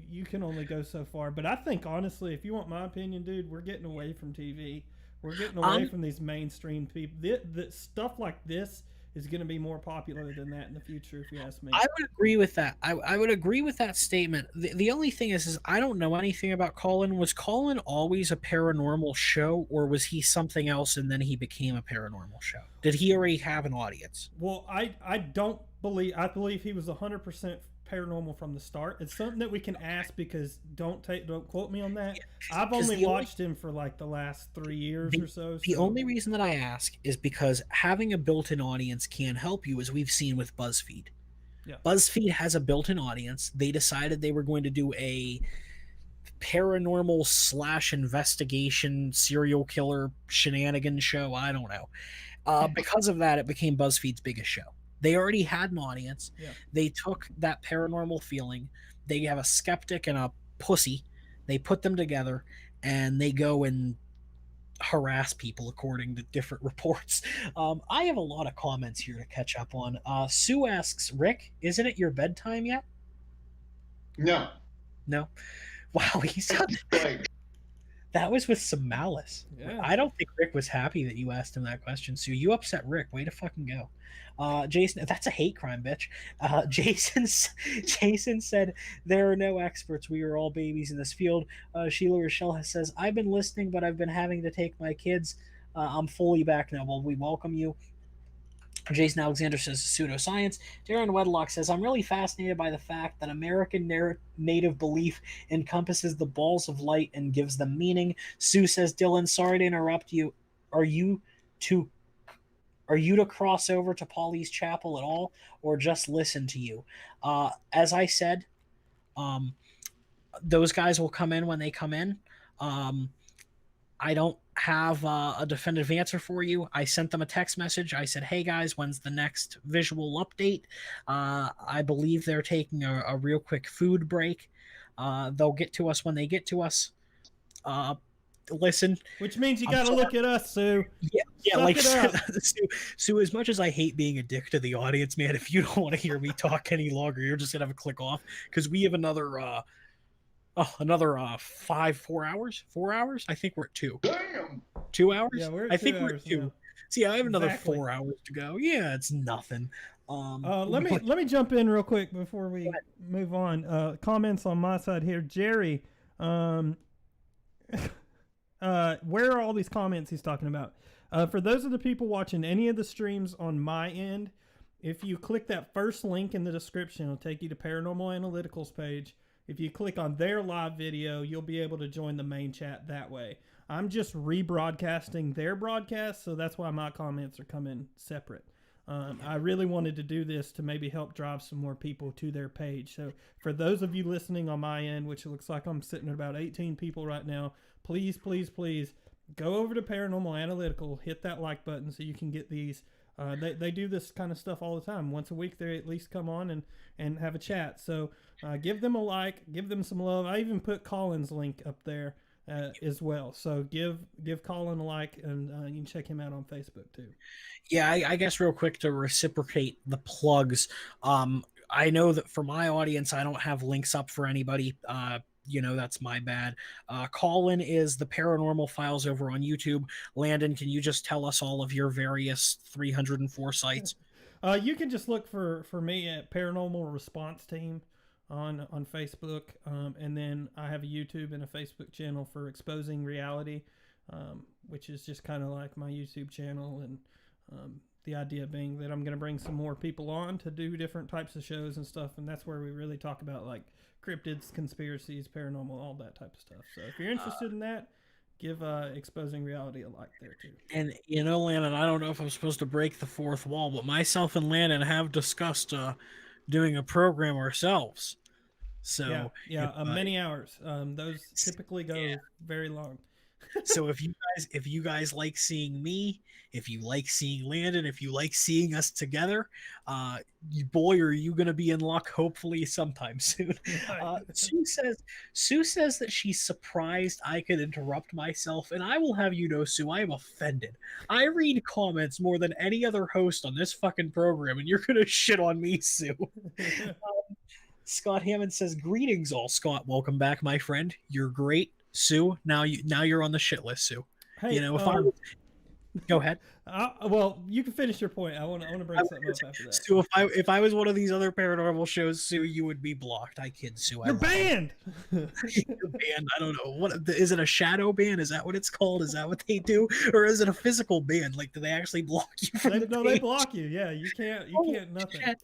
You can only go so far, but I think honestly, if you want my opinion, dude, we're getting away from TV. We're getting away from these mainstream people. The stuff like this is going to be more popular than that in the future, if you ask me. I would agree with that. I would agree with that statement. The only thing is I don't know anything about Colin. Was Colin always a paranormal show, or was he something else and then he became a paranormal show? Did he already have an audience? Well, I don't believe I believe he was 100% paranormal from the start. It's something that we can ask because don't quote me on that. I've only watched him for like the last 3 years or so. The only reason that I ask is because having a built-in audience can help you, as we've seen with BuzzFeed. Yeah. BuzzFeed has a built-in audience. They decided they were going to do a paranormal / investigation serial killer shenanigan show. I don't know. Because of that, it became BuzzFeed's biggest show. They already had an audience. Yeah. They took that paranormal feeling. They have a skeptic and a pussy. They put them together, and they go and harass people according to different reports. I have a lot of comments here to catch up on. Sue asks, Rick, isn't it your bedtime yet? No. No. Wow, he's that was with some malice. Yeah. I don't think Rick was happy that you asked him that question. Sue, you upset Rick. Way to fucking go. Jason, that's a hate crime, bitch. Jason said there are no experts. We are all babies in this field. Sheila Rochelle says, I've been listening, but I've been having to take my kids. I'm fully back now. Well, we welcome you. Jason Alexander says pseudoscience. Darren Wedlock says, I'm really fascinated by the fact that American native belief encompasses the balls of light and gives them meaning. Sue says, Dylan, sorry to interrupt you. Are you to cross over to Polly's Chapel at all, or just listen to you? As I said, those guys will come in when they come in. I don't have a definitive answer for you. I sent them a text message. I said, hey guys, when's the next visual update? I believe they're taking a real quick food break. They'll get to us when they get to us. Listen. Which means you got to look at us, Sue. Yeah, Suck like Sue, as much as I hate being a dick to the audience, man, if you don't want to hear me talk any longer, you're just gonna have to click off, because we have another 4 hours. 4 hours? I think we're at 2. Damn. 2 hours? Yeah, we're at I 2 think hours we're at 2. now. See, I have another Exactly. 4 hours to go. Yeah, it's nothing. Let me jump in real quick before we move on. Comments on my side here. Jerry, where are all these comments he's talking about? For those of the people watching any of the streams on my end, if you click that first link in the description, it'll take you to Paranormal Analytical's page. If you click on their live video, you'll be able to join the main chat that way. I'm just rebroadcasting their broadcast, so that's why my comments are coming separate. I really wanted to do this to maybe help drive some more people to their page. So for those of you listening on my end, which it looks like I'm sitting at about 18 people right now, please, please, please go over to Paranormal Analytical, hit that like button so you can get these. They do this kind of stuff all the time. Once a week, they at least come on and have a chat. So give them a like, give them some love. I even put Colin's link up there as well. So give Colin a like, and you can check him out on Facebook too. Yeah, I guess real quick to reciprocate the plugs. I know that for my audience, I don't have links up for anybody. That's my bad. Colin is the Paranormal Files over on YouTube. Landon, can you just tell us all of your various 304 sites? You can just look for me at Paranormal Response Team on Facebook, and then I have a YouTube and a Facebook channel for Exposing Reality, which is just kind of like my YouTube channel, and the idea being that I'm going to bring some more people on to do different types of shows and stuff, and that's where we really talk about like cryptids, conspiracies, paranormal, all that type of stuff. So if you're interested in that, give Exposing Reality a like there too. And Landon, I don't know if I'm supposed to break the fourth wall, but myself and Landon have discussed doing a program ourselves. So many hours. Those typically go very long. So if you guys like seeing me, if you like seeing Landon, if you like seeing us together, boy, are you going to be in luck, hopefully sometime soon. Sue says that she's surprised I could interrupt myself, and I will have you know, Sue, I am offended. I read comments more than any other host on this fucking program, and you're going to shit on me, Sue. Scott Hammond says, greetings all, Scott. Welcome back, my friend. You're great. Sue, now you're on the shit list, Sue. Hey, You know, if I was, go ahead. well, you can finish your point. I want to bring something up after that. So if I was one of these other paranormal shows, Sue, you would be blocked. I kid, Sue. I You're love you. banned. You're banned. I don't know. What is it? A shadow ban? Is that what it's called? Is that what they do, or is it a physical ban? Like, do they actually block you from the They page? block you. Yeah, you can't. You Oh, can't nothing. shit.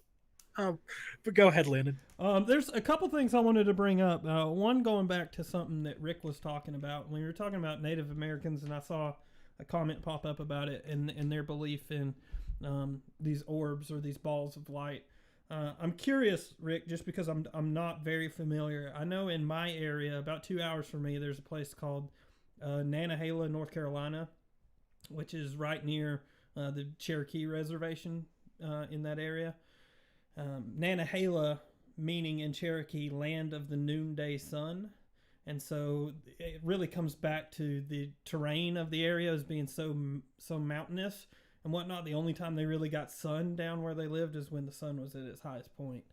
But go ahead, Landon. There's a couple things I wanted to bring up. One, going back to something that Rick was talking about when we were talking about Native Americans, and I saw a comment pop up about it and their belief in these orbs or these balls of light. I'm curious, Rick, just because I'm not very familiar. I know in my area, about 2 hours from me, there's a place called Nantahala, North Carolina, which is right near the Cherokee Reservation in that area. Nantahala, meaning in Cherokee, land of the noonday sun. And so it really comes back to the terrain of the area as being so mountainous and whatnot. The only time they really got sun down where they lived is when the sun was at its highest point.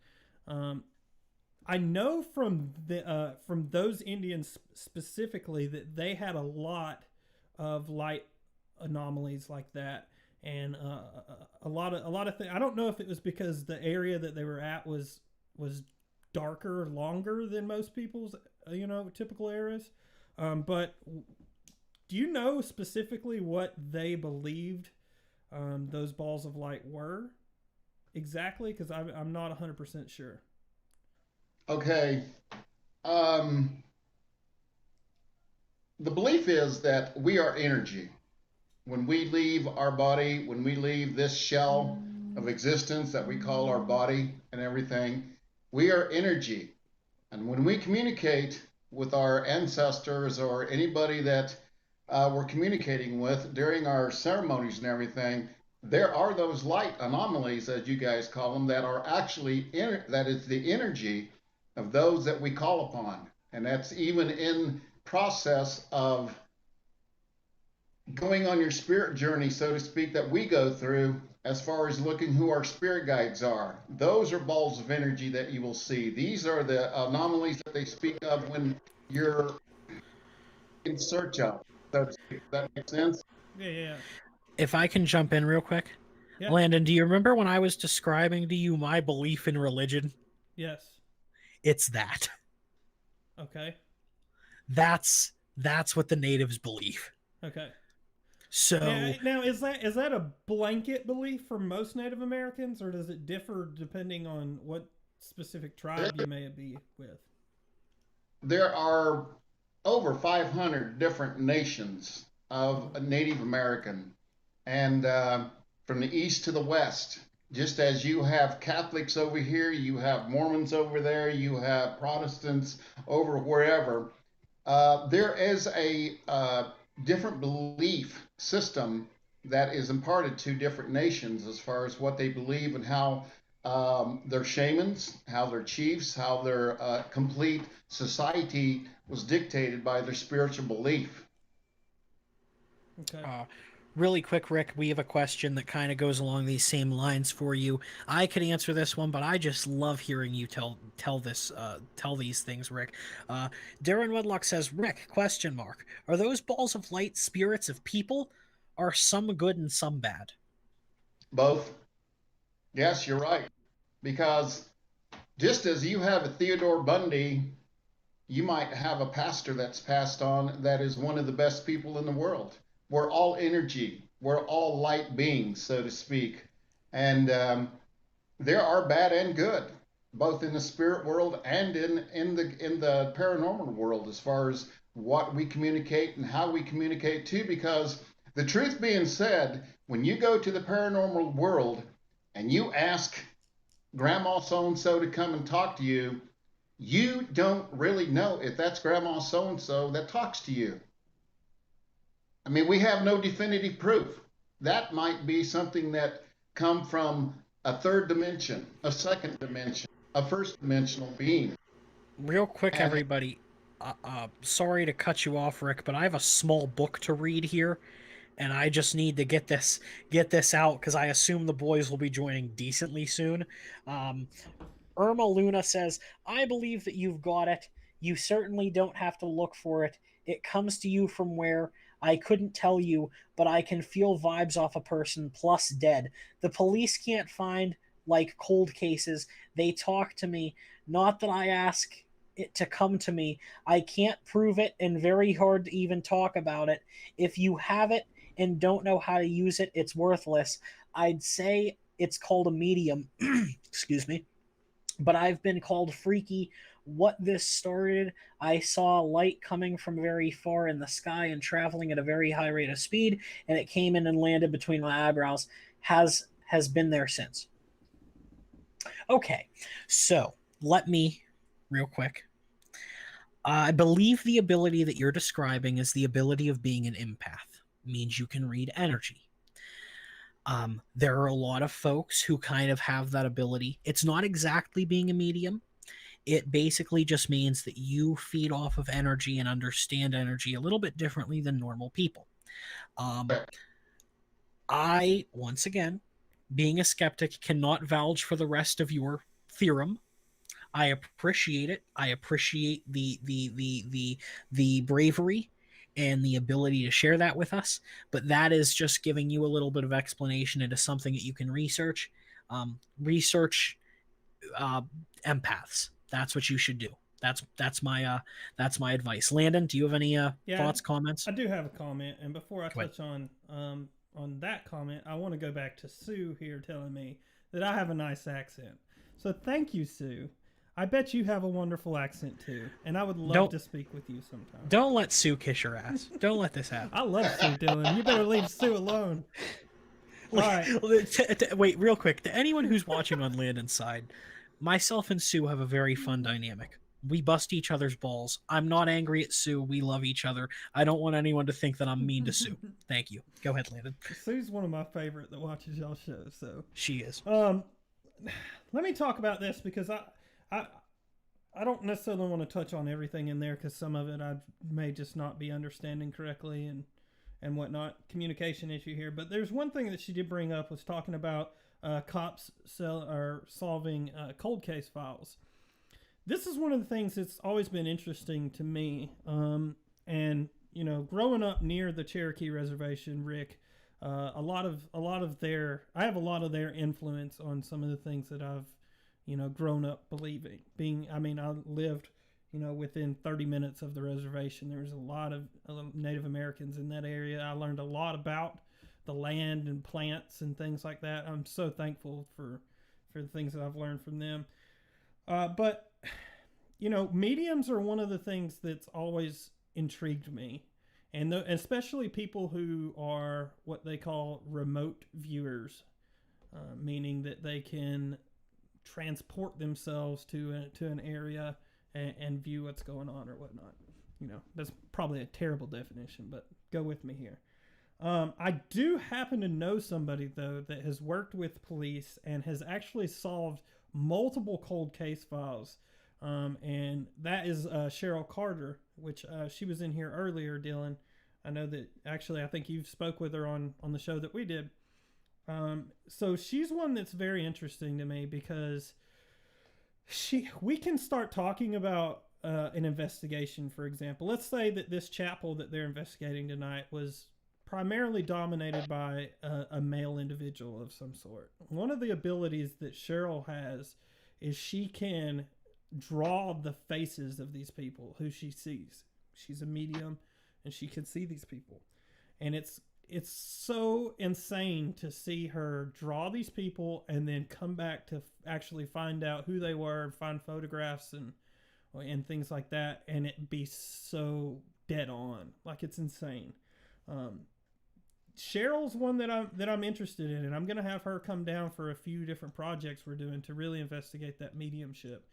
I know from those Indians specifically that they had a lot of light anomalies like that, and a lot of things. I don't know if it was because the area that they were at was darker, longer than most people's typical areas. But do you know specifically what they believed those balls of light were exactly? Because I'm not 100% sure. Okay. The belief is that we are energy. When we leave our body, when we leave this shell of existence that we call our body and everything, we are energy. And when we communicate with our ancestors or anybody that we're communicating with during our ceremonies and everything, there are those light anomalies, as you guys call them, that are actually that is the energy of those that we call upon. And that's even in process of going on your spirit journey, so to speak, that we go through as far as looking who our spirit guides are. Those are balls of energy that you will see. These are the anomalies that they speak of when you're in search of. So to speak. Does that make sense? Yeah. If I can jump in real quick, Yeah. Landon, do you remember when I was describing to you my belief in religion? Yes. It's that. Okay. That's what the natives believe. Okay. So now is that a blanket belief for most Native Americans, or does it differ depending on what specific tribe you may be with? There are over 500 different nations of Native American, and from the east to the west. Just as you have Catholics over here, you have Mormons over there, you have Protestants over wherever. There is a different belief system that is imparted to different nations as far as what they believe and how their shamans, how their chiefs, how their complete society was dictated by their spiritual belief. Okay. Really quick, Rick, we have a question that kind of goes along these same lines for you. I could answer this one, but I just love hearing you tell these things, Rick. Darren Wedlock says, Rick, question mark, are those balls of light spirits of people? Are some good and some bad? Both. Yes, you're right. Because just as you have a Theodore Bundy, you might have a pastor that's passed on that is one of the best people in the world. We're all energy. We're all light beings, so to speak. And there are bad and good, both in the spirit world and in the paranormal world, as far as what we communicate and how we communicate too. Because the truth being said, when you go to the paranormal world and you ask Grandma so and so to come and talk to you, you don't really know if that's Grandma so and so that talks to you. I mean, we have no definitive proof. That might be something that come from a third dimension, a second dimension, a first dimensional being. Real quick, And everybody. Sorry to cut you off, Rick, but I have a small book to read here, and I just need to get this out because I assume the boys will be joining decently soon. Irma Luna says, I believe that you've got it. You certainly don't have to look for it. It comes to you from where I couldn't tell you, but I can feel vibes off a person plus dead. The police can't find like cold cases. They talk to me, not that I ask it to come to me. I can't prove it and very hard to even talk about it. If you have it and don't know how to use it, it's worthless. I'd say it's called a medium. Excuse me. But I've been called freaky. What this started, I saw light coming from very far in the sky and traveling at a very high rate of speed, and it came in and landed between my eyebrows. Has been there since. Okay, so let me real quick. I believe the ability that you're describing is the ability of being an empath. Means you can read energy. There are a lot of folks who kind of have that ability. It's not exactly being a medium. It basically just means that you feed off of energy and understand energy a little bit differently than normal people. I, once again, being a skeptic, cannot vouch for the rest of your theorem. I appreciate it. I appreciate the bravery and the ability to share that with us. But that is just giving you a little bit of explanation into something that you can research. Research empaths. That's what you should do. That's my advice. Landon, do you have any thoughts, comments? I do have a comment, and before I touch on that comment, I want to go back to Sue here telling me that I have a nice accent. So thank you, Sue. I bet you have a wonderful accent too, and I would love to speak with you sometime. Don't let Sue kiss your ass. Don't let this happen. I love Sue, Dylan. You better leave Sue alone. All right. Wait, real quick. To anyone who's watching on Landon's side, myself and Sue have a very fun dynamic. We bust each other's balls. I'm not angry at Sue. We love each other. I don't want anyone to think that I'm mean to Sue. Thank you. Go ahead, Landon. Sue's one of my favorite that watches y'all shows. So she is. Let me talk about this because I don't necessarily want to touch on everything in there because some of it I may just not be understanding correctly and whatnot. Communication issue here. But there's one thing that she did bring up was talking about cops solving cold case files. This is one of the things that's always been interesting to me. And, you know, growing up near the Cherokee Reservation, Rick, I have a lot of their influence on some of the things that I've, you know, grown up believing. I lived, you know, within 30 minutes of the reservation. There was a lot of Native Americans in that area. I learned a lot about the land and plants and things like that. I'm so thankful for the things that I've learned from them. But, you know, mediums are one of the things that's always intrigued me. And especially people who are what they call remote viewers, meaning that they can transport themselves to an area and view what's going on or whatnot. You know, that's probably a terrible definition, but go with me here. I do happen to know somebody, though, that has worked with police and has actually solved multiple cold case files. And that is Cheryl Carter, which she was in here earlier, Dylan. I know that actually I think you spoke with her on the show that we did. So she's one that's very interesting to me because we can start talking about an investigation, for example. Let's say that this chapel that they're investigating tonight was primarily dominated by a male individual of some sort. One of the abilities that Cheryl has is she can draw the faces of these people who she sees. She's a medium and she can see these people. And it's so insane to see her draw these people and then come back to actually find out who they were, find photographs and things like that, and it be so dead on. Like, it's insane. Cheryl's one that I'm interested in, and I'm going to have her come down for a few different projects we're doing to really investigate that mediumship.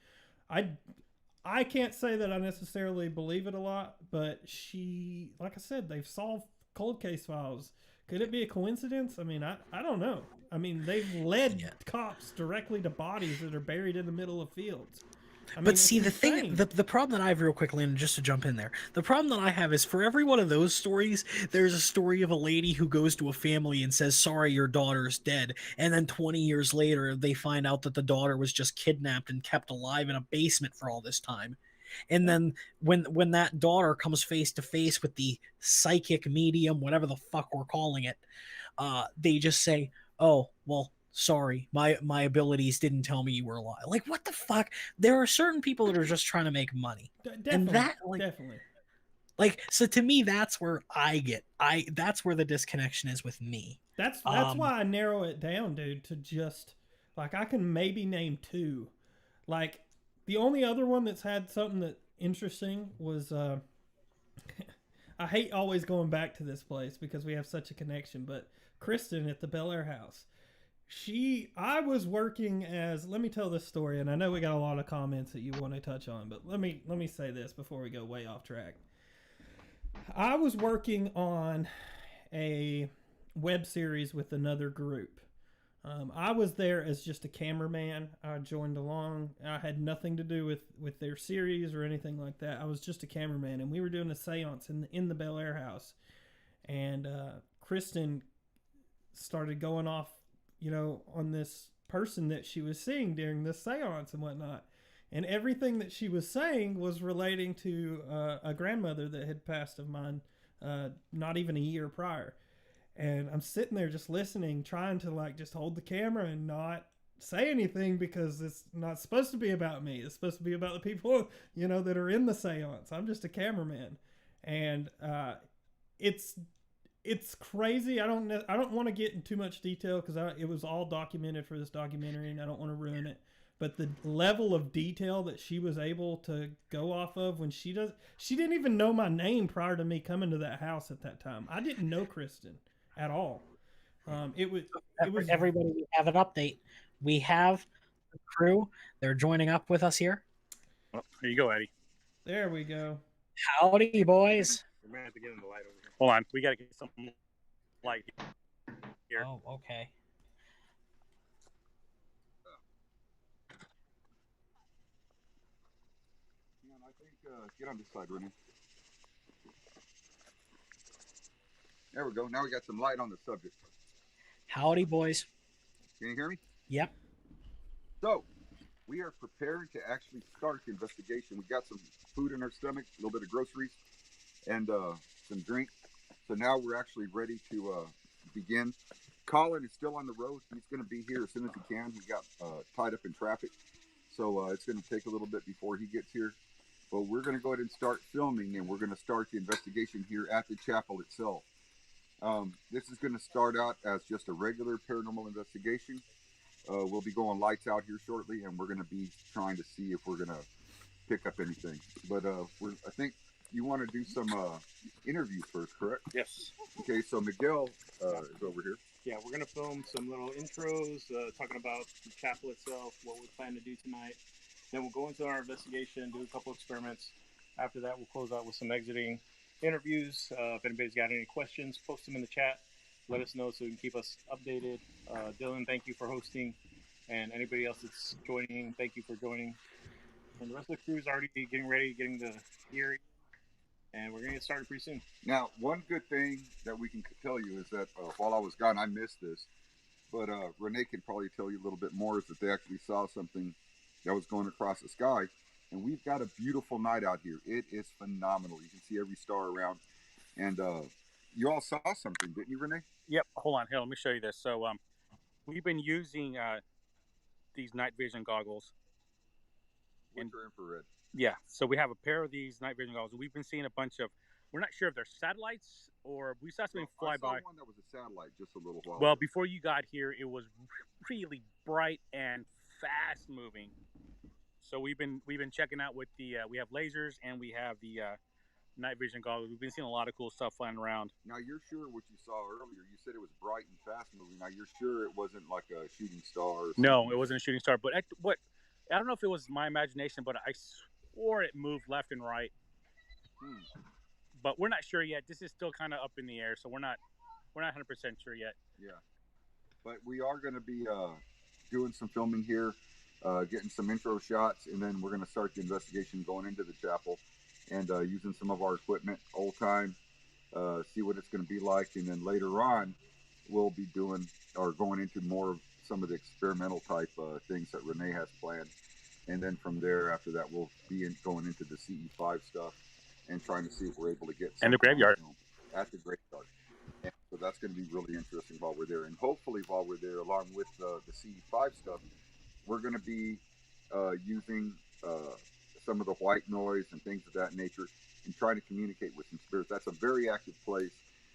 I can't say that I necessarily believe it a lot, but she, like I said, they've solved cold case files. Could it be a coincidence? I mean, I don't know. I mean, they've led cops directly to bodies that are buried in the middle of fields. But see, the problem that I have real quickly, and just to jump in there, the problem that I have is for every one of those stories, there's a story of a lady who goes to a family and says, sorry, your daughter's dead. And then 20 years later, they find out that the daughter was just kidnapped and kept alive in a basement for all this time. And then when that daughter comes face to face with the psychic medium, whatever the fuck we're calling it, they just say, "Oh, well, sorry, my abilities didn't tell me you were alive." Like, what the fuck? There are certain people that are just trying to make money, and that Definitely. like, so to me, that's where that's where the disconnection is with me. That's why I narrow it down, dude, to just like I can maybe name two. Like the only other one that's had something that interesting was I hate always going back to this place because we have such a connection, but Kristen at the Bel Air house. I was working as, let me tell this story, and I know we got a lot of comments that you want to touch on, but let me say this before we go way off track. I was working on a web series with another group. I was there as just a cameraman. I joined along. I had nothing to do with their series or anything like that. I was just a cameraman, and we were doing a seance in the Bel Air house. And Kristen started going off, on this person that she was seeing during this seance and whatnot. And everything that she was saying was relating to a grandmother that had passed of mine not even a year prior. And I'm sitting there just listening, trying to like just hold the camera and not say anything because it's not supposed to be about me. It's supposed to be about the people, that are in the seance. I'm just a cameraman. And it's crazy. I don't want to get in too much detail because it was all documented for this documentary and I don't want to ruin it. But the level of detail that she was able to go off of when she didn't even know my name prior to me coming to that house at that time. I didn't know Kristen at all. It was everybody. We have an update. We have the crew. They're joining up with us here. Oh, here you go, Eddie. There we go. Howdy, boys. We're gonna have to get in the light over here. Hold on, we gotta get some light here. Oh, okay. I think get on this side, Renee. There we go. Now we got some light on the subject. Howdy, boys. Can you hear me? Yep. So, we are preparing to actually start the investigation. We got some food in our stomach, a little bit of groceries, and some drink. So now we're actually ready to begin. Colin is still on the road. He's going to be here as soon as he can. He got tied up in traffic. So it's going to take a little bit before he gets here. But we're going to go ahead and start filming, and we're going to start the investigation here at the chapel itself. This is going to start out as just a regular paranormal investigation. We'll be going lights out here shortly, and we're going to be trying to see if we're going to pick up anything. But I think you want to do some interviews first, correct? Yes. Okay, so Miguel is over here. Yeah, we're gonna film some little intros, talking about the chapel itself, what we plan to do tonight. Then we'll go into our investigation, do a couple experiments. After that, we'll close out with some exiting interviews. If anybody's got any questions, post them in the chat. Let us know so we can keep us updated. Dylan, thank you for hosting. And anybody else that's joining, thank you for joining. And the rest of the crew is already getting ready, getting the gear. And we're going to get started pretty soon. Now, one good thing that we can tell you is that while I was gone, I missed this. But Renee can probably tell you a little bit more, is that they actually saw something that was going across the sky. And we've got a beautiful night out here. It is phenomenal. You can see every star around. And you all saw something, didn't you, Renee? Yep. Hold on. Here, let me show you this. So we've been using these night vision goggles. Winter infrared. Yeah. So we have a pair of these night vision goggles. We've been seeing a bunch of, we're not sure if they're satellites or we saw something fly by. I saw one that was a satellite just a little while Well, ago. before you got here, it was really bright and fast moving. So we've been checking out with the we have lasers and we have the night vision goggles. We've been seeing a lot of cool stuff flying around. Now you're sure what you saw earlier? You said it was bright and fast moving. Now you're sure it wasn't like a shooting star? Or no, it wasn't a shooting star. But I don't know if it was my imagination, but I swore it moved left and right. But we're not sure yet. This is still kind of up in the air, so we're not 100% sure yet. Yeah, but we are going to be doing some filming here, getting some intro shots, and then we're going to start the investigation going into the chapel and using some of our equipment, old time, see what it's going to be like, and then later on we'll be doing or going into more of some of the experimental type things that Renee has planned. and then from there, after that, we'll be going into the CE5 stuff and trying to see if we're able to get And the something on graveyard. film at the graveyard. And so that's going to be really interesting while we're there. And hopefully, while we're there, along with the CE5 stuff, we're going to be using some of the white noise and things of that nature and trying to communicate with some spirits. That's a very active place.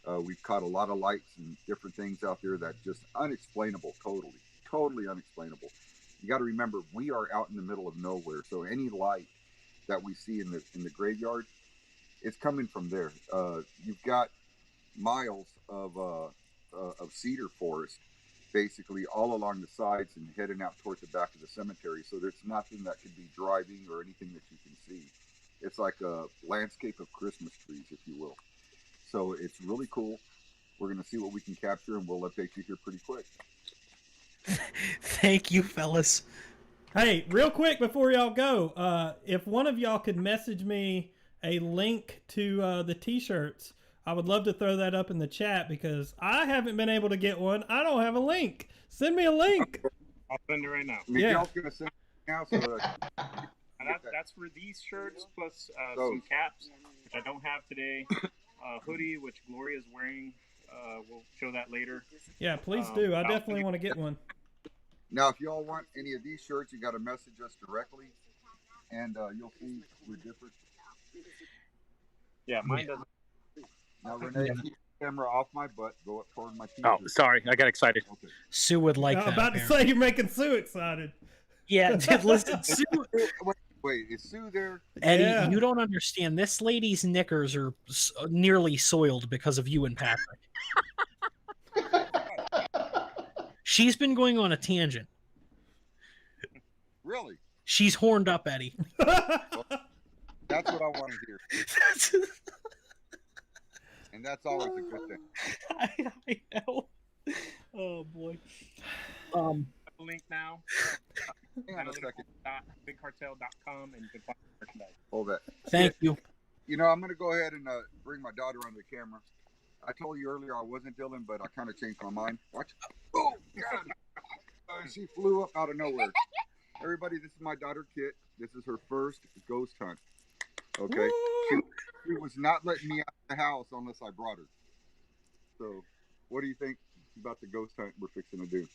We've caught a lot of lights and different things out there that just unexplainable, totally unexplainable. You got to remember, we are out in the middle of nowhere, so any light that we see in the graveyard, it's coming from there. You've got miles of cedar forest, basically all along the sides and heading out towards the back of the cemetery. So there's nothing that could be driving or anything that you can see. It's like a landscape of Christmas trees, if you will. So it's really cool. We're going to see what we can capture, and we'll update you here pretty quick. Thank you, fellas. Hey, real quick before y'all go, if one of y'all could message me a link to the t-shirts, I would love to throw that up in the chat because I haven't been able to get one. I don't have a link. Send me a link. I'll send it right now. Miguel's going to send it now. So, That's for these shirts plus some caps, which I don't have today. Hoodie, which Gloria is wearing. We'll show that later. Yeah, please do. I definitely want to get one. now, if y'all want any of these shirts, you got to message us directly, and you'll see we're different. Yeah, mine doesn't. Now, Renee, keep the camera off my butt. Go up toward my teeth. Oh, sorry, I got excited. Okay. Sue would like I'm that. about to say you're making Sue excited. Yeah, dude, listen, Sue. Wait, is Sue there? Eddie, Yeah. you don't understand. This lady's knickers are nearly soiled because of you and Patrick. She's been going on a tangent. Really? She's horned up, Eddie. That's what I want to hear. And that's always a good thing. I know. Oh boy. Link now. Hang on a second. Bigcartel.com and you can find merchandise. Hold that. Thank you. You know, I'm going to go ahead and bring my daughter onto the camera. I told you earlier I wasn't Dylan, but I kind of changed my mind. Watch. Oh, God. She flew up out of nowhere. Everybody, this is my daughter, Kit. This is her first ghost hunt. Okay? She was not letting me out of the house unless I brought her. So, what do you think about the ghost hunt we're fixing to do?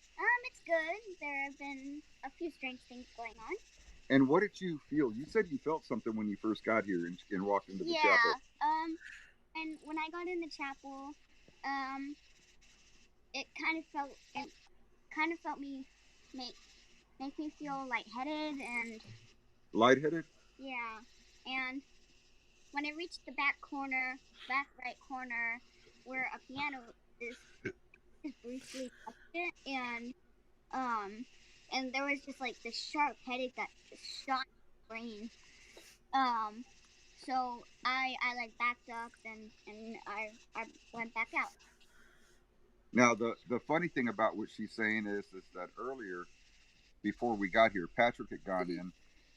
It's good. There have been a few strange things going on. And what did you feel? You said you felt something when you first got here and walked into the chapel. And when I got in the chapel, it kind of felt me make me feel lightheaded and Lightheaded? yeah. And when I reached the back right corner, where a piano is briefly touched it, and there was just like this sharp headache that just shot my brain. So I like backed up and I went back out. Now, the funny thing about what she's saying is that earlier, before we got here, Patrick had gone in,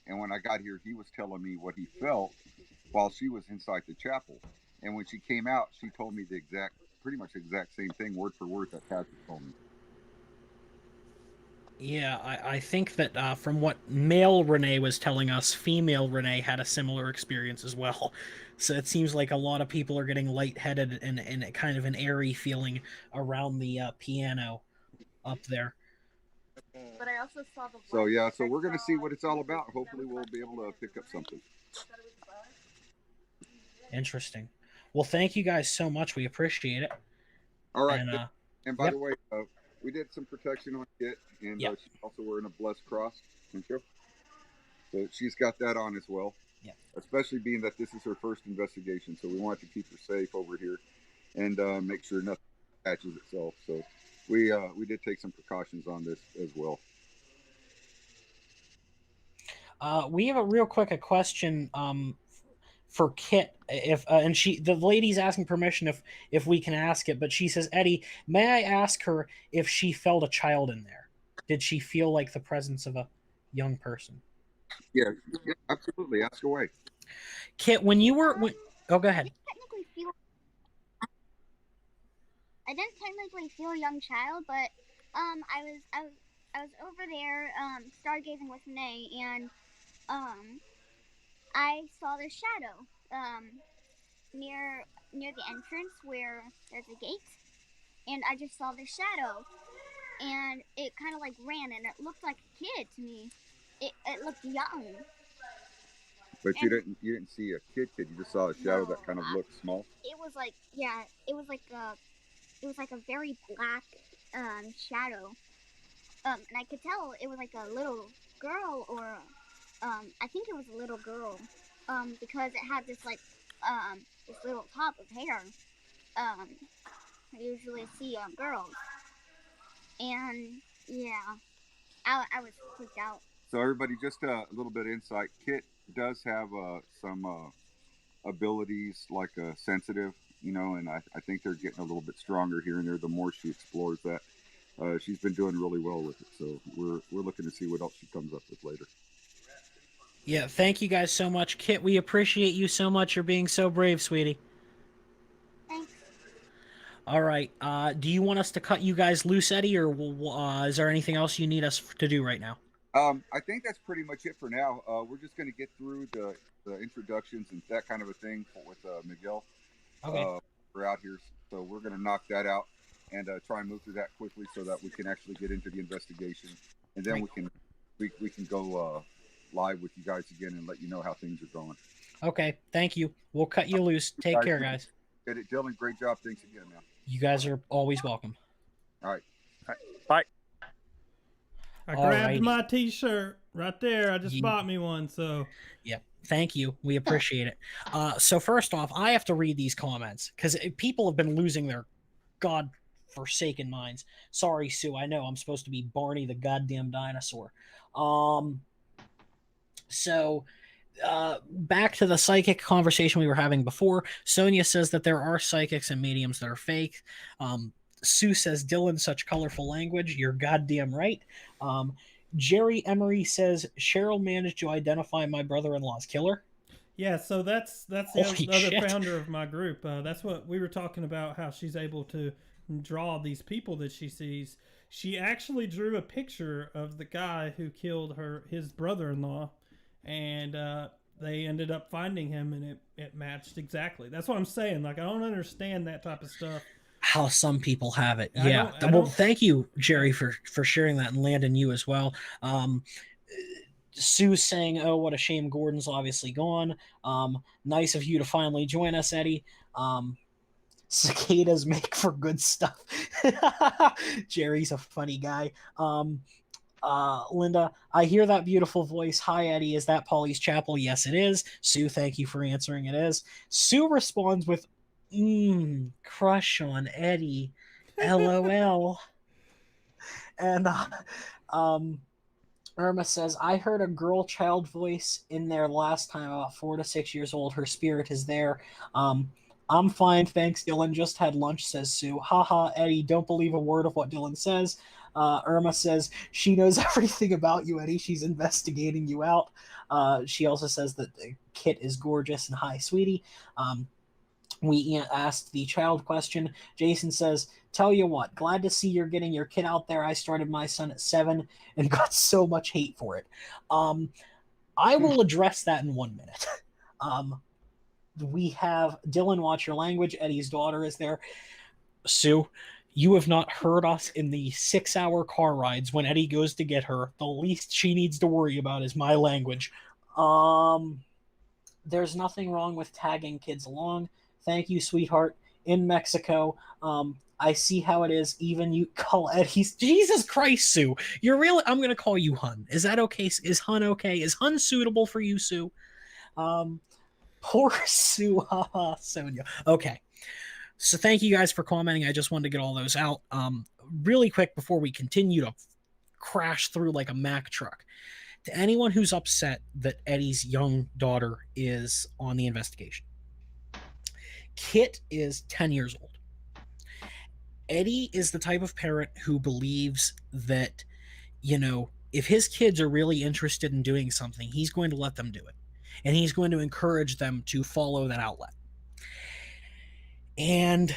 and when I got here, he was telling me what he felt while she was inside the chapel. And when she came out, she told me pretty much the exact same thing, word for word, that Patrick told me. Yeah, I think that from what male Renee was telling us, female Renee had a similar experience as well. So it seems like a lot of people are getting lightheaded and kind of an airy feeling around the piano up there. But I also saw the. So yeah, so we're gonna see what it's all about. Hopefully, we'll be able to pick up something. Interesting. Well, thank you guys so much. We appreciate it. All right. And, by the way, we did some protection on Kit, and she's also wearing a blessed cross. So she's got that on as well. Yeah. Especially being that this is her first investigation, so we want to keep her safe over here and make sure nothing attaches itself. So we did take some precautions on this as well. We have a question for Kit, if and the lady's asking permission if we can ask it, but she says, Eddie, may I ask her if she felt a child in there? Did she feel like the presence of a young person? Yeah, absolutely. Ask away. Kit, when you were go ahead. I didn't technically feel a young child, but I was over there stargazing with Renee, and um, I saw this shadow near near the entrance where there's a gate, and I just saw this shadow, and it kind of like ran, and it looked like a kid to me. It looked young, But and you didn't see a kid. You just saw a shadow no, that kind of looked small. it was like, yeah, it was like a very black shadow. And I could tell it was like a little girl, or I think it was a little girl, because it had this like this little top of hair. Um, I usually see on girls, and yeah, I was freaked out. So everybody, just a little bit of insight. Kit does have some abilities like sensitive, and I think they're getting a little bit stronger here and there the more she explores that. She's been doing really well with it, so we're looking to see what else she comes up with later. Yeah, thank you guys so much. Kit, we appreciate you so much. You're being so brave, sweetie. Thanks. All right. Do you want us to cut you guys loose, Eddie, or is there anything else you need us to do right now? I think that's pretty much it for now. We're just going to get through the introductions and that kind of a thing with Miguel. Okay. We're out here, so we're going to knock that out and try and move through that quickly so that we can actually get into the investigation, and then we can go live with you guys again and let you know how things are going. Okay. Thank you. We'll cut you loose. Take care, guys. Dylan, great job. Thanks again, man. You guys are always welcome. All right. Bye. I grabbed Alrighty. my T-shirt right there. I just bought me one, so Yep. Thank you. We appreciate it. So first off, I have to read these comments because people have been losing their god-forsaken minds. Sorry, Sue. I know I'm supposed to be Barney the goddamn dinosaur. So back to the psychic conversation we were having before. Sonia says that there are psychics and mediums that are fake. Sue says, Dylan, such colorful language. You're goddamn right. Jerry Emery says, Cheryl managed to identify my brother-in-law's killer. yeah. So that's the Holy other shit. founder of my group. That's what we were talking about. How she's able to draw these people that she sees. She actually drew a picture of the guy who killed his brother-in-law, and they ended up finding him, and it matched exactly. That's what I'm saying. Like, I don't understand that type of stuff. How some people have it. I Yeah. don't- Well, thank you, Jerry, for sharing that, and Landon, you as well. Sue's saying, oh, what a shame Gordon's obviously gone. Nice of you to finally join us, Eddie. Cicadas make for good stuff. Jerry's a funny guy. Linda, I hear that beautiful voice. Hi, Eddie. Is that Polly's Chapel? Yes, it is. Sue, thank you for answering. It is. Sue responds with, crush on Eddie. LOL. And Irma says, I heard a girl child voice in there last time, about 4 to 6 years old. Her spirit is there. I'm fine, thanks, Dylan. Just had lunch, says Sue. Haha, Eddie, don't believe a word of what Dylan says. Irma says, she knows everything about you, Eddie. She's investigating you out. She also says that Kit is gorgeous and hi, sweetie. We asked the child question. Jason says, tell you what, glad to see you're getting your kid out there. I started my son at 7 and got so much hate for it. I will address that in 1 minute. We have Dylan, watch your language. Eddie's daughter is there. Sue, you have not heard us in the 6-hour car rides when Eddie goes to get her. The least she needs to worry about is my language. There's nothing wrong with tagging kids along. Thank you, sweetheart. In Mexico, I see how it is. Even you call Eddie's. Jesus Christ, Sue. You're really. I'm going to call you Hun. Is that okay? Is Hun okay? Is Hun suitable for you, Sue? Poor Sue. Haha, Sonia. Okay. So thank you guys for commenting. I just wanted to get all those out. Really quick before we continue to crash through like a Mack truck. To anyone who's upset that Eddie's young daughter is on the investigation, Kit is 10 years old. Eddie is the type of parent who believes that, if his kids are really interested in doing something, he's going to let them do it. And he's going to encourage them to follow that outlet. And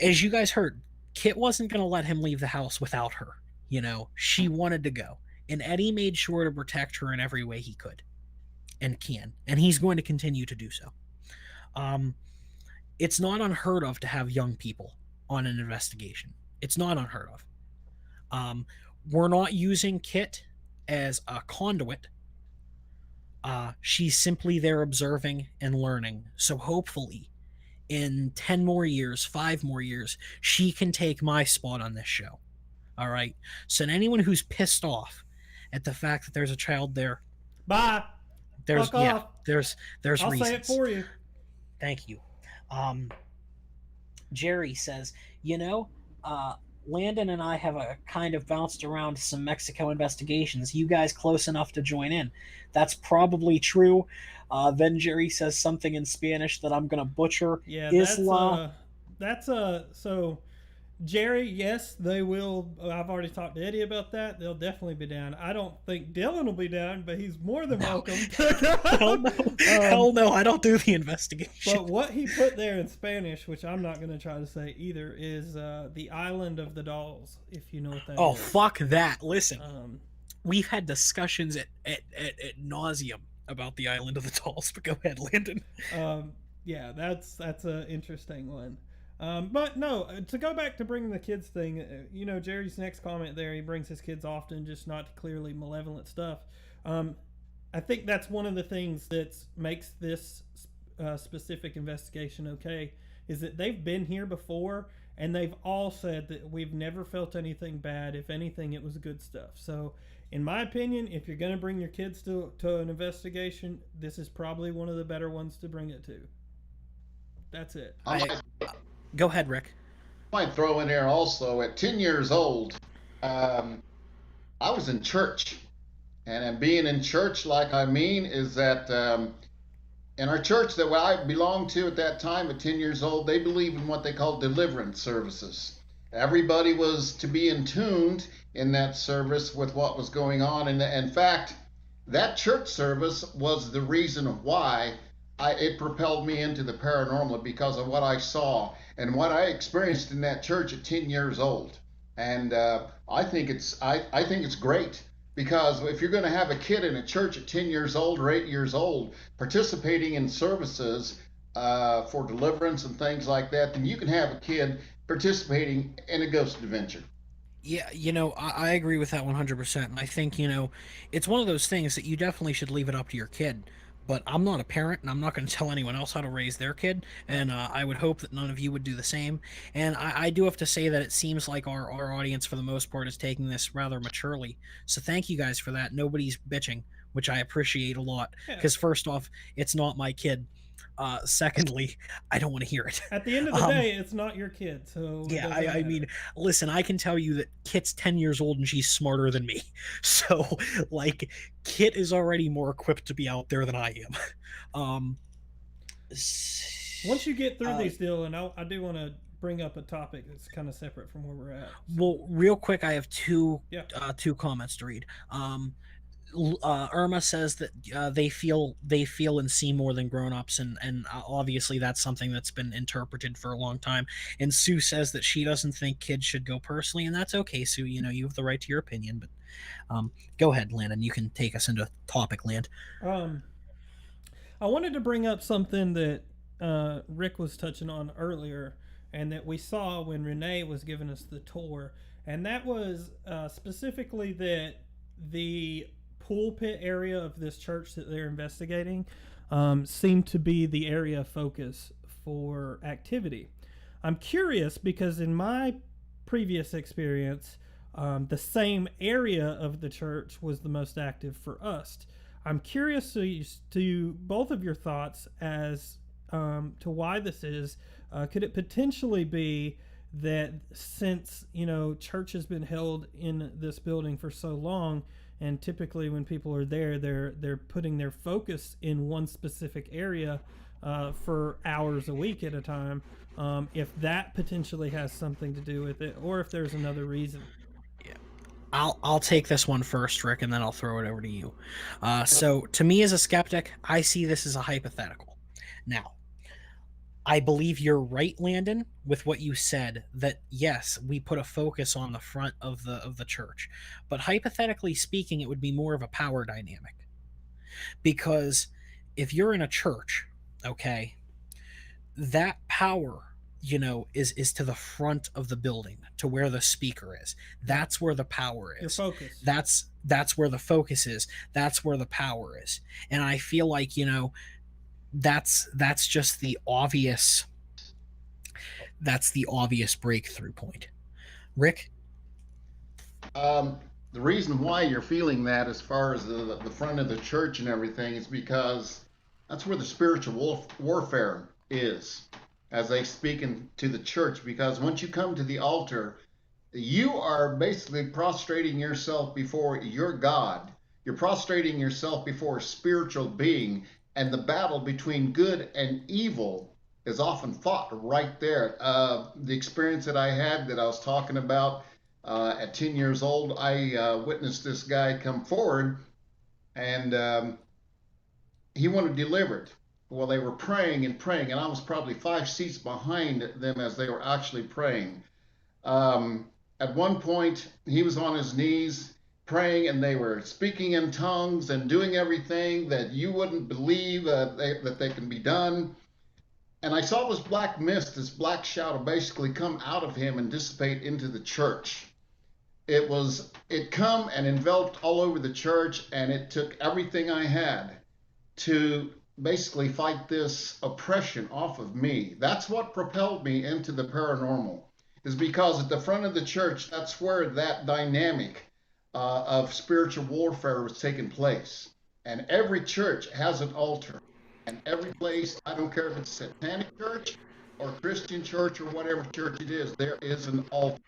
as you guys heard, Kit wasn't going to let him leave the house without her. She wanted to go. And Eddie made sure to protect her in every way he could. and can, and he's going to continue to do so. Um, it's not unheard of to have young people on an investigation. It's not unheard of. Um, we're not using Kit as a conduit. She's simply there observing and learning. So hopefully, in 10 more years, 5 more years, she can take my spot on this show. All right. So, anyone who's pissed off at the fact that there's a child there, Bye. there's Fuck yeah, off. there's I'll reasons. say it for you. Thank you. Jerry says, you know, Landon and I have a kind of bounced around some Mexico investigations. You guys close enough to join in? That's probably true. Then Jerry says something in Spanish that I'm gonna butcher. Yeah, Isla. so Jerry, yes, they will. I've already talked to Eddie about that. They'll definitely be down. I don't think Dylan will be down, but he's more than welcome. Hell no. Hell no, I don't do the investigation. But what he put there in Spanish, which I'm not going to try to say either, is the Island of the Dolls, if you know what that Oh, is. fuck that. Listen, we've had discussions at nauseum about the Island of the Dolls, but go ahead, Landon. Yeah, that's an interesting one. But no, to go back to bringing the kids thing, Jerry's next comment there, he brings his kids often, just not clearly malevolent stuff. I think that's one of the things that makes this specific investigation okay, is that they've been here before, and they've all said that we've never felt anything bad. If anything, it was good stuff. So, in my opinion, if you're going to bring your kids to an investigation, this is probably one of the better ones to bring it to. That's it. Go ahead, Rick. I might throw in there also, at 10 years old, I was in church. And being in church, like I mean, is that in our church that I belonged to at that time, at 10 years old, they believed in what they called deliverance services. Everybody was to be in tuned in that service with what was going on. And in fact, that church service was the reason why it propelled me into the paranormal, because of what I saw and what I experienced in that church at 10 years old. And I think it's great, because if you're going to have a kid in a church at 10 years old or 8 years old participating in services for deliverance and things like that, then you can have a kid participating in a ghost adventure. Yeah, I agree with that 100%. And I think, it's one of those things that you definitely should leave it up to your kid. But I'm not a parent, and I'm not going to tell anyone else how to raise their kid. And I would hope that none of you would do the same. And I do have to say that it seems like our audience, for the most part, is taking this rather maturely. So thank you guys for that. Nobody's bitching, which I appreciate a lot. Because first off, it's not my kid. Secondly, I don't want to hear it. At the end of the day, it's not your kid, so yeah. I mean, listen, I can tell you that Kit's 10 years old and she's smarter than me. So, like, Kit is already more equipped to be out there than I am. Once you get through these, Dylan, I do want to bring up a topic that's kind of separate from where we're at. So. Well, real quick, I have two comments to read. Irma says that they feel and see more than grown-ups, and obviously that's something that's been interpreted for a long time. And Sue says that she doesn't think kids should go personally, and that's okay, Sue. You have the right to your opinion, but go ahead, Landon. You can take us into topic land. I wanted to bring up something that Rick was touching on earlier, and that we saw when Renee was giving us the tour, and that was specifically that the pulpit area of this church that they're investigating seemed to be the area of focus for activity. I'm curious because in my previous experience, the same area of the church was the most active for us. I'm curious to both of your thoughts as to why this is. Could it potentially be that since church has been held in this building for so long, and typically when people are there, they're putting their focus in one specific area for hours a week at a time, if that potentially has something to do with it, or if there's another reason. Yeah, I'll take this one first, Rick, and then I'll throw it over to you. So to me as a skeptic, I see this as a hypothetical. Now, I believe you're right, Landon, with what you said, that yes, we put a focus on the front of the church. But hypothetically speaking, it would be more of a power dynamic. because if you're in a church, okay, that power, is to the front of the building, to where the speaker is. That's where the power Your is. focus. That's where the focus is. That's where the power is. And I feel like, that's just the obvious breakthrough point. Rick? Um, the reason why you're feeling that, as far as the front of the church and everything, is because that's where the spiritual warfare is, as they speak to the church. Because once you come to the altar, you are basically prostrating yourself before your God. You're prostrating yourself before a spiritual being, and the battle between good and evil is often fought right there. The experience that I had, that I was talking about, at 10 years old, I witnessed this guy come forward, and he wanted delivered. Well, they were praying and praying, and I was probably 5 seats behind them as they were actually praying. At one point, he was on his knees praying, and they were speaking in tongues and doing everything that you wouldn't believe that they can be done. And I saw this black mist, this black shadow, basically come out of him and dissipate into the church. It come and enveloped all over the church, and it took everything I had to basically fight this oppression off of me. That's what propelled me into the paranormal, is because at the front of the church, that's where that dynamic of spiritual warfare was taking place. And every church has an altar. And every place, I don't care if it's a satanic church or Christian church or whatever church it is, there is an altar.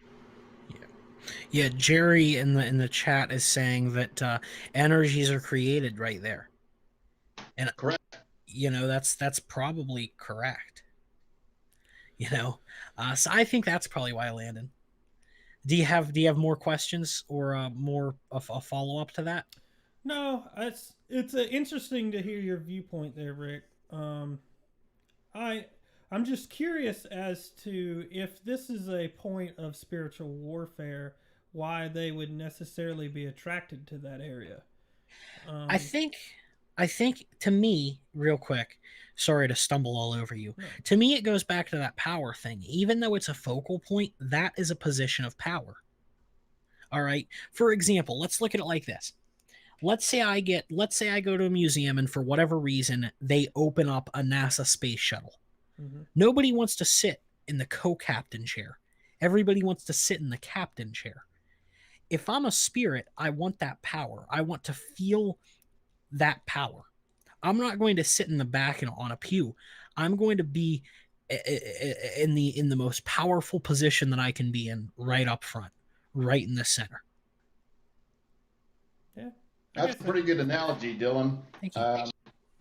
Yeah, Jerry in the chat is saying that energies are created right there, and Correct. that's probably correct. So I think that's probably why I landed. Do you have more questions, or more of a follow up to that? No, it's interesting to hear your viewpoint there, Rick. I I'm just curious as to if this is a point of spiritual warfare, why they would necessarily be attracted to that area. I Um, think I think to me, real quick, sorry to stumble all over you. no. To me, it goes back to that power thing. Even though it's a focal point, that is a position of power. All right. For example, let's look at it like this. Let's say I go to a museum, and for whatever reason they open up a NASA space shuttle. Mhm. Nobody wants to sit in the co-captain chair. Everybody wants to sit in the captain chair. If I'm a spirit, I want that power. I want to feel that power. I'm not going to sit in the back and on a pew. I'm going to be in the most powerful position that I can be in, right up front, right in the center. Yeah, That's a pretty good analogy, Dylan. Thank you.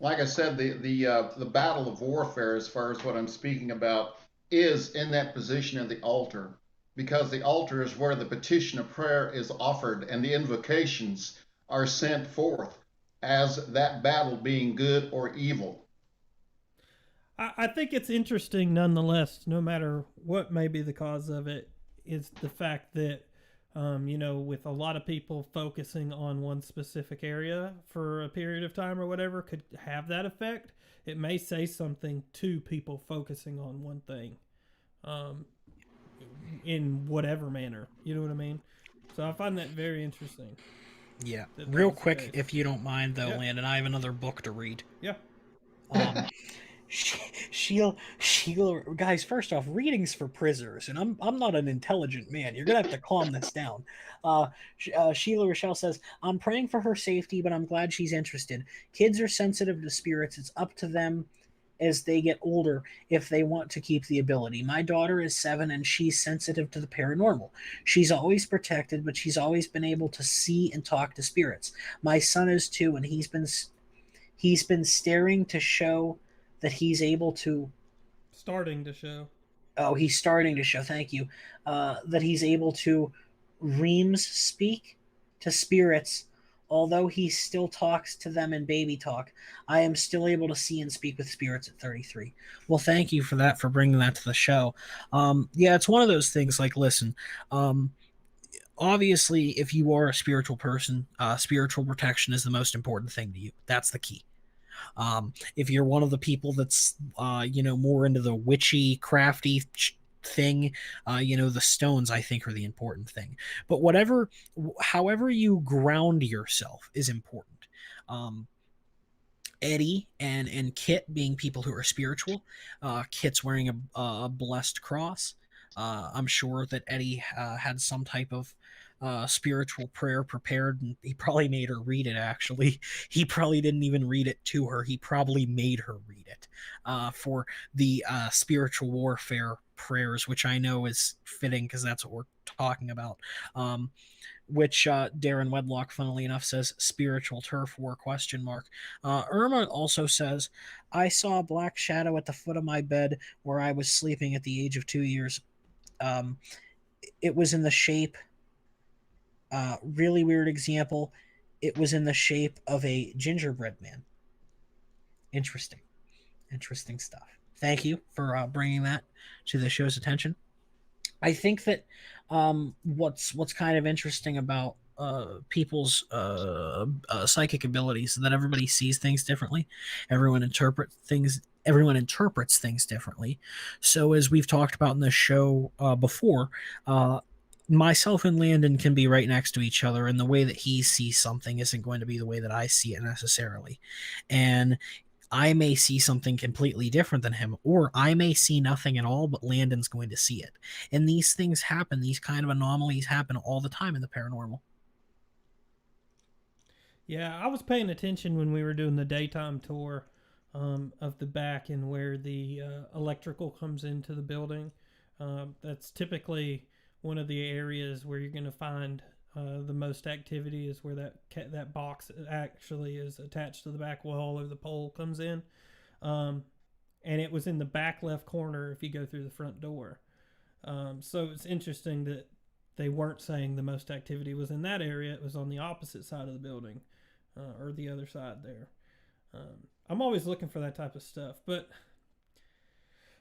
Like I said, the battle of warfare, as far as what I'm speaking about, is in that position of the altar, because the altar is where the petition of prayer is offered and the invocations are sent forth as that battle being good or evil. I think it's interesting nonetheless, no matter what may be the cause of it, is the fact that, with a lot of people focusing on one specific area for a period of time or whatever could have that effect. It may say something to people focusing on one thing um, in whatever manner. You know what I mean? So I find that very interesting. Yeah. That Real was the quick, case. if you don't mind, though, Yeah. Landon, I have another book to read. Yeah. Um, Sheila, guys. First off, readings for prisoners, and I'm not an intelligent man. You're gonna have to calm this down. Sheila Rochelle says, "I'm praying for her safety, but I'm glad she's interested. Kids are sensitive to spirits. It's up to them as they get older if they want to keep the ability. My daughter is 7 and she's sensitive to the paranormal. She's always protected, but she's always been able to see and talk to spirits. My son is 2, and he's been staring to show that he's able to. Starting to show. Oh, he's starting to show. Thank you. That he's able to reams speak to spirits. Although he still talks to them in baby talk, I am still able to see and speak with spirits at 33. Well, thank you for that, for bringing that to the show. Yeah, it's one of those things. Like, listen, obviously, if you are a spiritual person, spiritual protection is the most important thing to you. That's the key. If you're one of the people that's more into the witchy, crafty thing, the stones I think are the important thing. But however you ground yourself is important. Um, Eddie and Kit being people who are spiritual. Kit's wearing a blessed cross. I'm sure that Eddie had some type of spiritual prayer prepared, and he probably made her read it. Actually, he probably didn't even read it to her. He probably made her read it for the spiritual warfare prayers, which I know is fitting because that's what we're talking about. Which Darren Wedlock, funnily enough, says spiritual turf war question mark. Irma also says, I saw a black shadow at the foot of my bed where I was sleeping at the age of 2 years. Um, it was in the shape, really weird example. It was in the shape of a gingerbread man. Interesting. Interesting stuff. Thank you for bringing that to the show's attention. I think that what's kind of interesting about people's psychic abilities is that everybody sees things differently. Everyone interprets things differently. So as we've talked about in this show before, myself and Landon can be right next to each other, and the way that he sees something isn't going to be the way that I see it necessarily. And I may see something completely different than him, or I may see nothing at all, but Landon's going to see it. And these things happen, these kind of anomalies happen all the time in the paranormal. Yeah, I was paying attention when we were doing the daytime tour of the back and where the electrical comes into the building. That's typically one of the areas where you're going to find the most activity is where that box actually is attached to the back wall or the pole comes in. Um, and it was in the back left corner if you go through the front door. So it's interesting that they weren't saying the most activity was in that area. It was on the opposite side of the building or the other side there. I'm always looking for that type of stuff, but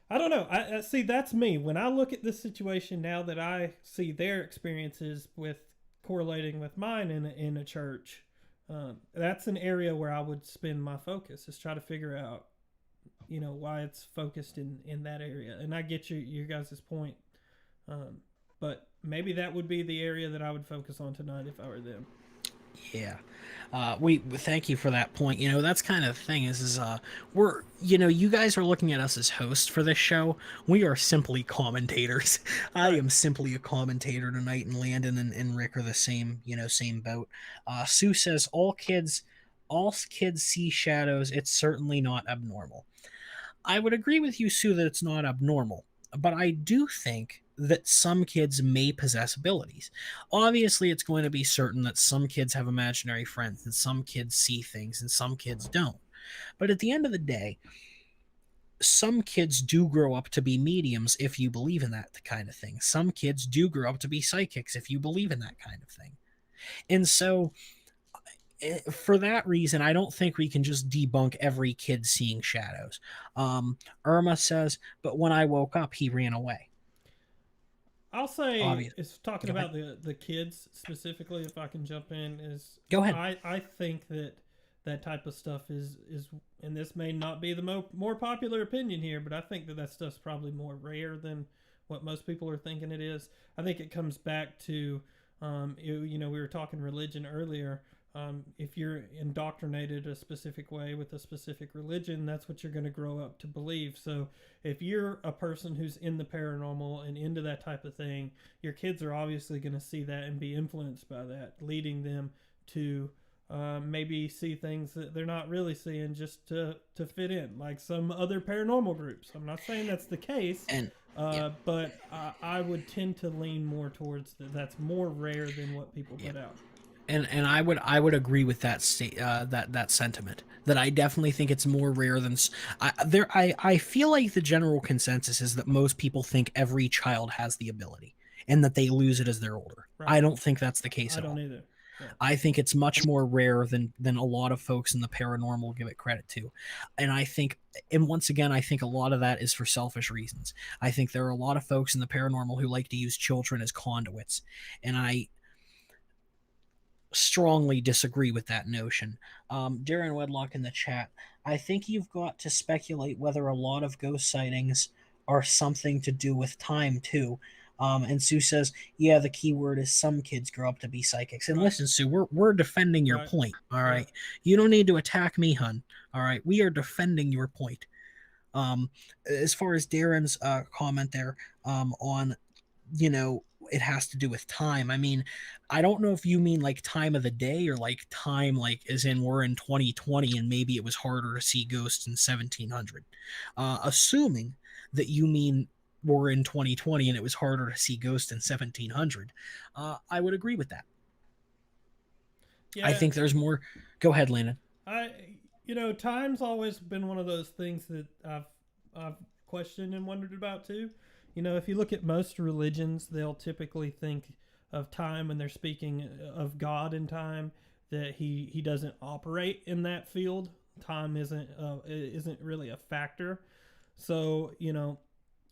I don't know. I see that's me. When I look at this situation now that I see their experiences with correlating with mine in a church, that's an area where I would spend my focus is try to figure out, why it's focused in that area. And I get your guys' point, but maybe that would be the area that I would focus on tonight if I were them. Yeah. We thank you for that point. That's kind of the thing is we're, you guys are looking at us as hosts for this show. We are simply commentators. I am simply a commentator tonight, and Landon and Rick are the same boat. Sue says all kids see shadows. It's certainly not abnormal. I would agree with you, Sue, that it's not abnormal, but I do think that some kids may possess abilities. Obviously, it's going to be certain that some kids have imaginary friends, and some kids see things, and some kids don't. But at the end of the day, some kids do grow up to be mediums if you believe in that kind of thing. Some kids do grow up to be psychics if you believe in that kind of thing. And so for that reason, I don't think we can just debunk every kid seeing shadows. Irma says, but when I woke up, he ran away. I'll say Obvious. it's talking about the kids specifically. If I can jump in, is go ahead. I think that type of stuff is, and this may not be the more popular opinion here, but I think that stuff's probably more rare than what most people are thinking it is. I think it comes back to, we were talking religion earlier. If you're indoctrinated a specific way with a specific religion, that's what you're going to grow up to believe. So if you're a person who's in the paranormal and into that type of thing, your kids are obviously going to see that and be influenced by that, leading them to maybe see things that they're not really seeing just to fit in, like some other paranormal groups. I'm not saying that's the case, but I would tend to lean more towards that's more rare than what people put out. And I would agree with that that sentiment. That I definitely think it's more rare than I feel like the general consensus is that most people think every child has the ability and that they lose it as they're older. Right. I don't think that's the case at all. I don't either. Yeah. I think it's much more rare than a lot of folks in the paranormal give it credit to. And I think, and once again, I think a lot of that is for selfish reasons. I think there are a lot of folks in the paranormal who like to use children as conduits. And strongly disagree with that notion. Darren Wedlock in the chat, I think you've got to speculate whether a lot of ghost sightings are something to do with time too. And Sue says, "Yeah, the key word is some kids grow up to be psychics." And Right. listen, Sue, we're defending your Right. point. All right, Yeah. you don't need to attack me, hun. All right, we are defending your point. As far as Darren's comment there on, you know, it has to do with time. I mean, I don't know if you mean like time of the day or like time, like as in we're in 2020 and maybe it was harder to see ghosts in 1700. Assuming that you mean we're in 2020 and it was harder to see ghosts in 1700, I would agree with that. Yeah. I think there's more. Go ahead, Landon. Time's always been one of those things that I've questioned and wondered about too. If you look at most religions, they'll typically think of time when they're speaking of God in time, that he doesn't operate in that field. Time isn't really a factor. So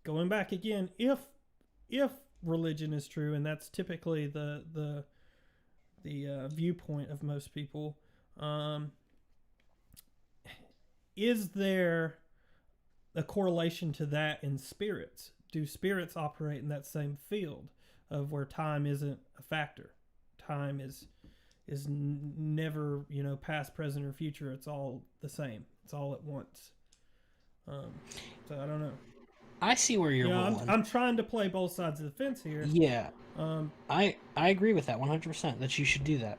going back again, if religion is true, and that's typically the viewpoint of most people, is there a correlation to that in spirits? Do spirits operate in that same field of where time isn't a factor? Time is never past, present, or future. It's all the same. It's all at once. So I don't know. I see where you're rolling. I'm trying to play both sides of the fence here. Yeah. I agree with that 100%, that you should do that.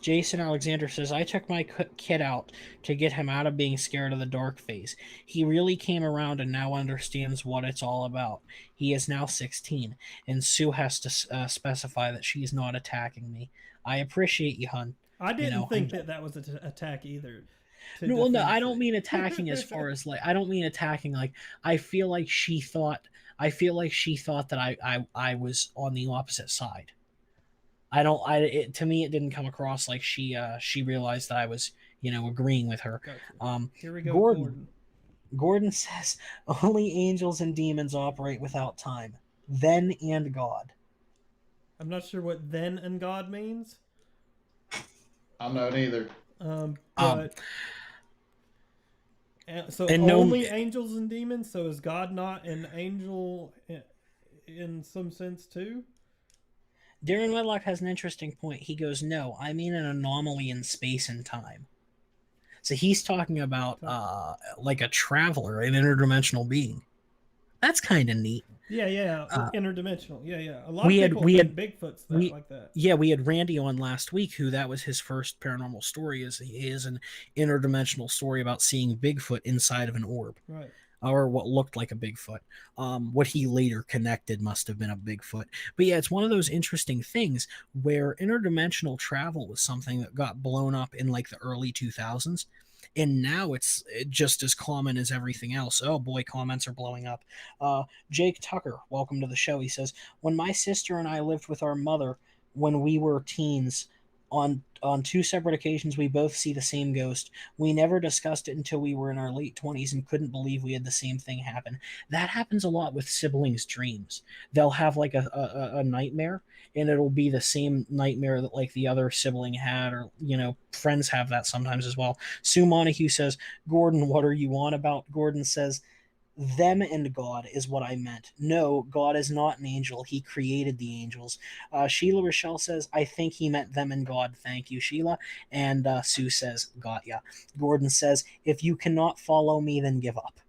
Jason Alexander says, I took my kid out to get him out of being scared of the dark phase. He really came around and now understands what it's all about. He is now 16, and Sue has to specify that she's not attacking me. I appreciate you, hun. I didn't think that was an attack either. No, I don't mean attacking as far as like, I don't mean attacking like, I feel like she thought that I was on the opposite side. To me, it didn't come across like she realized that I was, agreeing with her. Gotcha. Here we go. Gordon says, only angels and demons operate without time. Then and God. I'm not sure what then and God means. I'm not either. But so only angels and demons. So is God not an angel in some sense too? Darren Wedlock has an interesting point. He goes, no, I mean an anomaly in space and time. So he's talking about like a traveler, an interdimensional being. That's kind of neat. Yeah. Interdimensional. Yeah. A lot of people think Bigfoot's like that. Yeah, we had Randy on last week, who that was his first paranormal story. Is an interdimensional story about seeing Bigfoot inside of an orb. Right. Or what looked like a Bigfoot. What he later connected must have been a Bigfoot. But yeah, it's one of those interesting things where interdimensional travel was something that got blown up in like the early 2000s. And now it's just as common as everything else. Oh boy, comments are blowing up. Jake Tucker, welcome to the show. He says, when my sister and I lived with our mother when we were teens, on two separate occasions, we both see the same ghost. We never discussed it until we were in our late 20s and couldn't believe we had the same thing happen. That happens a lot with siblings' dreams. They'll have like a nightmare, and it'll be the same nightmare that like the other sibling had, or friends have that sometimes as well. Sue Montague says, Gordon, what are you on about? Gordon says, them and God is what I meant. No, God is not an angel. He created the angels. Sheila Rochelle says, I think he meant them and God. Thank you, Sheila. And Sue says, got ya. Gordon says, if you cannot follow me, then give up.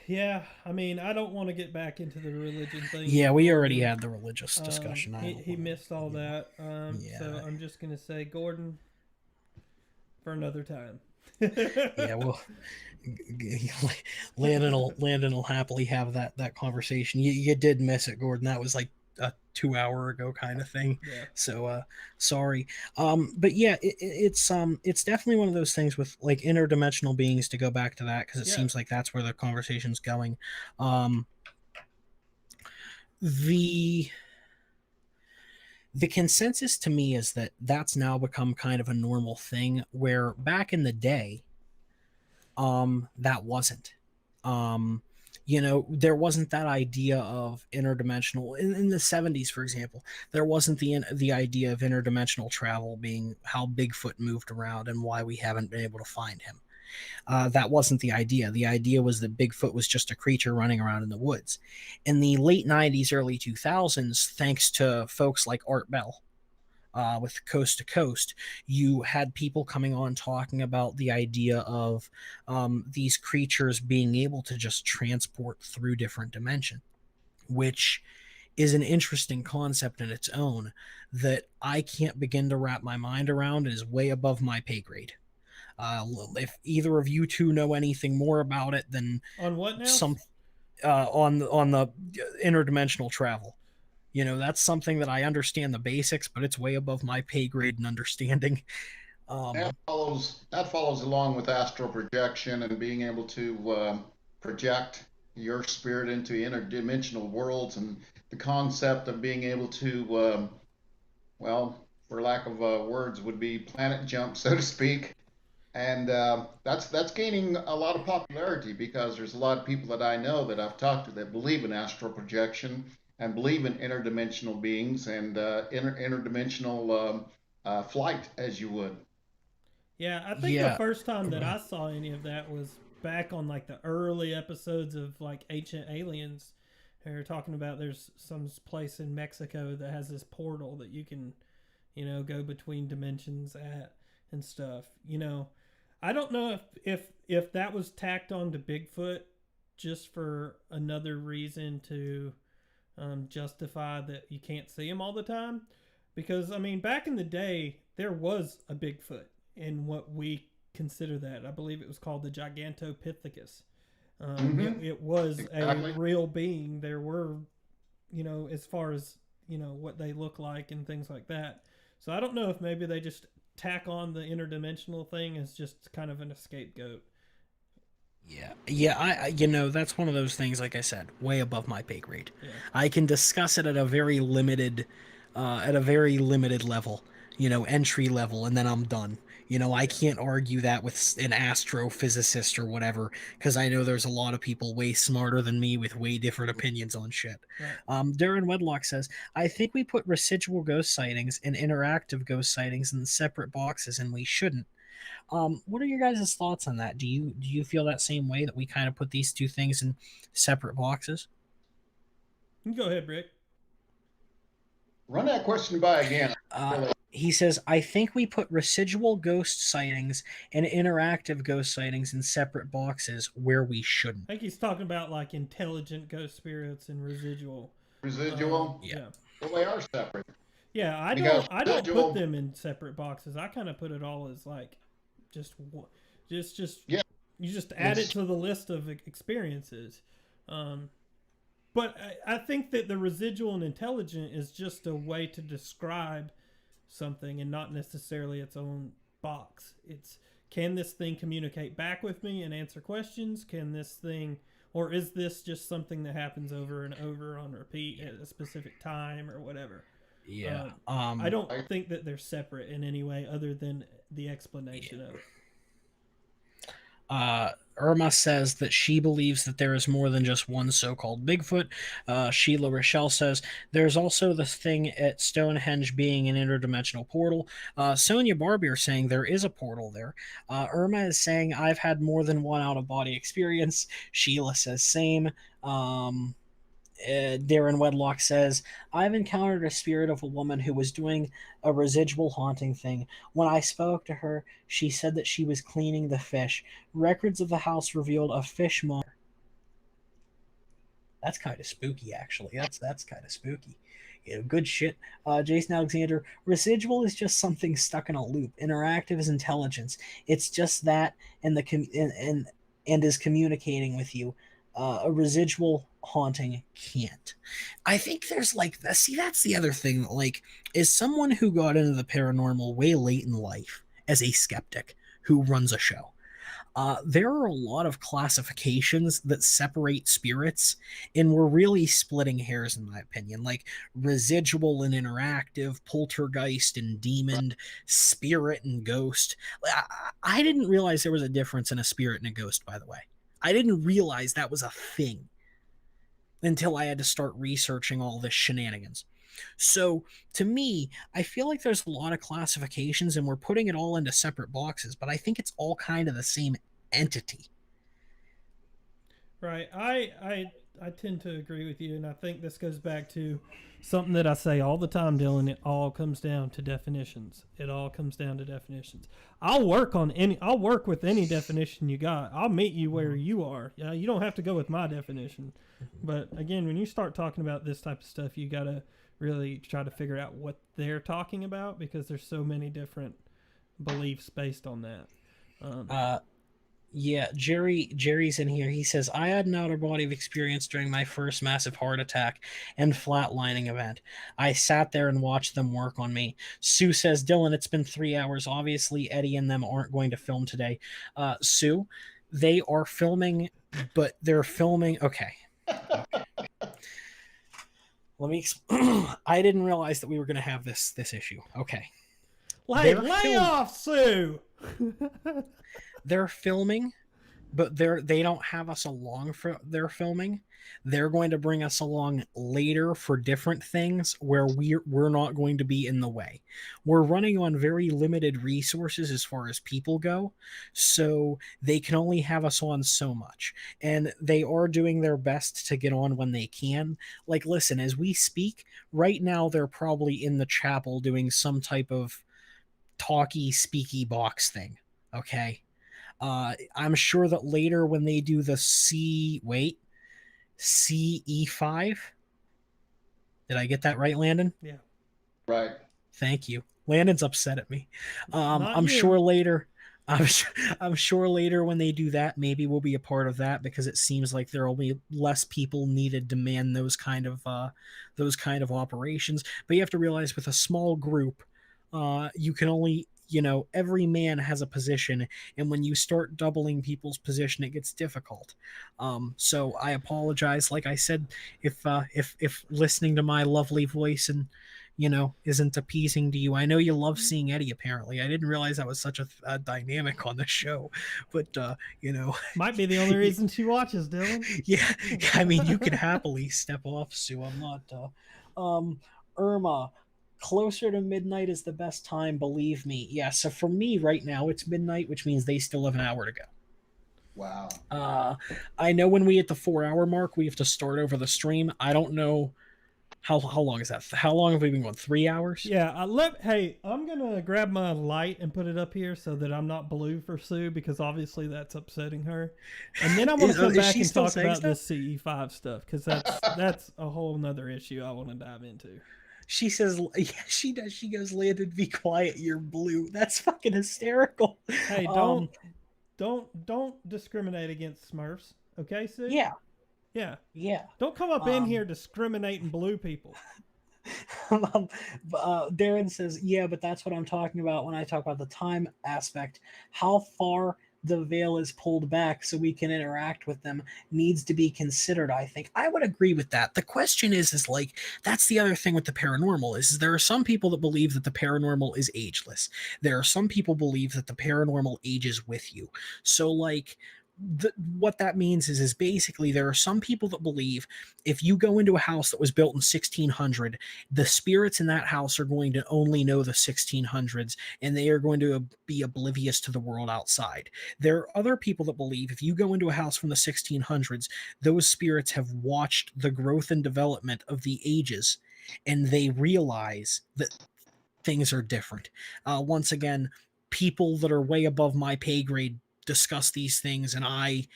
Yeah, I mean, I don't want to get back into the religion thing. Yeah, we already had the religious discussion. He missed all that. So I'm just going to say, Gordon, for another time. Yeah, well, Landon will happily have that conversation. You did miss it, Gordon. That was like a 2 hour ago kind of thing. Yeah. So sorry. But yeah, it's definitely one of those things with like interdimensional beings, to go back to that, because it seems like that's where the conversation's going. The consensus to me is that that's now become kind of a normal thing, where back in the day, that wasn't. there wasn't that idea of interdimensional in the 70s, for example. There wasn't the idea of interdimensional travel being how Bigfoot moved around and why we haven't been able to find him. That wasn't the idea. The idea was that Bigfoot was just a creature running around in the woods. In the late 90s, early 2000s, thanks to folks like Art Bell, with Coast to Coast, you had people coming on talking about the idea of these creatures being able to just transport through different dimensions, which is an interesting concept in its own that I can't begin to wrap my mind around. It is way above my pay grade. If either of you two know anything more about it than On what now? some on the interdimensional travel, that's something that I understand the basics, but it's way above my pay grade and understanding. That follows along with astral projection and being able to project your spirit into interdimensional worlds, and the concept of being able to, well, for lack of words, would be planet jump, so to speak. And that's gaining a lot of popularity because there's a lot of people that I know that I've talked to that believe in astral projection and believe in interdimensional beings and interdimensional flight, as you would. Yeah, I think the Yeah. first time that I saw any of that was back on like the early episodes of like Ancient Aliens. They're talking about there's some place in Mexico that has this portal that you can, go between dimensions at and stuff. I don't know if that was tacked on to Bigfoot just for another reason to justify that you can't see him all the time. Because I mean, back in the day, there was a Bigfoot in what we consider that. I believe it was called the Gigantopithecus. It was Exactly. a real being. There were, as far as what they look like and things like that. So I don't know if maybe they just tack on the interdimensional thing as just kind of an scapegoat. Yeah, that's one of those things. Like I said, way above my pay grade. Yeah. I can discuss it at a very limited level, entry level, and then I'm done. I can't argue that with an astrophysicist or whatever, because I know there's a lot of people way smarter than me with way different opinions on shit. Right. Darren Wedlock says, I think we put residual ghost sightings and interactive ghost sightings in separate boxes, and we shouldn't. What are your guys' thoughts on that? Do you feel that same way, that we kind of put these two things in separate boxes? You can go ahead, Rick. Run that question by again. He says, I think we put residual ghost sightings and interactive ghost sightings in separate boxes where we shouldn't. I think he's talking about like intelligent ghost spirits and residual. Residual? Yeah. Well, they are separate. Yeah, I Because don't residual- put them in separate boxes. I kind of put it all as like just Yeah. you just add it It's- to the list of experiences. But I think that the residual and intelligent is just a way to describe something and not necessarily its own box. It's, can this thing communicate back with me and answer questions? Can this thing, or is this just something that happens over and over on repeat at a specific time or whatever? Yeah. I don't think that they're separate in any way other than the explanation of it. Irma says that she believes that there is more than just one so-called Bigfoot. Sheila Rochelle says there's also the thing at Stonehenge being an interdimensional portal. Sonia Barbier saying there is a portal there. Irma is saying I've had more than one out-of-body experience. Sheila says same. Darren Wedlock says, I've encountered a spirit of a woman who was doing a residual haunting thing. When I spoke to her, she said that she was cleaning the fish. Records of the house revealed a fish monster. That's kind of spooky, actually. That's kind of spooky. Good shit. Jason Alexander, residual is just something stuck in a loop. Interactive is intelligence. It's just that, and and is communicating with you. A residual haunting can't. I think there's like, see, that's the other thing. Like, is someone who got into the paranormal way late in life as a skeptic who runs a show. There are a lot of classifications that separate spirits, and we're really splitting hairs, in my opinion. Like residual and interactive, poltergeist and demon, spirit and ghost. I didn't realize there was a difference in a spirit and a ghost, by the way. I didn't realize that was a thing until I had to start researching all this shenanigans. So to me, I feel like there's a lot of classifications and we're putting it all into separate boxes, but I think it's all kind of the same entity. Right. I tend to agree with you, and I think this goes back to something that I say all the time, Dylan. It all comes down to definitions. It all comes down to definitions. I'll work with any definition you got. I'll meet you where you are. Yeah, you don't have to go with my definition. But again, when you start talking about this type of stuff, you gotta really try to figure out what they're talking about, because there's so many different beliefs based on that. Uh, Yeah, Jerry's in here. He says, I had an outer body of experience during my first massive heart attack and flatlining event. I sat there and watched them work on me. Sue says, Dylan, it's been 3 hours. Obviously, Eddie and them aren't going to film today. Sue, they are filming, but they're filming. Okay. Let me. I didn't realize that we were going to have this issue. Okay. Hey, lay off, Sue. They're filming, but they don't have us along for their filming. They're going to bring us along later for different things where we're not going to be in the way. We're running on very limited resources as far as people go, so they can only have us on so much. And they are doing their best to get on when they can. Like, listen, as we speak right now, they're probably in the chapel doing some type of talky speaky box thing. Okay. I'm sure that later when they do the CE5, did I get that right, Landon? Yeah. Right. Thank you. Landon's upset at me. I'm you. sure later. I'm sure later when they do that, maybe we'll be a part of that, because it seems like there will be less people needed to man those kind of operations. But you have to realize, with a small group, you can only, every man has a position, and when you start doubling people's position, it gets difficult. So I apologize. Like I said, if listening to my lovely voice and isn't appeasing to you. I know you love seeing Eddie, apparently. I didn't realize that was such a dynamic on the show, but, Might be the only reason she watches, Dylan. Yeah, I mean, you could happily step off, Sue. I'm not, Irma, closer to midnight is the best time, believe me. Yeah, so for me right now, it's midnight, which means they still have an hour to go. Wow. I know when we hit the 4 hour mark, we have to start over the stream. I don't know how long is that? How long have we been going? 3 hours? Yeah. Hey, I'm gonna grab my light and put it up here so that I'm not blue for Sue, because obviously that's upsetting her. And then I want to come back and talk about this CE5 stuff, because that's a whole nother issue I want to dive into. She says, yeah, she does. She goes, Landon, be quiet. You're blue. That's fucking hysterical. Hey, don't discriminate against Smurfs, okay, Sue? Yeah. Yeah. Yeah. Don't come up in here discriminating blue people. Darren says, yeah, but that's what I'm talking about when I talk about the time aspect. How far the veil is pulled back so we can interact with them needs to be considered. I think I would agree with that. The question is like, that's the other thing with the paranormal is there are some people that believe that the paranormal is ageless. There are some people believe that the paranormal ages with you. So like, what that means is basically there are some people that believe if you go into a house that was built in 1600, the spirits in that house are going to only know the 1600s, and they are going to be oblivious to the world outside. There are other people that believe if you go into a house from the 1600s, those spirits have watched the growth and development of the ages, and they realize that things are different. Once again, people that are way above my pay grade discuss these things, and I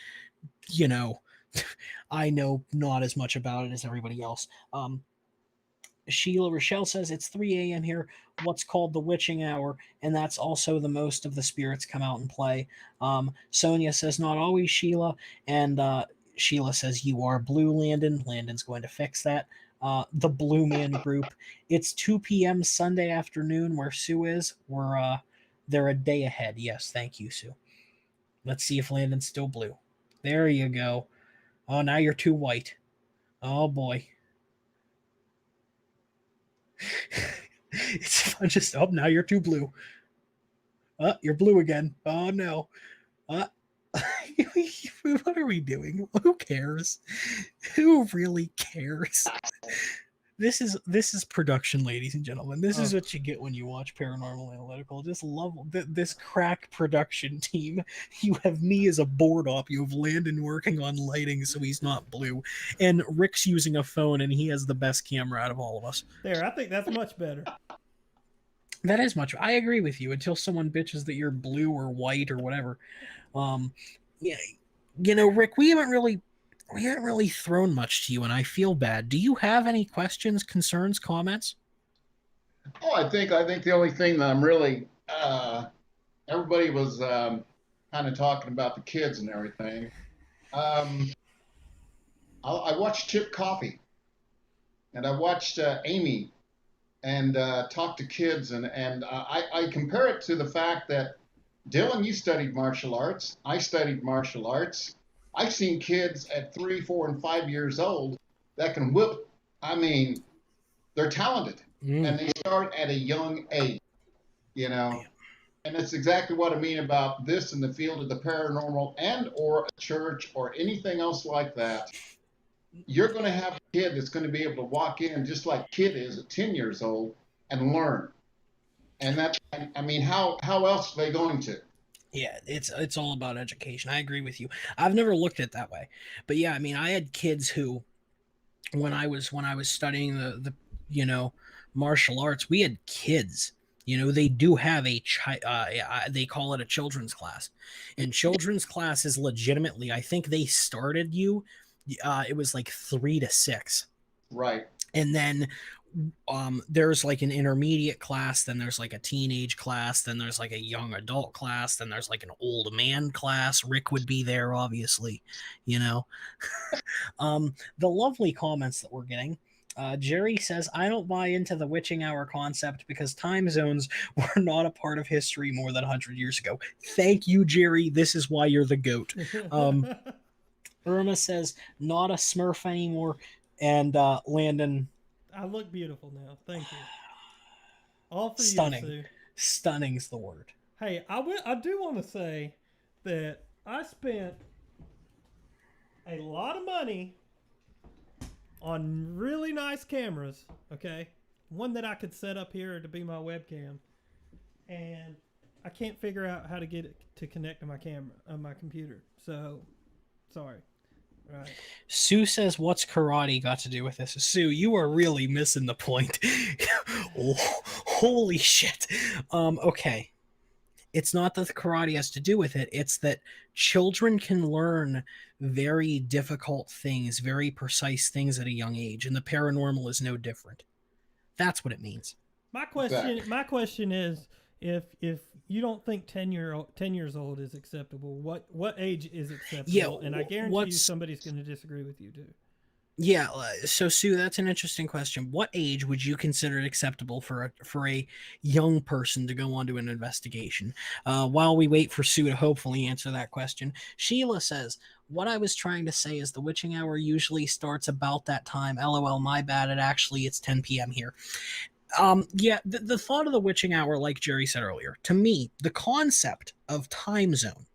I know not as much about it as everybody else. Sheila Rochelle says it's 3 a.m. here, what's called the witching hour, and that's also the most of the spirits come out and play. Sonia says not always, Sheila, and Sheila says you are blue, Landon. Landon's going to fix that. The Blue Man Group, it's 2 p.m. Sunday afternoon where Sue is. They're a day ahead. Yes, thank you, Sue. Let's see if Landon's still blue. There you go. Oh, now you're too white. Oh, boy. It's fun just, oh, now you're too blue. You're blue again. Oh, no. What are we doing? Who cares? Who really cares? This is production, ladies and gentlemen. This is Oh. what you get when you watch Paranormal Analytical. Just love this crack production team. You have me as a board op. You have Landon working on lighting so he's not blue, and Rick's using a phone and he has the best camera out of all of us. There, I think that's much better. That is much. I agree with you until someone bitches that you're blue or white or whatever. Yeah, Rick, we haven't really thrown much to you, and I feel bad. Do you have any questions, concerns, comments? Oh, I think the only thing that I'm really everybody was kind of talking about the kids and everything. Um, I watched Chip Coffey and I watched Amy and talked to kids and I compare it to the fact that Dylan, you studied martial arts. I studied martial arts. I've seen kids at 3, 4, and 5 years old that can whip. I mean, they're talented and they start at a young age, you know. And that's exactly what I mean about this in the field of the paranormal and or a church or anything else like that. You're going to have a kid that's going to be able to walk in just like kid is at 10 years old and learn. And that, I mean, how else are they going to? Yeah, it's all about education. I agree with you. I've never looked at it that way, but yeah, I mean, I had kids who, when I was studying the martial arts, we had kids. They do have they call it a children's class, and children's class is legitimately. I think they started you. It was like 3 to 6, Right. and then there's like an intermediate class, then there's like a teenage class, then there's like a young adult class, then there's like an old man class. Rick would be there, obviously. you know the lovely comments that we're getting. Jerry says, I don't buy into the witching hour concept because time zones were not a part of history more than 100 years ago. Thank you, Jerry. This is why you're the goat. Irma says, not a smurf anymore. And Landon, I look beautiful now. Thank you. All for stunning. you, Sue. Stunning's the word. Hey, I do want to say that I spent a lot of money on really nice cameras, okay? One that I could set up here to be my webcam. And I can't figure out how to get it to connect to my camera on my computer. So, sorry. Right. Sue says, what's karate got to do with this? Sue, you are really missing the point. Oh, holy shit. Okay. It's not that the karate has to do with it. It's that children can learn very difficult things, very precise things at a young age, and the paranormal is no different. That's what it means. My question is, if you don't think 10 years old is acceptable, what age is acceptable? Yeah, and I guarantee you somebody's going to disagree with you too. Yeah, so Sue, that's an interesting question. What age would you consider it acceptable for a young person to go on to an investigation? While we wait for Sue to hopefully answer that question, Sheila says, what I was trying to say is the witching hour usually starts about that time. LOL, my bad. It's 10 p.m. here. Yeah, the thought of the witching hour, like Jerry said earlier, to me, the concept of time zone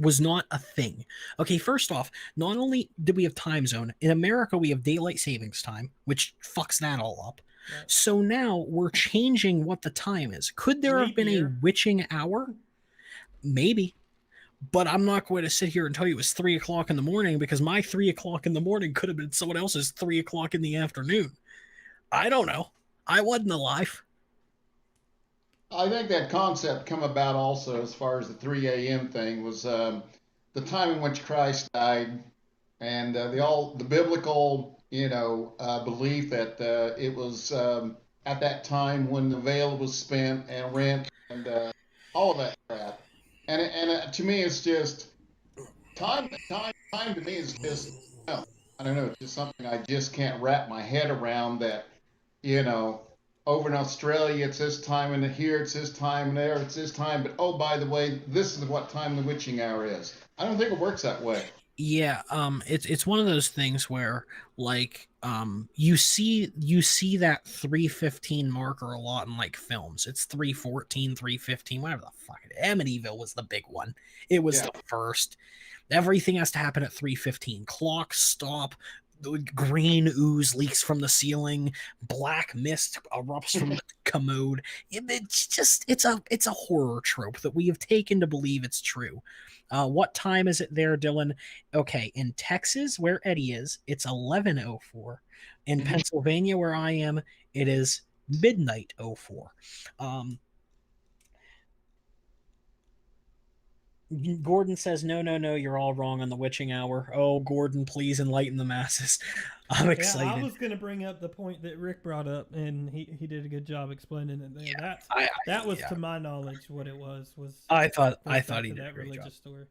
was not a thing. Okay, first off, not only did we have time zone, in America we have daylight savings time, which fucks that all up. Right. So now we're changing what the time is. Could there have been a witching hour? Maybe. But I'm not going to sit here and tell you it was 3 o'clock in the morning, because my 3 o'clock in the morning could have been someone else's 3 o'clock in the afternoon. I don't know. I wasn't alive. I think that concept come about also as far as the 3 a.m. thing was the time in which Christ died, and the biblical belief that it was at that time when the veil was spent and rent and all of that crap. And to me, it's just time. Time to me is just I don't know. It's just something I just can't wrap my head around. That over in Australia, it's this time, and here it's this time, and there it's this time. But oh, by the way, this is what time the witching hour is. I don't think it works that way. Yeah, it's one of those things where like you see that 315 marker a lot in like films. It's 314, 315, whatever the fuck. Amityville was the big one. It was Yeah. the first. Everything has to happen at 315. Clocks stop. The green ooze leaks from the ceiling. Black mist erupts from the commode. It's just it's a horror trope that we have taken to believe it's true. What time is it there, Dylan? Okay, in Texas, where Eddie is, it's 11:04. In Mhm. Pennsylvania, where I am, it is midnight 04. Um, Gordon says, no, no, no, you're all wrong on the witching hour. Oh, Gordon, please enlighten the masses. I'm Yeah, I excited. was going to bring up the point that Rick brought up, and he did a good job explaining it there. That was, Yeah, to my knowledge, what it was I goes thought back he to did a that great job. religious story.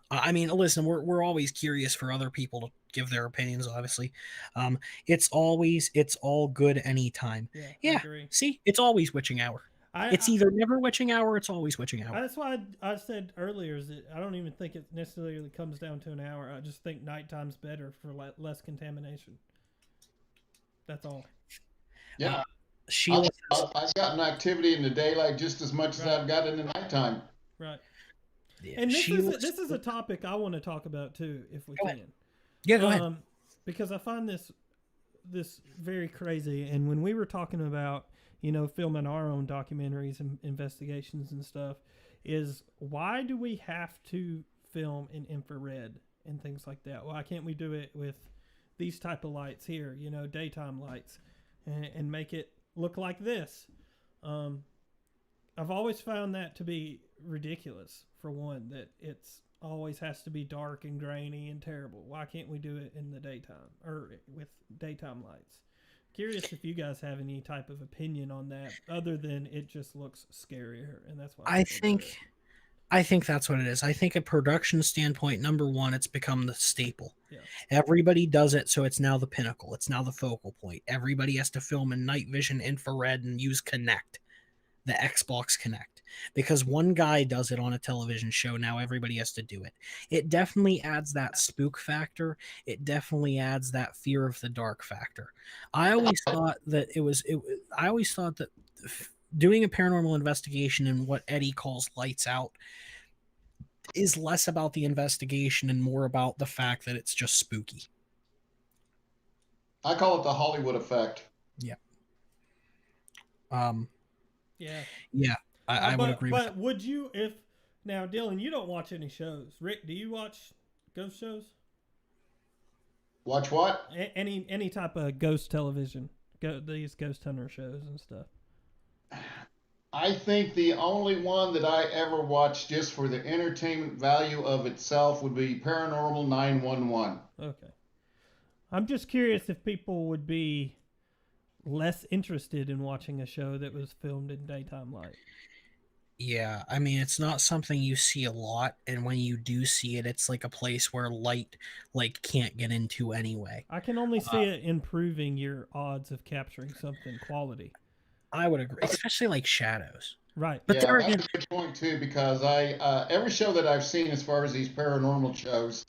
I mean, listen, we're always curious for other people to give their opinions. Obviously, it's all good anytime. Yeah, I Yeah, agree. see, it's always witching hour. I, It's I either never witching hour, or it's always witching hour. that's why I said earlier is that I don't even think it necessarily comes down to an hour. I just think nighttime's better for less contamination. That's all. Uh, Yeah. Sheila says, I've gotten activity in the daylight just as much as Right. I've got in the nighttime. Right. yeah, And Sheila. this is a topic I want to talk about too, if we Go ahead. can. Yeah, go ahead. Because I find this very crazy. And when we were talking about filming our own documentaries and investigations and stuff, is why do we have to film in infrared and things like that? Why can't we do it with these type of lights here? Daytime lights, and make it look like this. Um, I've always found that to be ridiculous. For one, that it's always has to be dark and grainy and terrible. Why can't we do it in the daytime or with daytime lights? Curious if you guys have any type of opinion on that, other than it just looks scarier, and that's why I people do think it. I think that's what it is. I think a production standpoint, number one, it's become the staple. Yeah. Everybody does it, so it's now the pinnacle. It's now the focal point. Everybody has to film in night vision, infrared, and use Connect, the Xbox Connect. Because one guy does it on a television show, now everybody has to do it. It definitely adds that spook factor. It definitely adds that fear of the dark factor. I always thought that I always thought that doing a paranormal investigation in what Eddie calls lights out is less about the investigation and more about the fact that it's just spooky. I call it the Hollywood effect. Yeah. Um. Yeah. Yeah, I would agree with that. But would you, if now, Dylan, you don't watch any shows. Rick, do you watch ghost shows? Watch what? Any type of ghost television? These ghost hunter shows and stuff. I think the only one that I ever watched just for the entertainment value of itself would be Paranormal 911. Okay. I'm just curious if people would be less interested in watching a show that was filmed in daytime light. Yeah, I mean it's not something you see a lot, and when you do see it, it's like a place where light like can't get into anyway. I can only see it improving your odds of capturing something quality. I would agree, especially like shadows. Right. But Yeah, there that's again, a good point too, because I every show that I've seen as far as these paranormal shows,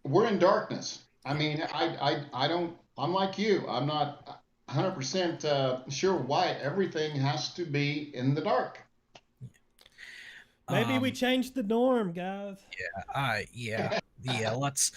we're in darkness. I mean, I don't. I'm like you. I'm not 100% sure why everything has to be in the dark. Maybe we changed the norm, guys. yeah. Yeah, let's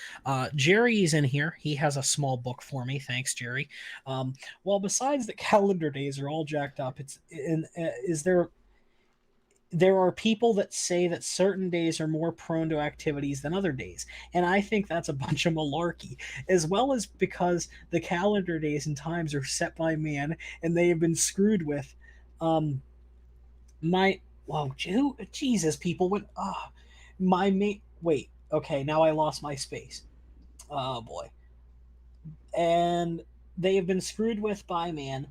Jerry's in here. He has a small book for me. Thanks, Jerry. Well, besides the calendar days are all jacked up, is there are people that say that certain days are more prone to activities than other days. And I think that's a bunch of malarkey, as well as because the calendar days and times are set by man and they have been screwed with. Um, my, whoa, Jesus, people, when, my mate, wait, okay, now I lost my space. Oh boy. And they have been screwed with by man.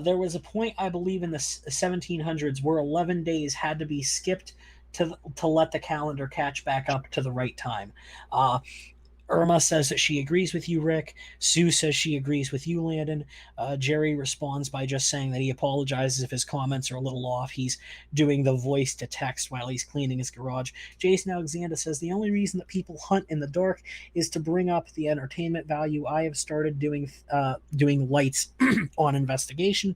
There was a point, I believe, in the 1700s where 11 days had to be skipped to let the calendar catch back up to the right time. Uh, Irma says that she agrees with you, Rick. Sue says she agrees with you, Landon. Jerry responds by just saying that he apologizes if his comments are a little off. He's doing the voice to text while he's cleaning his garage. Jason Alexander says the only reason that people hunt in the dark is to bring up the entertainment value. I have started doing lights on investigation.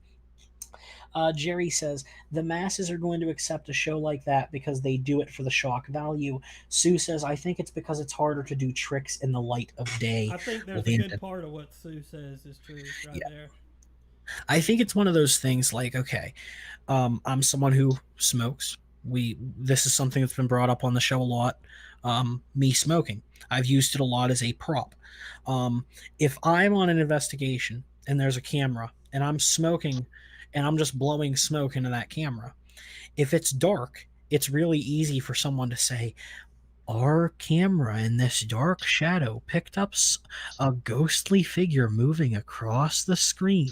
Jerry says the masses are going to accept a show like that because they do it for the shock value. Sue says I think it's because it's harder to do tricks in the light of day. I think there's a good Landon. part of what Sue says is true right Yeah, there. I think it's one of those things like okay, I'm someone who smokes. This is something that's been brought up on the show a lot. Me smoking, I've used it a lot as a prop. If I'm on an investigation and there's a camera and I'm smoking and I'm just blowing smoke into that camera, if it's dark, it's really easy for someone to say, our camera in this dark shadow picked up a ghostly figure moving across the screen.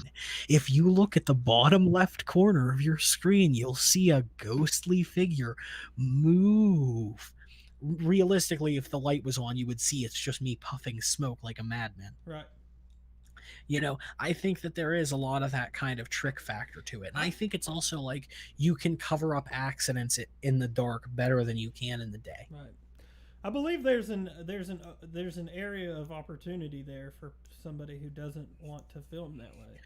If you look at the bottom left corner of your screen, you'll see a ghostly figure move. Realistically, if the light was on, you would see it's just me puffing smoke like a madman. Right. I think that there is a lot of that kind of trick factor to it. And I, I think it's also like you can cover up accidents in the dark better than you can in the day. right. I believe there's an area of opportunity there for somebody who doesn't want to film that way.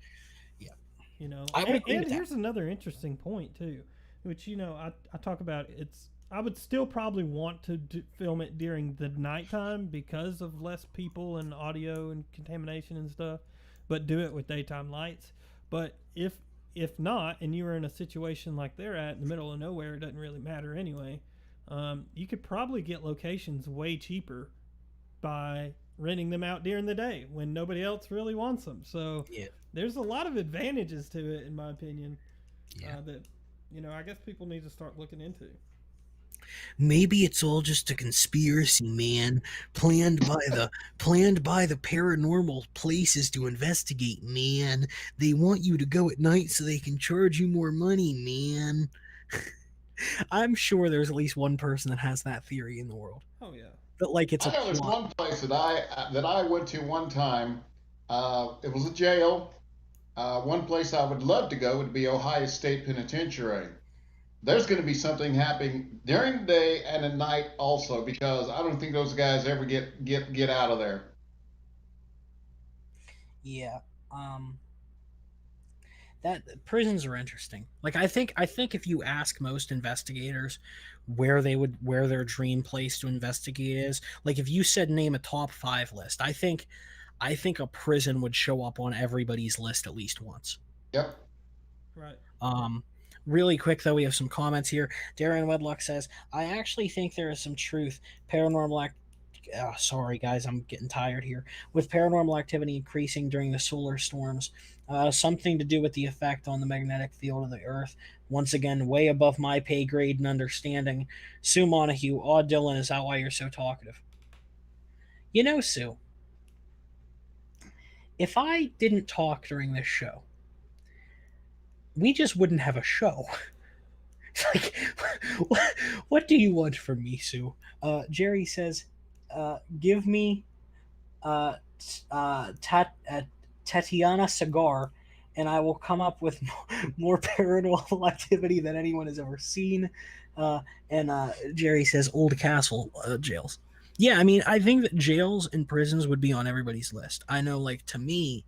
Yeah. You know, I would agree and with that. here's another interesting point too, which I talk about. I would still probably want to film it during the nighttime because of less people and audio and contamination and stuff, but do it with daytime lights. But if not, and you were in a situation like they're at in the middle of nowhere, it doesn't really matter anyway. You could probably get locations way cheaper by renting them out during the day when nobody else really wants them. So Yeah. there's a lot of advantages to it, in my opinion, Yeah. that I guess people need to start looking into. Maybe it's all just a conspiracy, man, planned by the paranormal places to investigate, man. They want you to go at night so they can charge you more money, man. I'm sure there's at least one person that has that theory in the world. Oh yeah. But like it's I a know there's plot. one place that I went to one time. It was a jail. One place I would love to go would be Ohio State Penitentiary. There's going to be something happening during the day and at night also because I don't think those guys ever get out of there. Yeah. Um that prisons are interesting. Like I think if you ask most investigators where their dream place to investigate is, like if you said name a top 5 list, I think a prison would show up on everybody's list at least once. Yep. Right. Um, Really quick though, we have some comments here. Darren Wedlock says, "I actually think there is some truth. Paranormal act. Sorry guys, I'm getting tired here. With paranormal activity increasing during the solar storms, something to do with the effect on the magnetic field of the Earth. Once again, way above my pay grade and understanding. Sue Montague, aw Dylan, is that why you're so talkative? Sue, if I didn't talk during this show, we just wouldn't have a show." Like, what do you want from me, Sue? Jerry says, give me Tatiana Cigar, and I will come up with more paranormal activity than anyone has ever seen. And Jerry says, old castle jails. Yeah, I mean, I think that jails and prisons would be on everybody's list. I know, like, to me,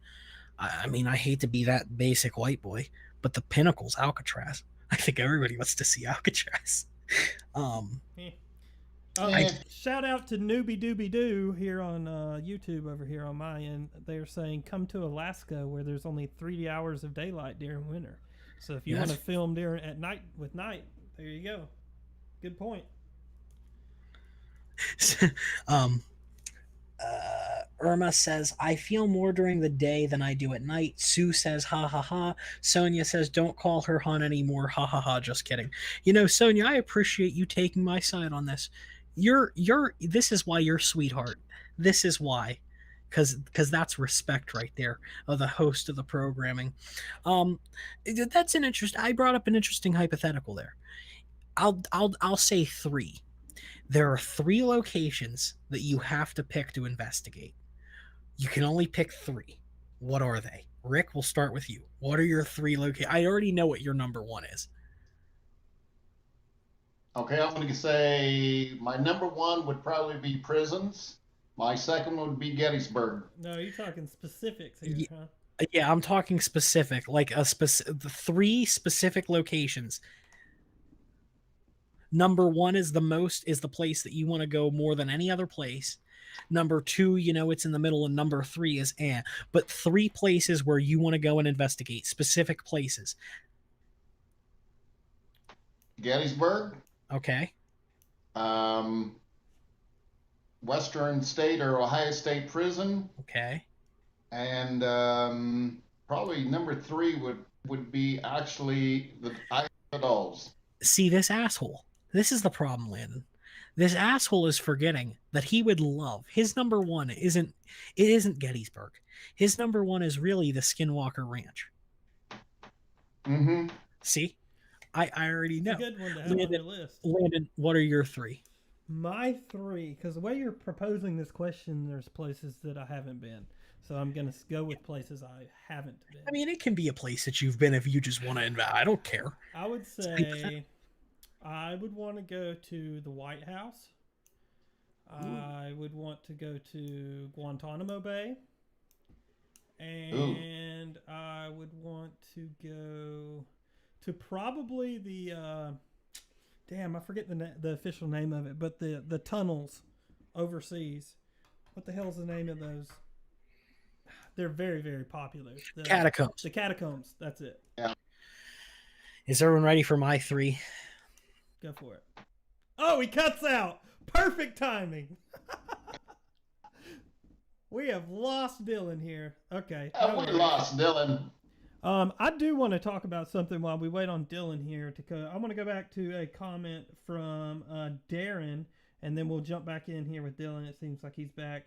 I mean, I hate to be that basic white boy, but the pinnacle's Alcatraz. I think everybody wants to see Alcatraz. Um, Eh. Shout out to Newbie Dooby Doo here on YouTube over here on my end. They're saying come to Alaska where there's only 3 hours of daylight during winter. So if you want to film during at night with night, there you go. Good point. um, Irma says, I feel more during the day than I do at night. Sue says, ha ha ha. Sonia says, don't call her hon anymore. Ha ha ha. Just kidding. Sonia, I appreciate you taking my side on this. This is why you're sweetheart. This is why. Because that's respect right there of the host of the programming. That's an interest. I brought up an interesting hypothetical there. I'll say 3. There are 3 locations that you have to pick to investigate. You can only pick 3. What are they? Rick, we'll start with you. What are your 3 locations? I already know what your number 1 is. Okay, I'm going to say my number one would probably be prisons. My second one would be Gettysburg. No, you're talking specifics here, Ye- huh? Yeah, I'm talking specific, like the 3 specific locations. Number 1 is the place that you want to go more than any other place. Number 2, it's in the middle, and number 3 is but 3 places where you want to go and investigate, specific places. Gettysburg, Okay. um, Western State or Ohio State Prison, Okay. and probably number three would be actually the Isle of Dolls. See, this asshole. This is the problem, Landon. This asshole is forgetting that he would love his number 1 isn't Gettysburg. His number 1 is really the Skinwalker Ranch. Mm-hmm. See, I already know. It's a good one to have on your list. Landon, what are your 3? My 3, because the way you're proposing this question, there's places that I haven't been. So I'm going to go with places I haven't been. I mean, it can be a place that you've been if you just want to invest. I don't care. I would say I would want to go to the White House. I would want to go to Guantanamo Bay. And I would want to go to probably the damn, I forget the official name of it, but the tunnels overseas. What the hell's the name of those? They're very, very popular. Catacombs. The catacombs. That's it. Yeah. Is everyone ready for my 3? Go for it. Oh, he cuts out. Perfect timing. We have lost Dylan here. Okay. We lost Dylan. I do want to talk about something while we wait on Dylan here. I want to go back to a comment from Darren, and then we'll jump back in here with Dylan. It seems like he's back.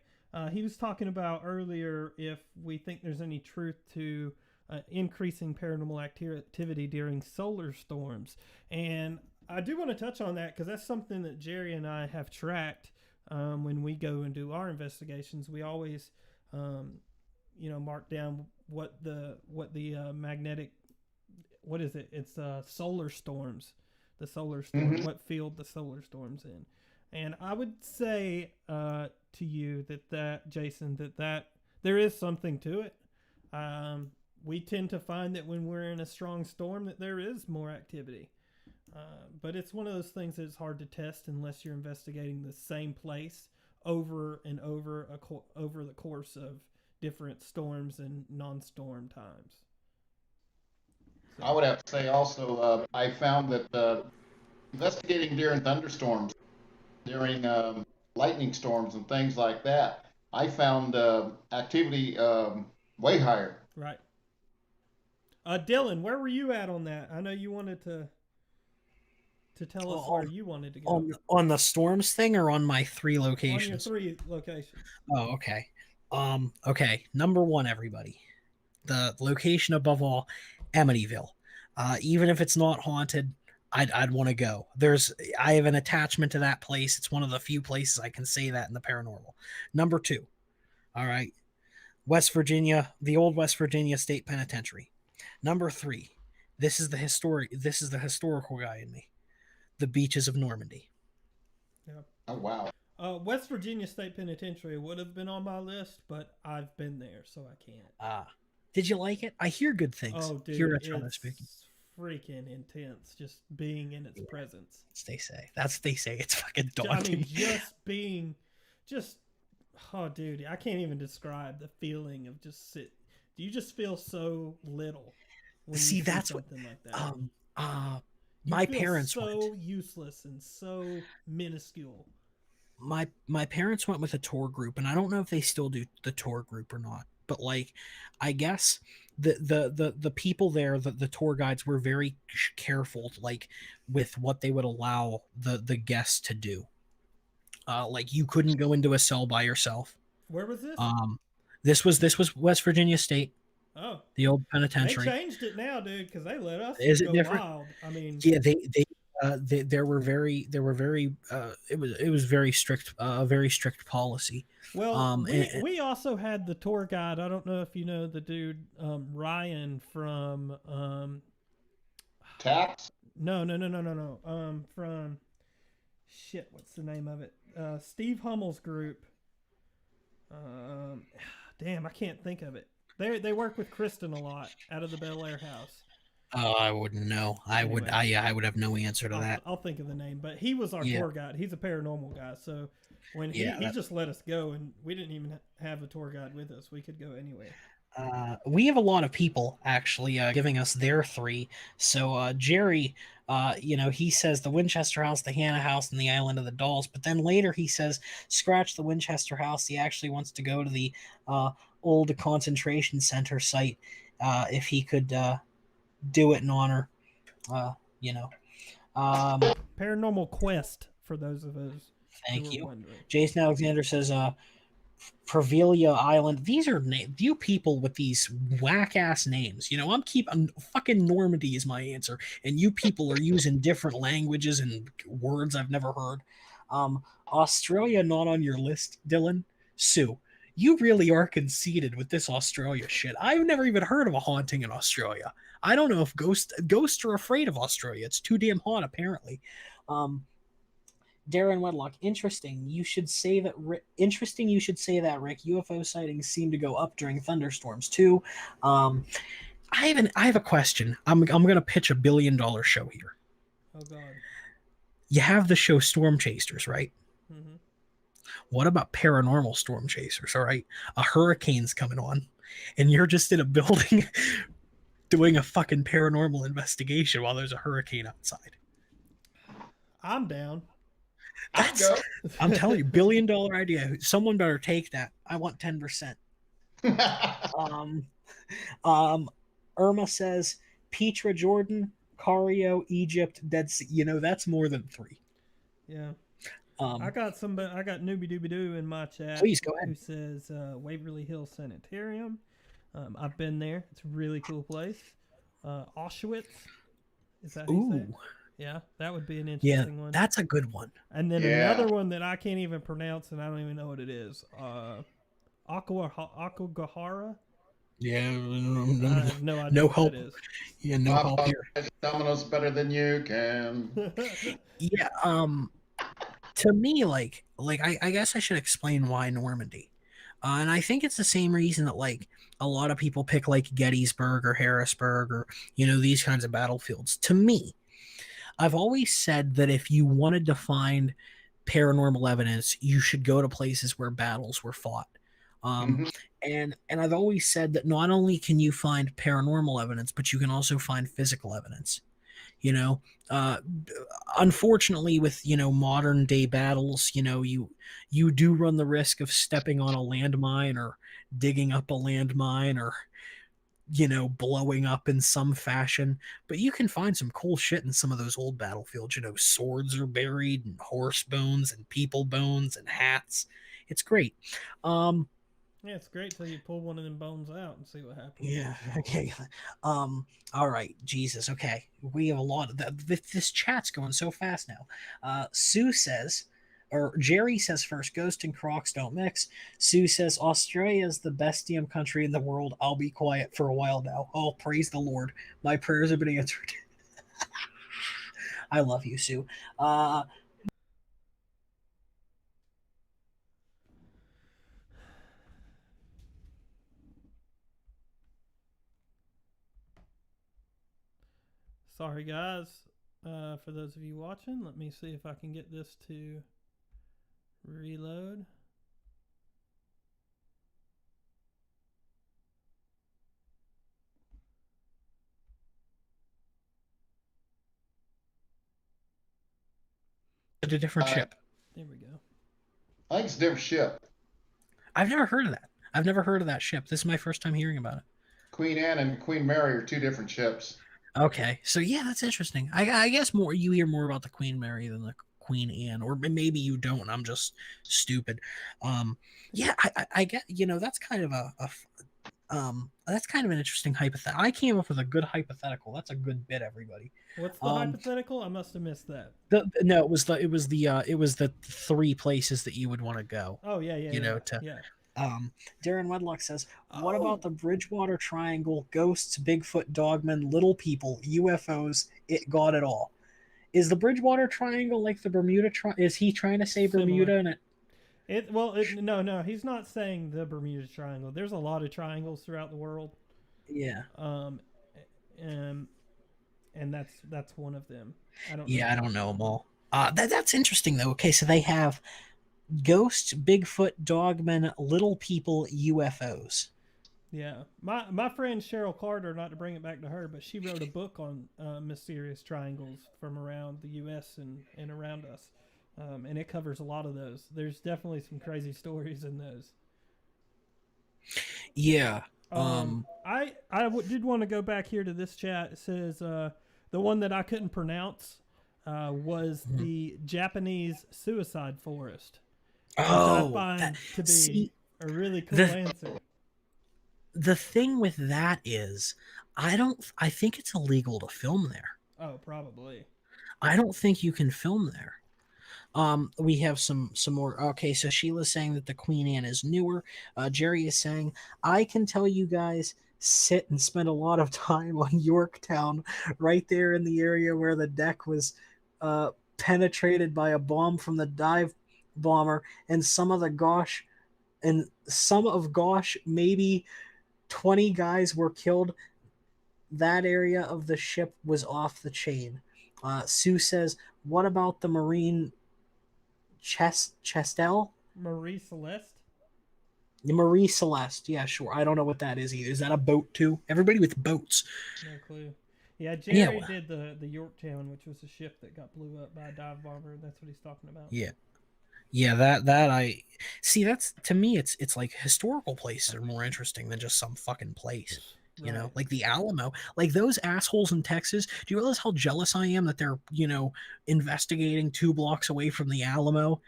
He was talking about earlier if we think there's any truth to increasing paranormal activity during solar storms. And I do want to touch on that because that's something that Jerry and I have tracked when we go and do our investigations. We always, mark down what the magnetic, what is it? It's solar storms. The solar storm, what field the solar storm's in. And I would say to you that Jason, that there is something to it. We tend to find that when we're in a strong storm that there is more activity. But it's one of those things that it's hard to test unless you're investigating the same place over and over over the course of different storms and non-storm times. So. I would have to say also, I found that investigating during thunderstorms, during lightning storms and things like that, I found activity way higher. Right. Dylan, where were you at on that? I know you wanted to tell us where you wanted to go. On the storms thing or on my 3 locations? On your 3 locations. Oh, okay. Okay. Number 1, everybody. The location above all, Amityville. Even if it's not haunted, I'd want to go. I have an attachment to that place. It's one of the few places I can say that in the paranormal. Number 2. All right. West Virginia, the old West Virginia State Penitentiary. Number 3. This is the historical guy in me. The beaches of Normandy. Yeah. Oh, wow. West Virginia State Penitentiary would have been on my list, but I've been there, so I can't. Did you like it? I hear good things. Oh, dude, it's freaking intense just being in its presence. They say it's fucking daunting. I mean, oh, dude, I can't even describe the feeling of you just feel so little when you see that's something like that. My parents so useless and so minuscule. My parents went with a tour group, and I don't know if they still do the tour group or not. But I guess the people there, the tour guides were very careful, with what they would allow the guests to do. You couldn't go into a cell by yourself. Where was this? This was West Virginia State. Oh, the old penitentiary. They changed it now, dude, because they let us Is it go different? wild. I mean, yeah, they there were very it was very strict policy. Well, And we also had the tour guide. I don't know if you know the dude Ryan from Tax. from shit. What's the name of it? Steve Hummel's group. Um, damn, I can't think of it. They work with Kristen a lot out of the Bel Air house. I wouldn't know. Anyway. I would have no answer to that. I'll think of the name, but he was our Yeah. tour guide. He's a paranormal guy, so when he just let us go, and we didn't even have a tour guide with us. We could go anywhere. We have a lot of people actually giving us their three. So Jerry, he says the Winchester House, the Hannah House, and the Island of the Dolls. But then later he says, scratch the Winchester House. He actually wants to go to the old concentration center site if he could do it in honor. Paranormal Quest for those of us. Thank you. Wondering. Jason Alexander says, Pervelia Island. These are you people with these whack ass names. I'm keeping fucking Normandy is my answer, and you people are using different languages and words I've never heard. Australia not on your list, Dylan. Sue, you really are conceited with this Australia shit. I've never even heard of a haunting in Australia. I don't know if ghosts are afraid of Australia. It's too damn hot, apparently. Darren Wedlock, interesting. You should say that, Rick. UFO sightings seem to go up during thunderstorms too. I have a question. I'm gonna pitch $1 billion show here. Oh God. You have the show Storm Chasers, right? Mm-hmm. What about paranormal storm chasers? All right, a hurricane's coming on, and you're just in a building doing a fucking paranormal investigation while there's a hurricane outside. I'm down. I'm telling you, $1 billion idea. Someone better take that. I want 10%. Irma says Petra, Jordan, Cario, Egypt, Dead Sea. That's more than 3. Yeah. I got Newbie Dooby Doo in my chat. Please go ahead. Who says Waverly Hills Sanitarium? I've been there. It's a really cool place. Auschwitz. Is that how you say it? Yeah, that would be an interesting one. That's a good one. And then another one that I can't even pronounce, and I don't even know what it is. Akugahara. Yeah, no idea. No what help. That is. Yeah, no help here. Domino's better than you can. Yeah. To me, I guess I should explain why Normandy. And I think it's the same reason that a lot of people pick Gettysburg or Harrisburg or these kinds of battlefields. To me, I've always said that if you wanted to find paranormal evidence, you should go to places where battles were fought. And I've always said that not only can you find paranormal evidence, but you can also find physical evidence. Unfortunately, with modern day battles, you do run the risk of stepping on a landmine or digging up a landmine or blowing up in some fashion, but you can find some cool shit in some of those old battlefields. Swords are buried and horse bones and people bones and hats. It's great. Yeah, it's great till you pull one of them bones out and see what happens. Yeah. Okay. All right. Jesus. Okay. We have a lot of that. This chat's going so fast now. Sue says, or Jerry says first, Ghost and Crocs don't mix. Sue says, Australia is the best damn country in the world. I'll be quiet for a while now. Oh, praise the Lord. My prayers have been answered. I love you, Sue. Sorry, guys. For those of you watching, let me see if I can get this to reload. A different ship. There we go. I think it's a different ship. I've never heard of that. I've never heard of that ship. This is my first time hearing about it. Queen Anne and Queen Mary are 2 different ships. Okay, so yeah, that's interesting. I guess you hear more about the Queen Mary than the Queen Anne, or maybe you don't. I'm just stupid. Yeah, I get that's kind of That's kind of an interesting hypothetical. I came up with a good hypothetical. That's a good bit, everybody. What's the Um, hypothetical? I must have missed that. no, it was the three places that you would want to go. Oh yeah, yeah, You yeah, know, to yeah. Darren Wedlock says, "What Oh, about the Bridgewater Triangle? Ghosts, Bigfoot, dogmen, little people, UFOs. It got it all." Is the Bridgewater Triangle like the Bermuda Triangle? Is he trying to say similar. Bermuda? And No, he's not saying the Bermuda Triangle. There's a lot of triangles throughout the world. yeah, Um, um, and that's one of them. I don't know. yeah, I don't know them all. That's interesting though. Okay, so they have ghosts, Bigfoot, dogmen, little people, UFOs. Yeah, my friend Cheryl Carter. Not to bring it back to her, but she wrote a book on mysterious triangles from around the U.S. and around us, and it covers a lot of those. There's definitely some crazy stories in those. Yeah. Did want to go back here to this chat. It says the one that I couldn't pronounce was the Japanese suicide forest, which I Oh, find to be see, a really cool the answer. the thing with that is, I think it's illegal to film there. Oh, probably. I don't think you can film there. We have some more. Okay, so Sheila's saying that the Queen Anne is newer. Jerry is saying I can tell you guys sit and spend a lot of time on Yorktown, right there in the area where the deck was penetrated by a bomb from the dive bomber, and some of Gosh maybe 20 guys were killed. That area of the ship was off the chain. Sue says, "What about the Marine Chestel?" Marie Celeste. Marie Celeste. Yeah, sure. I don't know what that is either. Is that a boat too? Everybody with boats. No clue. Yeah, Yeah, Jerry well, did the Yorktown, which was a ship that got blew up by a dive bomber. That's what he's talking about. yeah. Yeah, that I see. That's to me, it's like historical places are more interesting than just some fucking place. You know, Right. like the Alamo, like those assholes in Texas. Do you realize how jealous I am that they're investigating 2 blocks away from the Alamo?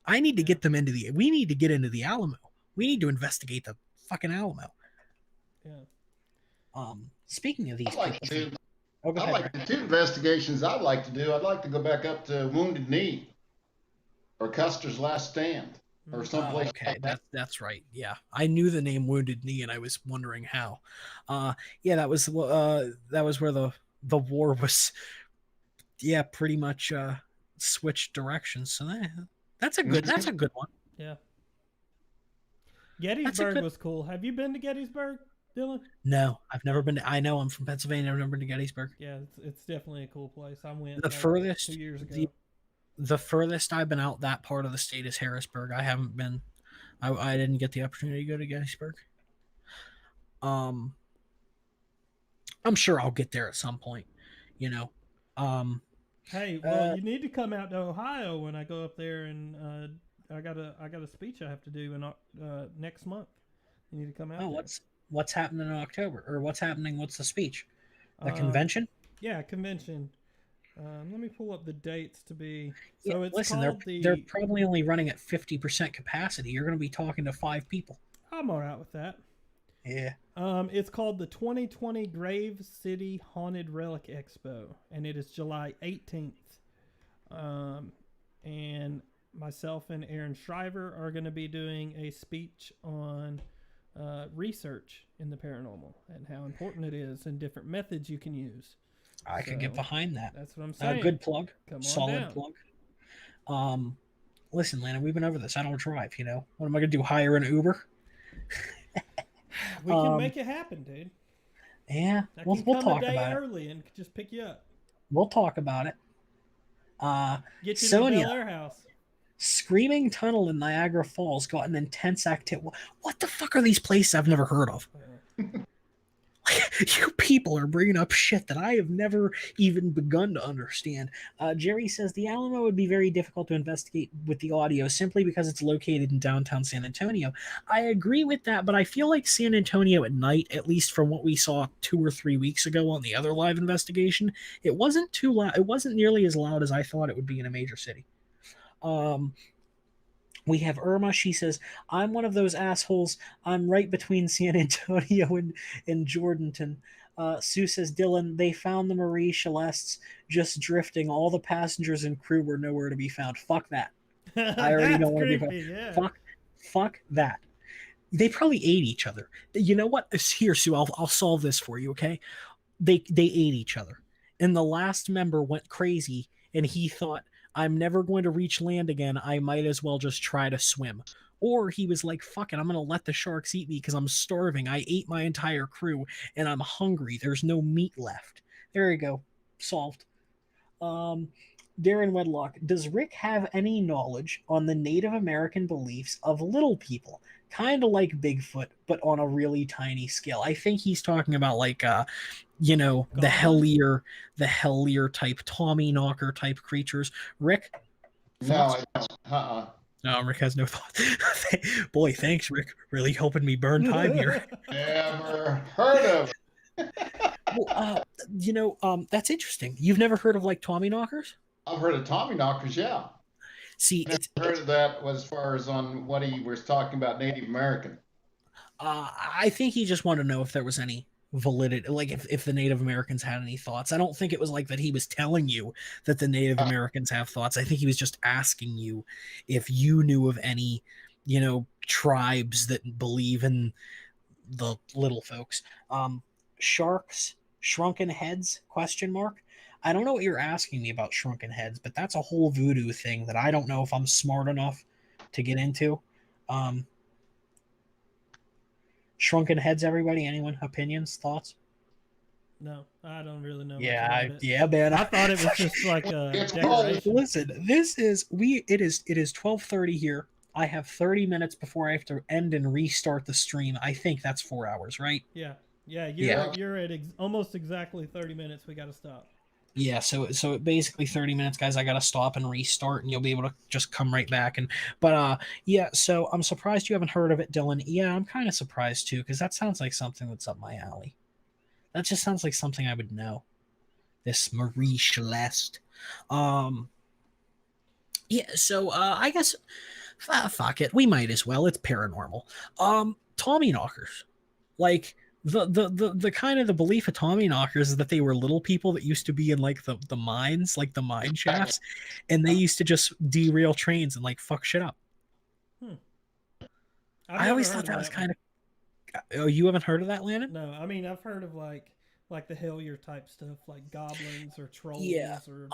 I need to Yeah. get them into the. We need to get into the Alamo. We need to investigate the fucking Alamo. Yeah. Speaking of these I'd like people, to. oh, go I ahead, like Rick. the two investigations I'd like to do. I'd like to go back up to Wounded Knee or Custer's Last Stand or Oh, someplace okay. like that. That's right. Yeah, I knew the name Wounded Knee, and I was wondering how. Yeah, that was where the war was. Yeah, pretty much switched directions. So that's a good one. Yeah. That's a Gettysburg good. was cool. Have you been to Gettysburg, Dylan? No, I've never been. I know I'm from Pennsylvania. I've never been to Gettysburg. Yeah, it's definitely a cool place. I went The like furthest 2 years ago. the furthest I've been out that part of the state is Harrisburg. I haven't been. I didn't get the opportunity to go to Gettysburg. Um, I'm sure I'll get there at some point. You know. Um, Hey, well, you need to come out to Ohio when I go up there, and I got a speech I have to do in next month. You need to come out. oh, there. what's happening in October, or what's happening? What's the speech? The Um, convention? Yeah, convention. Let me pull up the dates to be. Yeah, So it's listen, called they're probably only running at 50% capacity. You're going to be talking to 5 people. I'm all right with that. Yeah. It's called the 2020 Grave City Haunted Relic Expo, and it is July 18th. And myself and Aaron Shriver are going to be doing a speech on research in the paranormal and how important it is and different methods you can use. I could get behind that. That's what I'm saying. Good plug. Come on Solid down. plug. Listen, Lana, we've been over this. I don't drive, you know. What am I going to do? Hire an Uber? We can make it happen, dude. Yeah, I we'll can come talk a day about it. early and just pick you up. We'll talk about it. Get you to the Sonia, Bel Air house. Screaming Tunnel in Niagara Falls got an intense activity. What the fuck are these places I've never heard of? You people are bringing up shit that I have never even begun to understand. Jerry says the Alamo would be very difficult to investigate with the audio simply because it's located in downtown San Antonio. I agree with that, but I feel like San Antonio at night, at least from what we saw 2 or 3 weeks ago on the other live investigation, it wasn't too loud. It wasn't nearly as loud as I thought it would be in a major city. We have Irma. She says, I'm one of those assholes. I'm right between San Antonio and Jordanton. Sue says, Dylan, they found the Marie Celestes just drifting. All the passengers and crew were nowhere to be found. Fuck that. I already That's don't want to be found. creepy. Yeah. Fuck that. They probably ate each other. You know what? Here, Sue, I'll solve this for you, okay? They ate each other. And the last member went crazy and he thought, I'm never going to reach land again. I might as well just try to swim. Or he was like, fuck it, I'm going to let the sharks eat me because I'm starving. I ate my entire crew and I'm hungry. There's no meat left. There you go. Solved. Um, Darren Wedlock, does Rick have any knowledge on the Native American beliefs of little people? Kind of like Bigfoot, but on a really tiny scale. I think he's talking about like you know, Goblins? the hellier type Tommy knocker type creatures. Rick? No, Thoughts? I don't. Uh-uh. No, Rick has no thoughts. Boy, thanks, Rick. Really helping me burn time here. Never heard of it. Well, you know, that's interesting. You've never heard of like Tommy knockers? I've heard of Tommy knockers, yeah. See, Never it's heard of that as far as on what he was talking about Native American. I think he just wanted to know if there was any validity, like if the Native Americans had any thoughts. I don't think it was like that he was telling you that the Native Americans have thoughts. I think he was just asking you if you knew of any, you know, tribes that believe in the little folks. Sharks, shrunken heads, question mark. I don't know what you're asking me about shrunken heads, but that's a whole voodoo thing that I don't know if I'm smart enough to get into. Um, Shrunken heads, everybody? Anyone? Opinions? Thoughts? No, I don't really know much Yeah, about it. yeah, man. I thought it was just like a It's decoration. Listen, this is it is 12:30 here. I have 30 minutes before I have to end and restart the stream. I think that's 4 hours, right? Yeah, yeah. Yeah. You're at almost exactly 30 minutes. We got to stop. Yeah, so basically 30 minutes, guys. I gotta stop and restart, and you'll be able to just come right back. And but yeah. So I'm surprised you haven't heard of it, Dylan. Yeah, I'm kind of surprised too, because that sounds like something that's up my alley. That just sounds like something I would know. This Marie Celeste. Um, yeah. So I guess fuck it. We might as well. It's paranormal. Tommy knockers, like the kind of the belief of Tommy knockers is that they were little people that used to be in like the mines, like the mine shafts, and they used to just derail trains and like fuck shit up. I always thought that was kind of. Oh, you haven't heard of that, Landon? No, I mean I've heard of like the Hellier type stuff, like goblins or trolls. Yeah. Or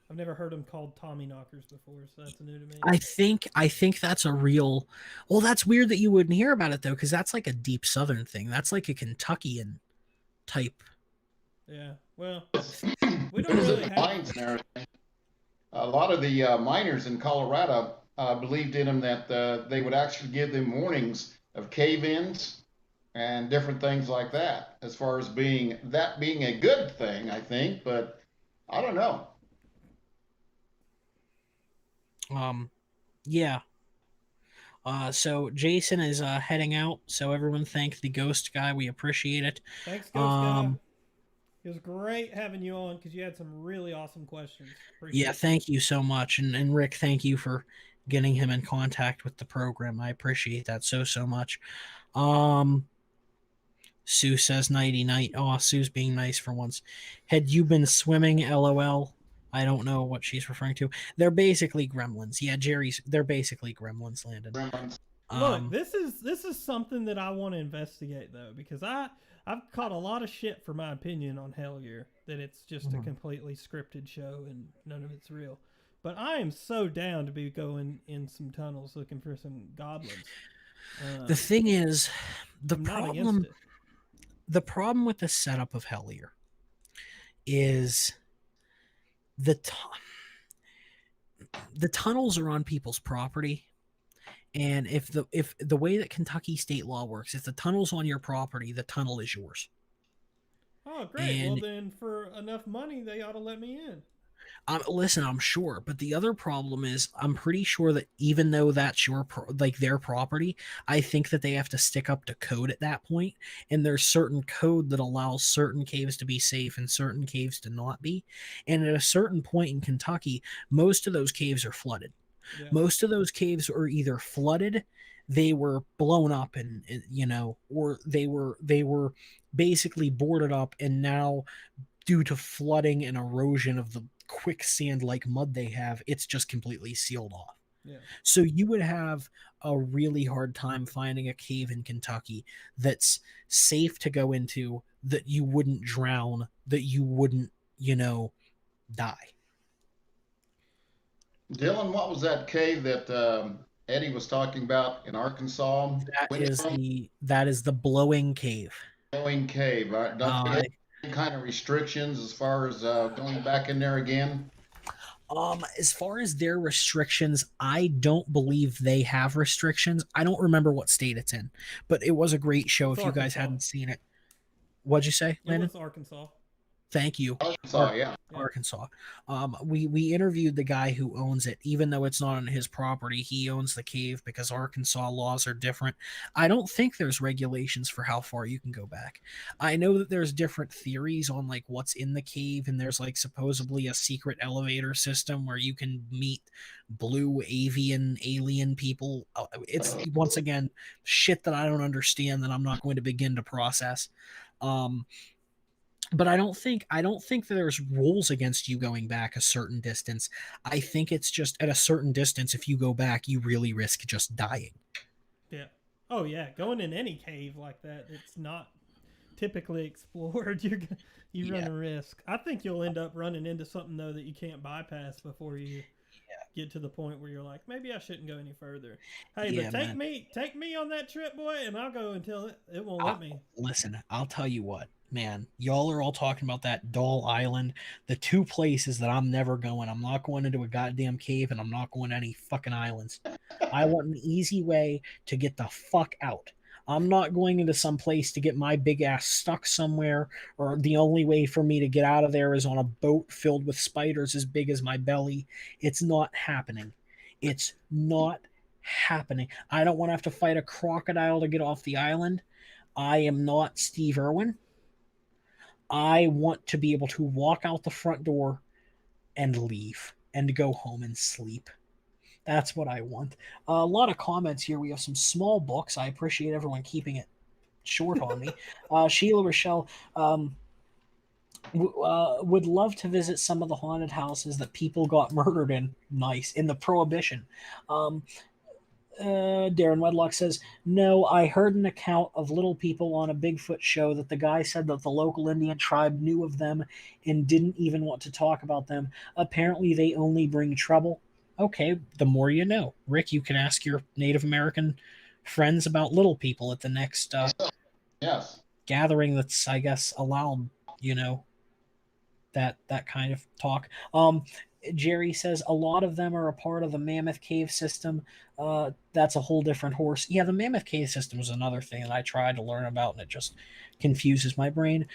I've never heard them called Tommy knockers before, so that's new to me. I think that's a real. Well, that's weird that you wouldn't hear about it though, because that's like a deep Southern thing. That's like a Kentuckian type. Yeah. Well, we don't really have mines and everything. A lot of the miners in Colorado believed in them that they would actually give them warnings of cave-ins and different things like that. As far as being a good thing, I think, but I don't know. Yeah. So Jason is heading out. So everyone thank the ghost guy. We appreciate it. Thanks, ghost guy. It was great having you on because you had some really awesome questions. Yeah, thank you so much. And Rick, thank you for getting him in contact with the program. I appreciate that so much. Sue says nighty night. Oh, Sue's being nice for once. Had you been swimming? LOL. I don't know what she's referring to. They're basically gremlins. Yeah, they're basically gremlins, Landon. Look, this is something that I want to investigate though, because I've caught a lot of shit for my opinion on Hellier, that it's just a completely scripted show and none of it's real. But I am so down to be going in some tunnels looking for some goblins. The thing is, the problem with the setup of Hellier is the tunnels are on people's property. And if the way that Kentucky state law works, if the tunnel's on your property, the tunnel is yours. Oh, great. Well, then for enough money, they ought to let me in. Listen, I'm sure, but the other problem is I'm pretty sure that even though that's their property, I think that they have to stick up to code at that point, and there's certain code that allows certain caves to be safe and certain caves to not be. And at a certain point in Kentucky, most of those caves are flooded. Yeah. Most of those caves are either flooded, they were blown up, and or they were basically boarded up, and now due to flooding and erosion of the quicksand like mud they have, it's just completely sealed off. Yeah. So you would have a really hard time finding a cave in Kentucky that's safe to go into, that you wouldn't drown, that you wouldn't, die. Dylan, what was that cave that Eddie was talking about in Arkansas? That is the blowing cave. Blowing cave. Don't they Uh, have any kind of restrictions as far as going back in there again? as far as their restrictions, I don't believe they have restrictions. I don't remember what state it's in, but it was a great show. It's If you guys Arkansas. hadn't seen it, what'd you say, It Landon? was Arkansas. Thank you. Arkansas, yeah. Yeah. Arkansas. We interviewed the guy who owns it, even though it's not on his property. He owns the cave because Arkansas laws are different. I don't think there's regulations for how far you can go back. I know that there's different theories on like what's in the cave, and there's like supposedly a secret elevator system where you can meet blue avian alien people. It's once again shit that I don't understand, that I'm not going to begin to process. Um, but I don't think there's rules against you going back a certain distance. I think it's just at a certain distance, if you go back, you really risk just dying. Yeah. Oh yeah, going in any cave like that, it's not typically explored. You run Yeah. a risk. I think you'll end up running into something though that you can't bypass before you get to the point where you're like, maybe I shouldn't go any further. Hey, Yeah, but man. take me on that trip, boy, and I'll go until it won't let me. Listen, I'll tell you what, man. Y'all are all talking about that Doll Island. The two places that I'm never going. I'm not going into a goddamn cave, and I'm not going to any fucking islands. I want an easy way to get the fuck out. I'm not going into some place to get my big ass stuck somewhere, or the only way for me to get out of there is on a boat filled with spiders as big as my belly. It's not happening. It's not happening. I don't want to have to fight a crocodile to get off the island. I am not Steve Irwin. I want to be able to walk out the front door and leave and go home and sleep. That's what I want. A lot of comments here. We have some small books. I appreciate everyone keeping it short on me. Sheila Rochelle would love to visit some of the haunted houses that people got murdered in. Nice. In the Prohibition. Darren Wedlock says, no, I heard an account of little people on a Bigfoot show that the guy said that the local Indian tribe knew of them and didn't even want to talk about them. Apparently, they only bring trouble. Okay, the more you know. Rick, you can ask your Native American friends about little people at the next Yes. gathering that's, I guess, allowed, that kind of talk. Jerry says a lot of them are a part of the Mammoth Cave system. That's a whole different horse. Yeah, the Mammoth Cave system is another thing that I tried to learn about, and it just confuses my brain.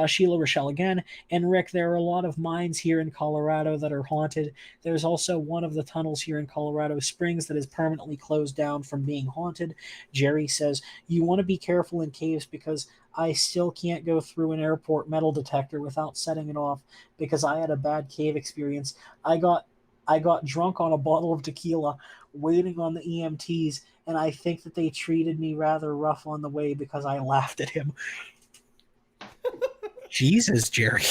Sheila Rochelle again. And Rick, there are a lot of mines here in Colorado that are haunted. There's also one of the tunnels here in Colorado Springs that is permanently closed down from being haunted. Jerry says, you want to be careful in caves because I still can't go through an airport metal detector without setting it off because I had a bad cave experience. I got drunk on a bottle of tequila waiting on the EMTs, and I think that they treated me rather rough on the way because I laughed at him. Jesus, Jerry.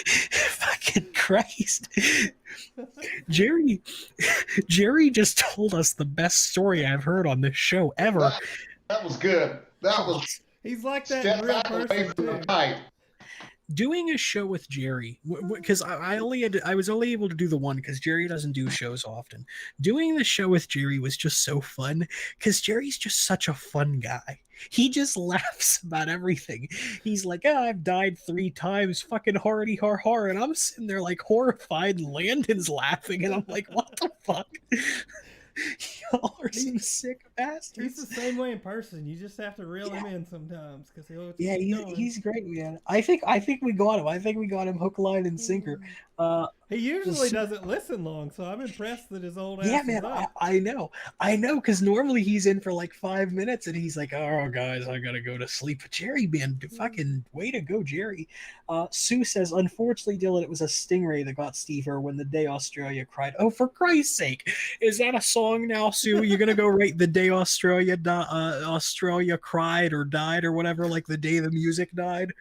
Fucking Christ. Jerry just told us the best story I've heard on this show ever. That was good. That was He's like that step in real back away person from the too. pipe. Doing a show with Jerry, because I was only able to do the one because Jerry doesn't do shows often. Doing the show with Jerry was just so fun because Jerry's just such a fun guy. He just laughs about everything. He's like, oh, I've died 3 times, fucking hardy har har, and I'm sitting there like horrified. And Landon's laughing, and I'm like, what the fuck? Y'all are some sick bastards. He's the same way in person. You just have to reel him in sometimes because he'll Yeah, keep going. he's great, man. I think we got him. I think we got him hook, line, and sinker. He usually So- doesn't listen long, so I'm impressed that his old Yeah, ass is man, up. I know, because normally he's in for like 5 minutes and he's like, "Oh, guys, I gotta go to sleep." But Jerry, man, fucking way to go, Jerry. Sue says, "Unfortunately, Dylan, it was a stingray that got Steve Irwin the day Australia cried." Oh, for Christ's sake, is that a song now, Sue? You're gonna go write the day Australia cried or died or whatever, like the day the music died.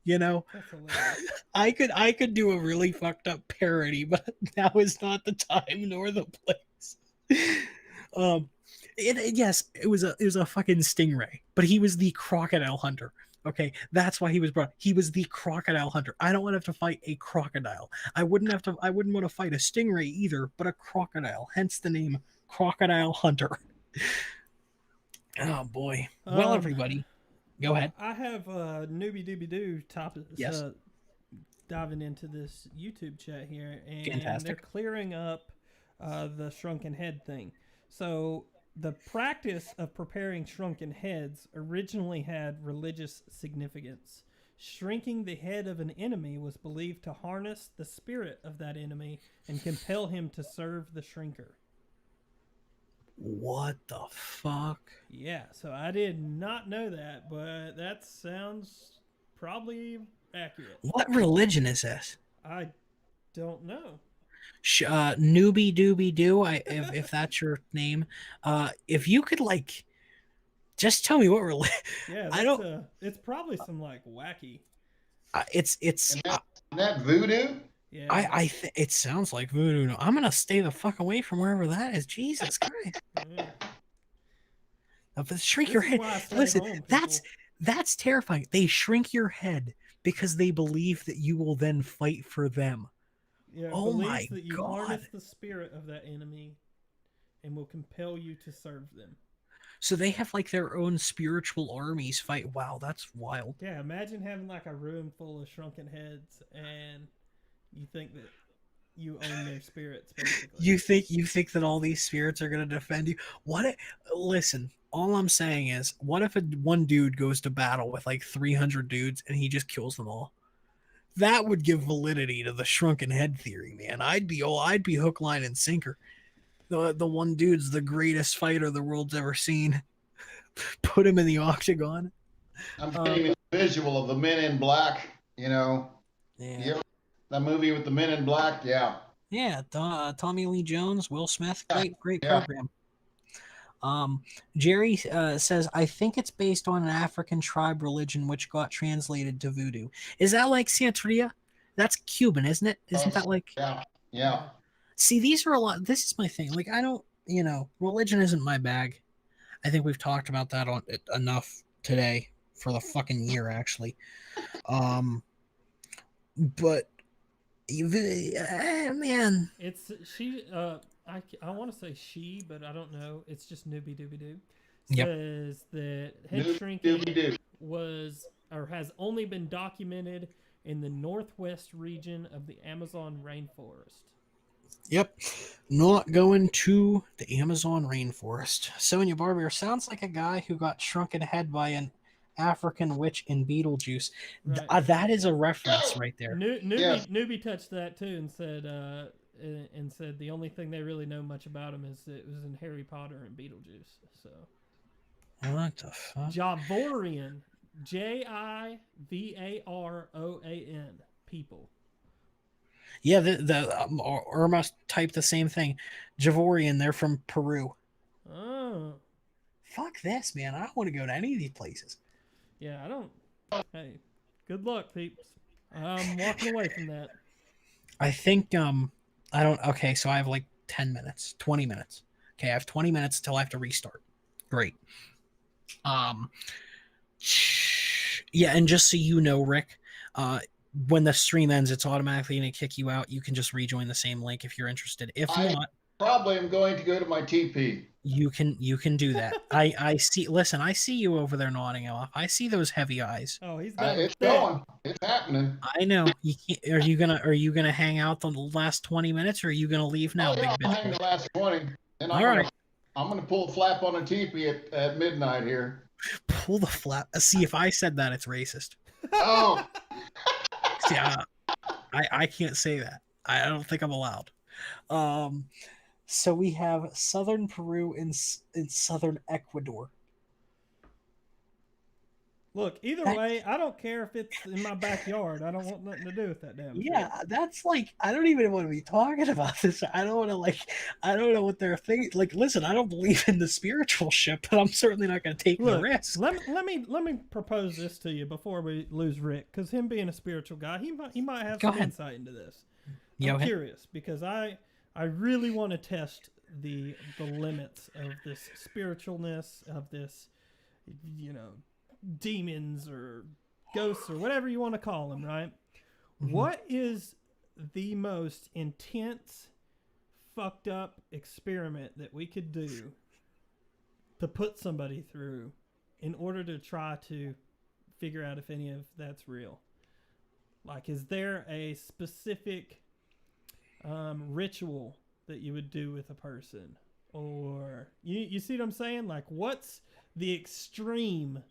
You know, That's hilarious. I could do a really fucked up parody, but now is not the time nor the place. Um, yes, it was a fucking stingray, but he was the crocodile hunter. Okay, that's why he was brought. He was the crocodile hunter. I don't want to have to fight a crocodile. I wouldn't have to. I wouldn't want to fight a stingray either, but a crocodile. Hence the name Crocodile Hunter. Oh boy. Well, everybody, go ahead. I have newbie dooby doo topics Yes. diving into this YouTube chat here, and Fantastic. they're clearing up the shrunken head thing. So the practice of preparing shrunken heads originally had religious significance. Shrinking the head of an enemy was believed to harness the spirit of that enemy and compel him to serve the shrinker. What the fuck? Yeah, so I did not know that, but that sounds probably accurate. What religion is this? I don't know. Newbie Dooby Doo, if that's your name, if you could like, just tell me what religion. Yeah, I don't. it's probably some like wacky. It's And that voodoo? Yeah. it sounds like voodoo. No, I'm gonna stay the fuck away from wherever that is. Jesus Christ! Yeah. Shrink This your is head. why I stay Listen, home, that's people. that's terrifying. They shrink your head because they believe that you will then fight for them. Yeah, it Oh believes my that you God. harness the spirit of that enemy and will compel you to serve them. So they have like their own spiritual armies fight. Wow, that's wild. Yeah, imagine having like a room full of shrunken heads and you think that you own their spirits, basically. You think that all these spirits are gonna defend you? Listen, all I'm saying is, what if one dude goes to battle with like 300 dudes and he just kills them all? That would give validity to the shrunken head theory, man. I'd be hook, line, and sinker. The one dude's the greatest fighter the world's ever seen. Put him in the octagon. I'm getting a visual of the Men in Black, Yeah. that movie with the Men in Black, yeah. Yeah, Tommy Lee Jones, Will Smith, great Yeah. program. Jerry says, I think it's based on an African tribe religion which got translated to voodoo. Is that like Santeria? That's Cuban, isn't it? Isn't that like? Yeah. See, these are a lot. This is my thing. Like, I don't, religion isn't my bag. I think we've talked about that on it enough today for the fucking year, actually. But man, It's she. I want to say she, but I don't know. It's just newbie dooby doo. Yep. Says that head Newbie shrinking dooby doo. was or has only been documented in the northwest region of the Amazon rainforest. Yep. Not going to the Amazon rainforest. Sonia Barber sounds like a guy who got shrunken head by an African witch in Beetlejuice. Right. That is a reference right there. Newbie touched that too and said the only thing they really know much about him is that it was in Harry Potter and Beetlejuice. So What the fuck? Javorian, Jivaroan people. Yeah, Irma typed the same thing. Javorian, they're from Peru. Oh. Fuck this, man. I don't want to go to any of these places. Yeah, I don't. Hey, good luck, peeps. I'm walking away from that. I think I don't. Okay, so I have like 10 minutes, 20 minutes. Okay, I have 20 minutes until I have to restart. Great. Yeah, and just so you know, Rick, when the stream ends, it's automatically going to kick you out. You can just rejoin the same link if you're interested. If not, Probably am going to go to my TP. you can do that. I see. Listen, I see you over there nodding off. I see those heavy eyes. Oh, he's got It's going. It's happening. I know. You can't, are you gonna hang out the last 20 minutes, or are you gonna leave now, Oh, yeah, big I'll bitch? hang the last 20. And All right. I'm going to pull a flap on a teepee at midnight here. Pull the flap. See, if I said that, it's racist. Oh, Yeah, I can't say that. I don't think I'm allowed. Um, so we have southern Peru and southern Ecuador. Look, either That way, I don't care if it's in my backyard. I don't want nothing to do with that damn shit. Yeah, that's like I don't even want to be talking about this. I don't want to I don't know what they're thinking. Like, listen, I don't believe in the spiritual shit, but I'm certainly not going to take the Look, risk. let me propose this to you before we lose Rick, because him being a spiritual guy, he might have Go some ahead. insight into this. Go I'm ahead. curious because I really want to test the limits of this spiritualness, of this, you know, demons or ghosts or whatever you want to call them, right? Mhm. What is the most intense, fucked up experiment that we could do to put somebody through in order to try to figure out if any of that's real? Like, is there a specific ritual that you would do with a person? Or, you see what I'm saying? Like, what's the extreme,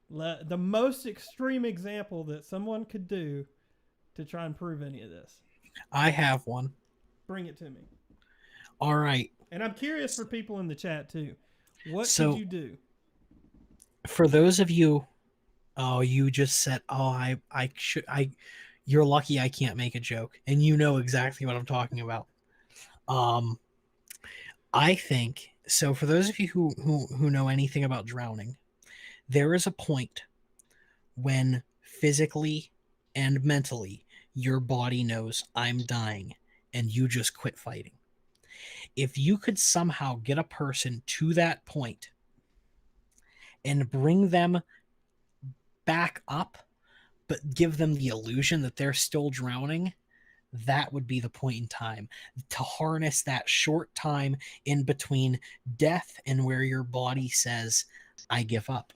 the most extreme example that someone could do to try and prove any of this? I have one. Bring it to me. All right. And I'm curious for people in the chat too. What So- could you do? For those of you, oh, you just said, oh, you're lucky I can't make a joke, and you know exactly what I'm talking about. I think so. For those of you who know anything about drowning, there is a point when physically and mentally your body knows I'm dying and you just quit fighting. If you could somehow get a person to that point and bring them back up, but give them the illusion that they're still drowning, that would be the point in time to harness that short time in between death and where your body says, I give up.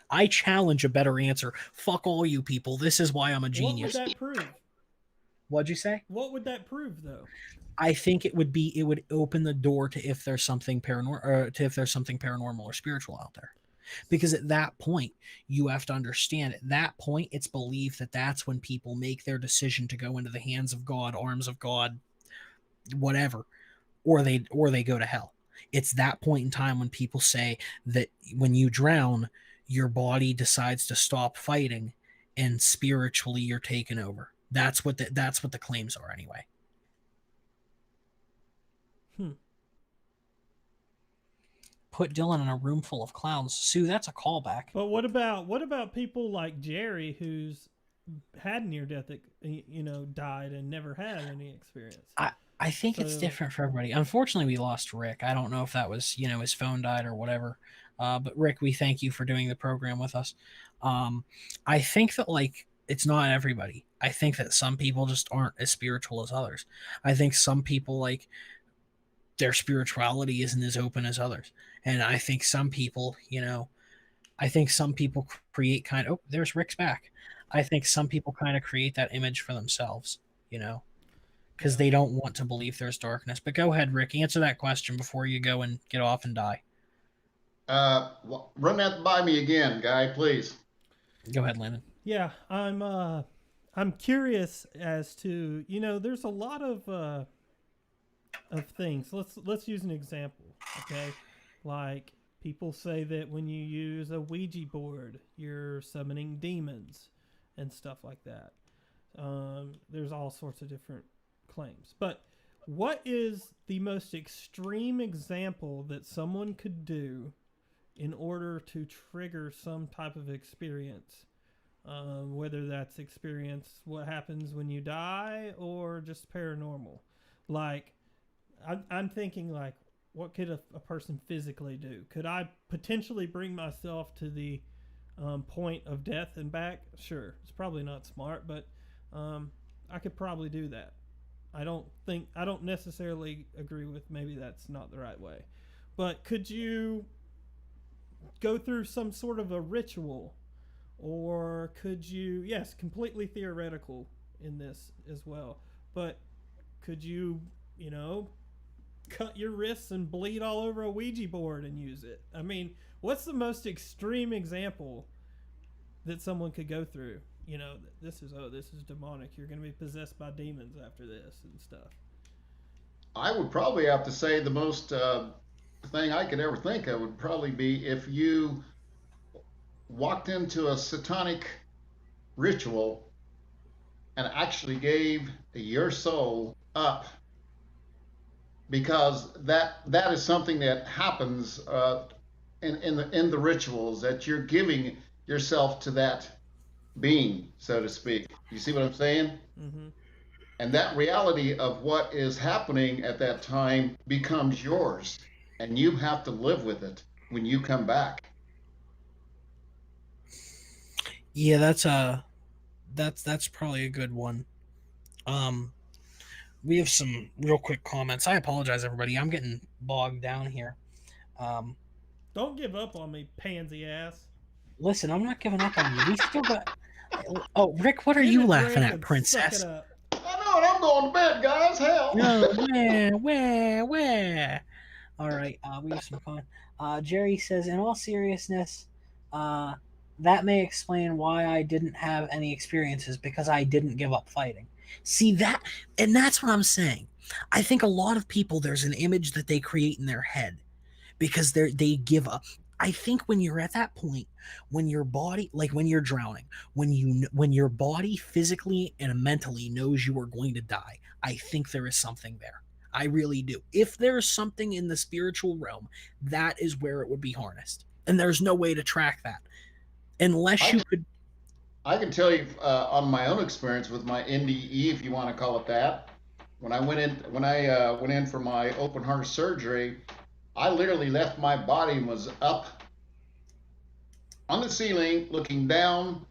I challenge a better answer. Fuck all you people. This is why I'm a What would genius. that prove? What'd you say? What would that prove, though? I think it would open the door to if there's something paranormal, or to if there's something paranormal or spiritual out there. Because at that point, you have to understand, at that point, it's believed that that's when people make their decision to go into the hands of God, arms of God, whatever, or they go to hell. It's that point in time when people say that when you drown, your body decides to stop fighting, and spiritually you're taken over. That's what the claims are, anyway. Put Dylan in a room full of clowns. Sue, that's a callback. But what about people like Jerry, who's had near death, died and never had any experience? I think it's different for everybody. Unfortunately, we lost Rick. I don't know if that was, his phone died or whatever. But Rick, we thank you for doing the program with us. I think that, like, it's not everybody. I think that some people just aren't as spiritual as others. I think some people, like, their spirituality isn't as open as others. And I think some people, create kind of, oh, there's Rick's back. I think some people kind of create that image for themselves, because they don't want to believe there's darkness. But go ahead, Rick, answer that question before you go and get off and die. Run that by me again, Guy, please. Go ahead, Landon. Yeah, I'm curious as to, there's a lot of things. Let's use an example, okay? Like, people say that when you use a Ouija board, you're summoning demons and stuff like that. There's all sorts of different claims. But what is the most extreme example that someone could do in order to trigger some type of experience? Whether that's what happens when you die or just paranormal. Like, I'm thinking, like, what could a person physically do? Could I potentially bring myself to the point of death and back? Sure. It's probably not smart, but I could probably do that. I don't necessarily agree with maybe that's not the right way. But could you go through some sort of a ritual? Or could you, yes, completely theoretical in this as well, but could you, cut your wrists and bleed all over a Ouija board and use it? I mean, what's the most extreme example that someone could go through? you know, this is demonic. You're going to be possessed by demons after this and stuff. I would probably have to say the most thing I could ever think of would probably be if you walked into a satanic ritual and actually gave your soul up, because that is something that happens in the rituals, that you're giving yourself to that being, so to speak. You see what I'm saying? Mm-hmm. And that reality of what is happening at that time becomes yours, and you have to live with it when you come back. Yeah, that's probably a good one. Um, we have some real quick comments. I apologize, everybody. I'm getting bogged down here. Um, Don't give up on me, pansy ass. listen, I'm not giving up on you. We still got. Oh, Rick, what are Get you a laughing drink at, and suck it princess? up. I know, and I'm going to bed, guys. Hell. No, where? All right, we have some fun. Jerry says, in all seriousness, uh, that may explain why I didn't have any experiences because I didn't give up fighting. See that, and that's what I'm saying. I think a lot of people, there's an image that they create in their head because they give up. I think when you're at that point, when your body, like when you're drowning, when your body physically and mentally knows you are going to die, I think there is something there. I really do. If there's something in the spiritual realm, that is where it would be harnessed, and there's no way to track that unless I, you could. I can tell you on my own experience with my NDE, if you want to call it that. When I went in for my open heart surgery, I literally left my body and was up on the ceiling looking down,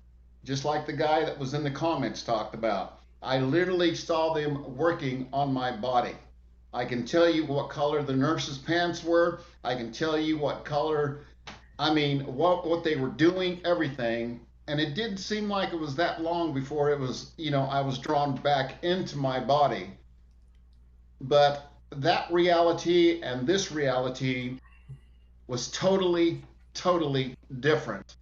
just like the guy that was in the comments talked about. I literally saw them working on my body. I can tell you what color the nurse's pants were. I can tell you what color, I mean, what they were doing, everything. And it didn't seem like it was that long before it was, I was drawn back into my body. But that reality and this reality was totally, totally different.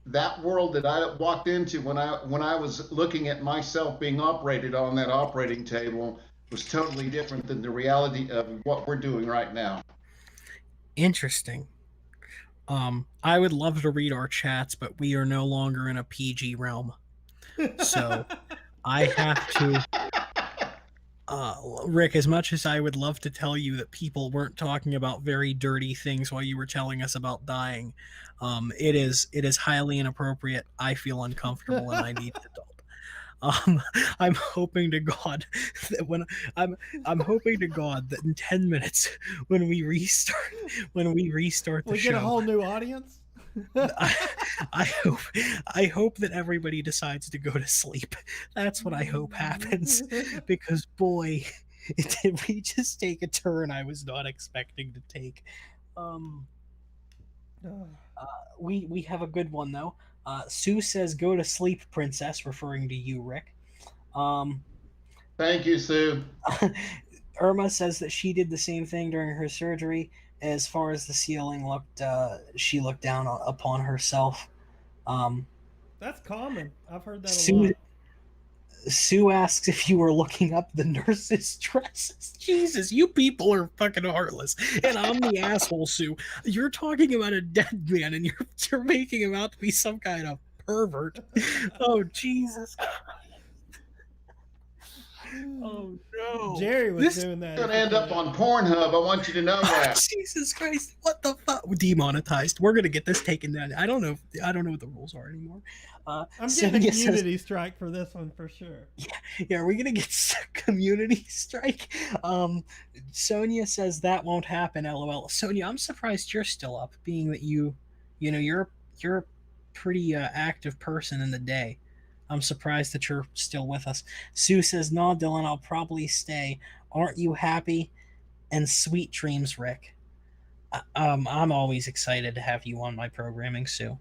That world that I walked into when I was looking at myself being operated on that operating table was totally different than the reality of what we're doing right now. Interesting. I would love to read our chats, but we are no longer in a PG realm, so I have to. Rick, as much as I would love to tell you that people weren't talking about very dirty things while you were telling us about dying, it is highly inappropriate. I feel uncomfortable and I need to stop. I'm hoping to God that I'm I'm hoping to God that in 10 minutes when we restart the We get a show, whole new audience. I, I hope I hope that everybody decides to go to sleep. That's what I hope happens because boy, did we just take a turn I was not expecting to take. Um, we have a good one though. Sue says, "Go to sleep, princess," referring to you, Rick. Um, Thank you, Sue. Irma says that she did the same thing during her surgery. As far as the ceiling looked, she looked down upon herself. Um, That's common. I've heard that a Sue lot. Sue asks if you were looking up the nurse's dresses. Jesus, you people are fucking heartless. And I'm the asshole, Sue. You're talking about a dead man and you're making him out to be some kind of pervert. Oh, Jesus. Oh, no. Jerry was This doing that. You're going to end up on Pornhub. I want you to know that. Jesus Christ! What the fuck? Demonetized. We're gonna get this taken down. I don't know. I don't know what the rules are anymore. I'm getting a Sonia says, community strike for this one for sure. "Yeah, are we gonna get community strike?" Sonia says that won't happen. LOL. Sonia, I'm surprised you're still up, being that you're a pretty active person in the day. I'm surprised that you're still with us. Sue says, "No, Dylan, I'll probably stay. Aren't you happy?" And sweet dreams, Rick. I'm always excited to have you on my programming, Sue. Well,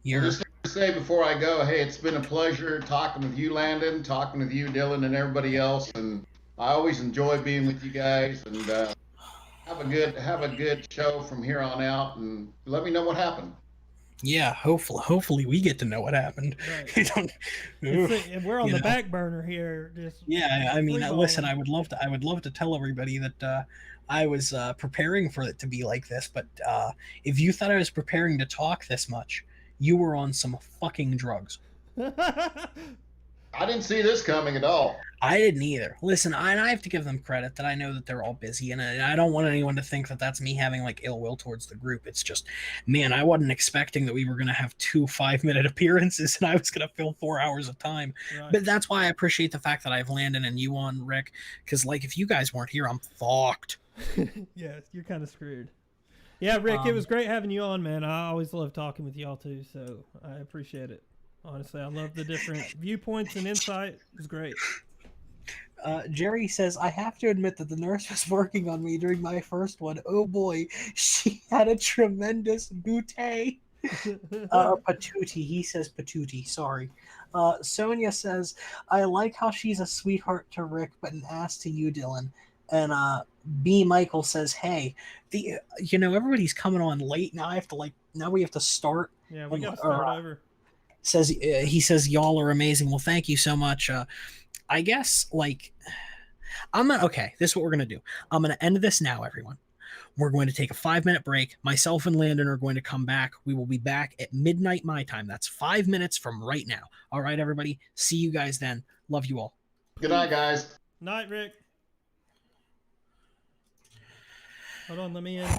You're just to say before I go, hey, it's been a pleasure talking with you, Landon, talking with you, Dylan, and everybody else. And I always enjoy being with you guys. And have a good show from here on out. And let me know what happened. Yeah, hopefully we get to know what happened. Right. You don't, If we're on you the know. back burner here. Just Yeah, I mean, listen, freeballing. I would love to tell everybody that I was preparing for it to be like this, but if you thought I was preparing to talk this much, you were on some fucking drugs. I didn't see this coming at all. I didn't either. Listen, I have to give them credit that I know that they're all busy, and I don't want anyone to think that that's me having like ill will towards the group. It's just, man, I wasn't expecting that we were gonna have 2 5-minute appearances, and I was gonna fill 4 hours of time. Right. But that's why I appreciate the fact that I have Landon and you on, Rick, because like if you guys weren't here, I'm fucked. Yeah, you're kind of screwed. Yeah, Rick, it was great having you on, man. I always love talking with y'all too, so I appreciate it. Honestly, I love the different viewpoints and insight. It was great. Jerry says, I have to admit that the nurse was working on me during my first one. Oh boy, she had a tremendous bootay. Patootie. He says patootie. Sorry. Sonia says, I like how she's a sweetheart to Rick, but an ass to you, Dylan. And B. Michael says, hey, everybody's coming on late. Now we have to start. Yeah, we got to start over. He says, y'all are amazing. Well, thank you so much. I guess, I'm not, okay, this is what we're going to do. I'm going to end this now, everyone. We're going to take a 5-minute break. Myself and Landon are going to come back. We will be back at midnight my time. That's 5 minutes from right now. All right, everybody. See you guys then. Love you all. Good night, guys. Night, Rick. Hold on, let me in.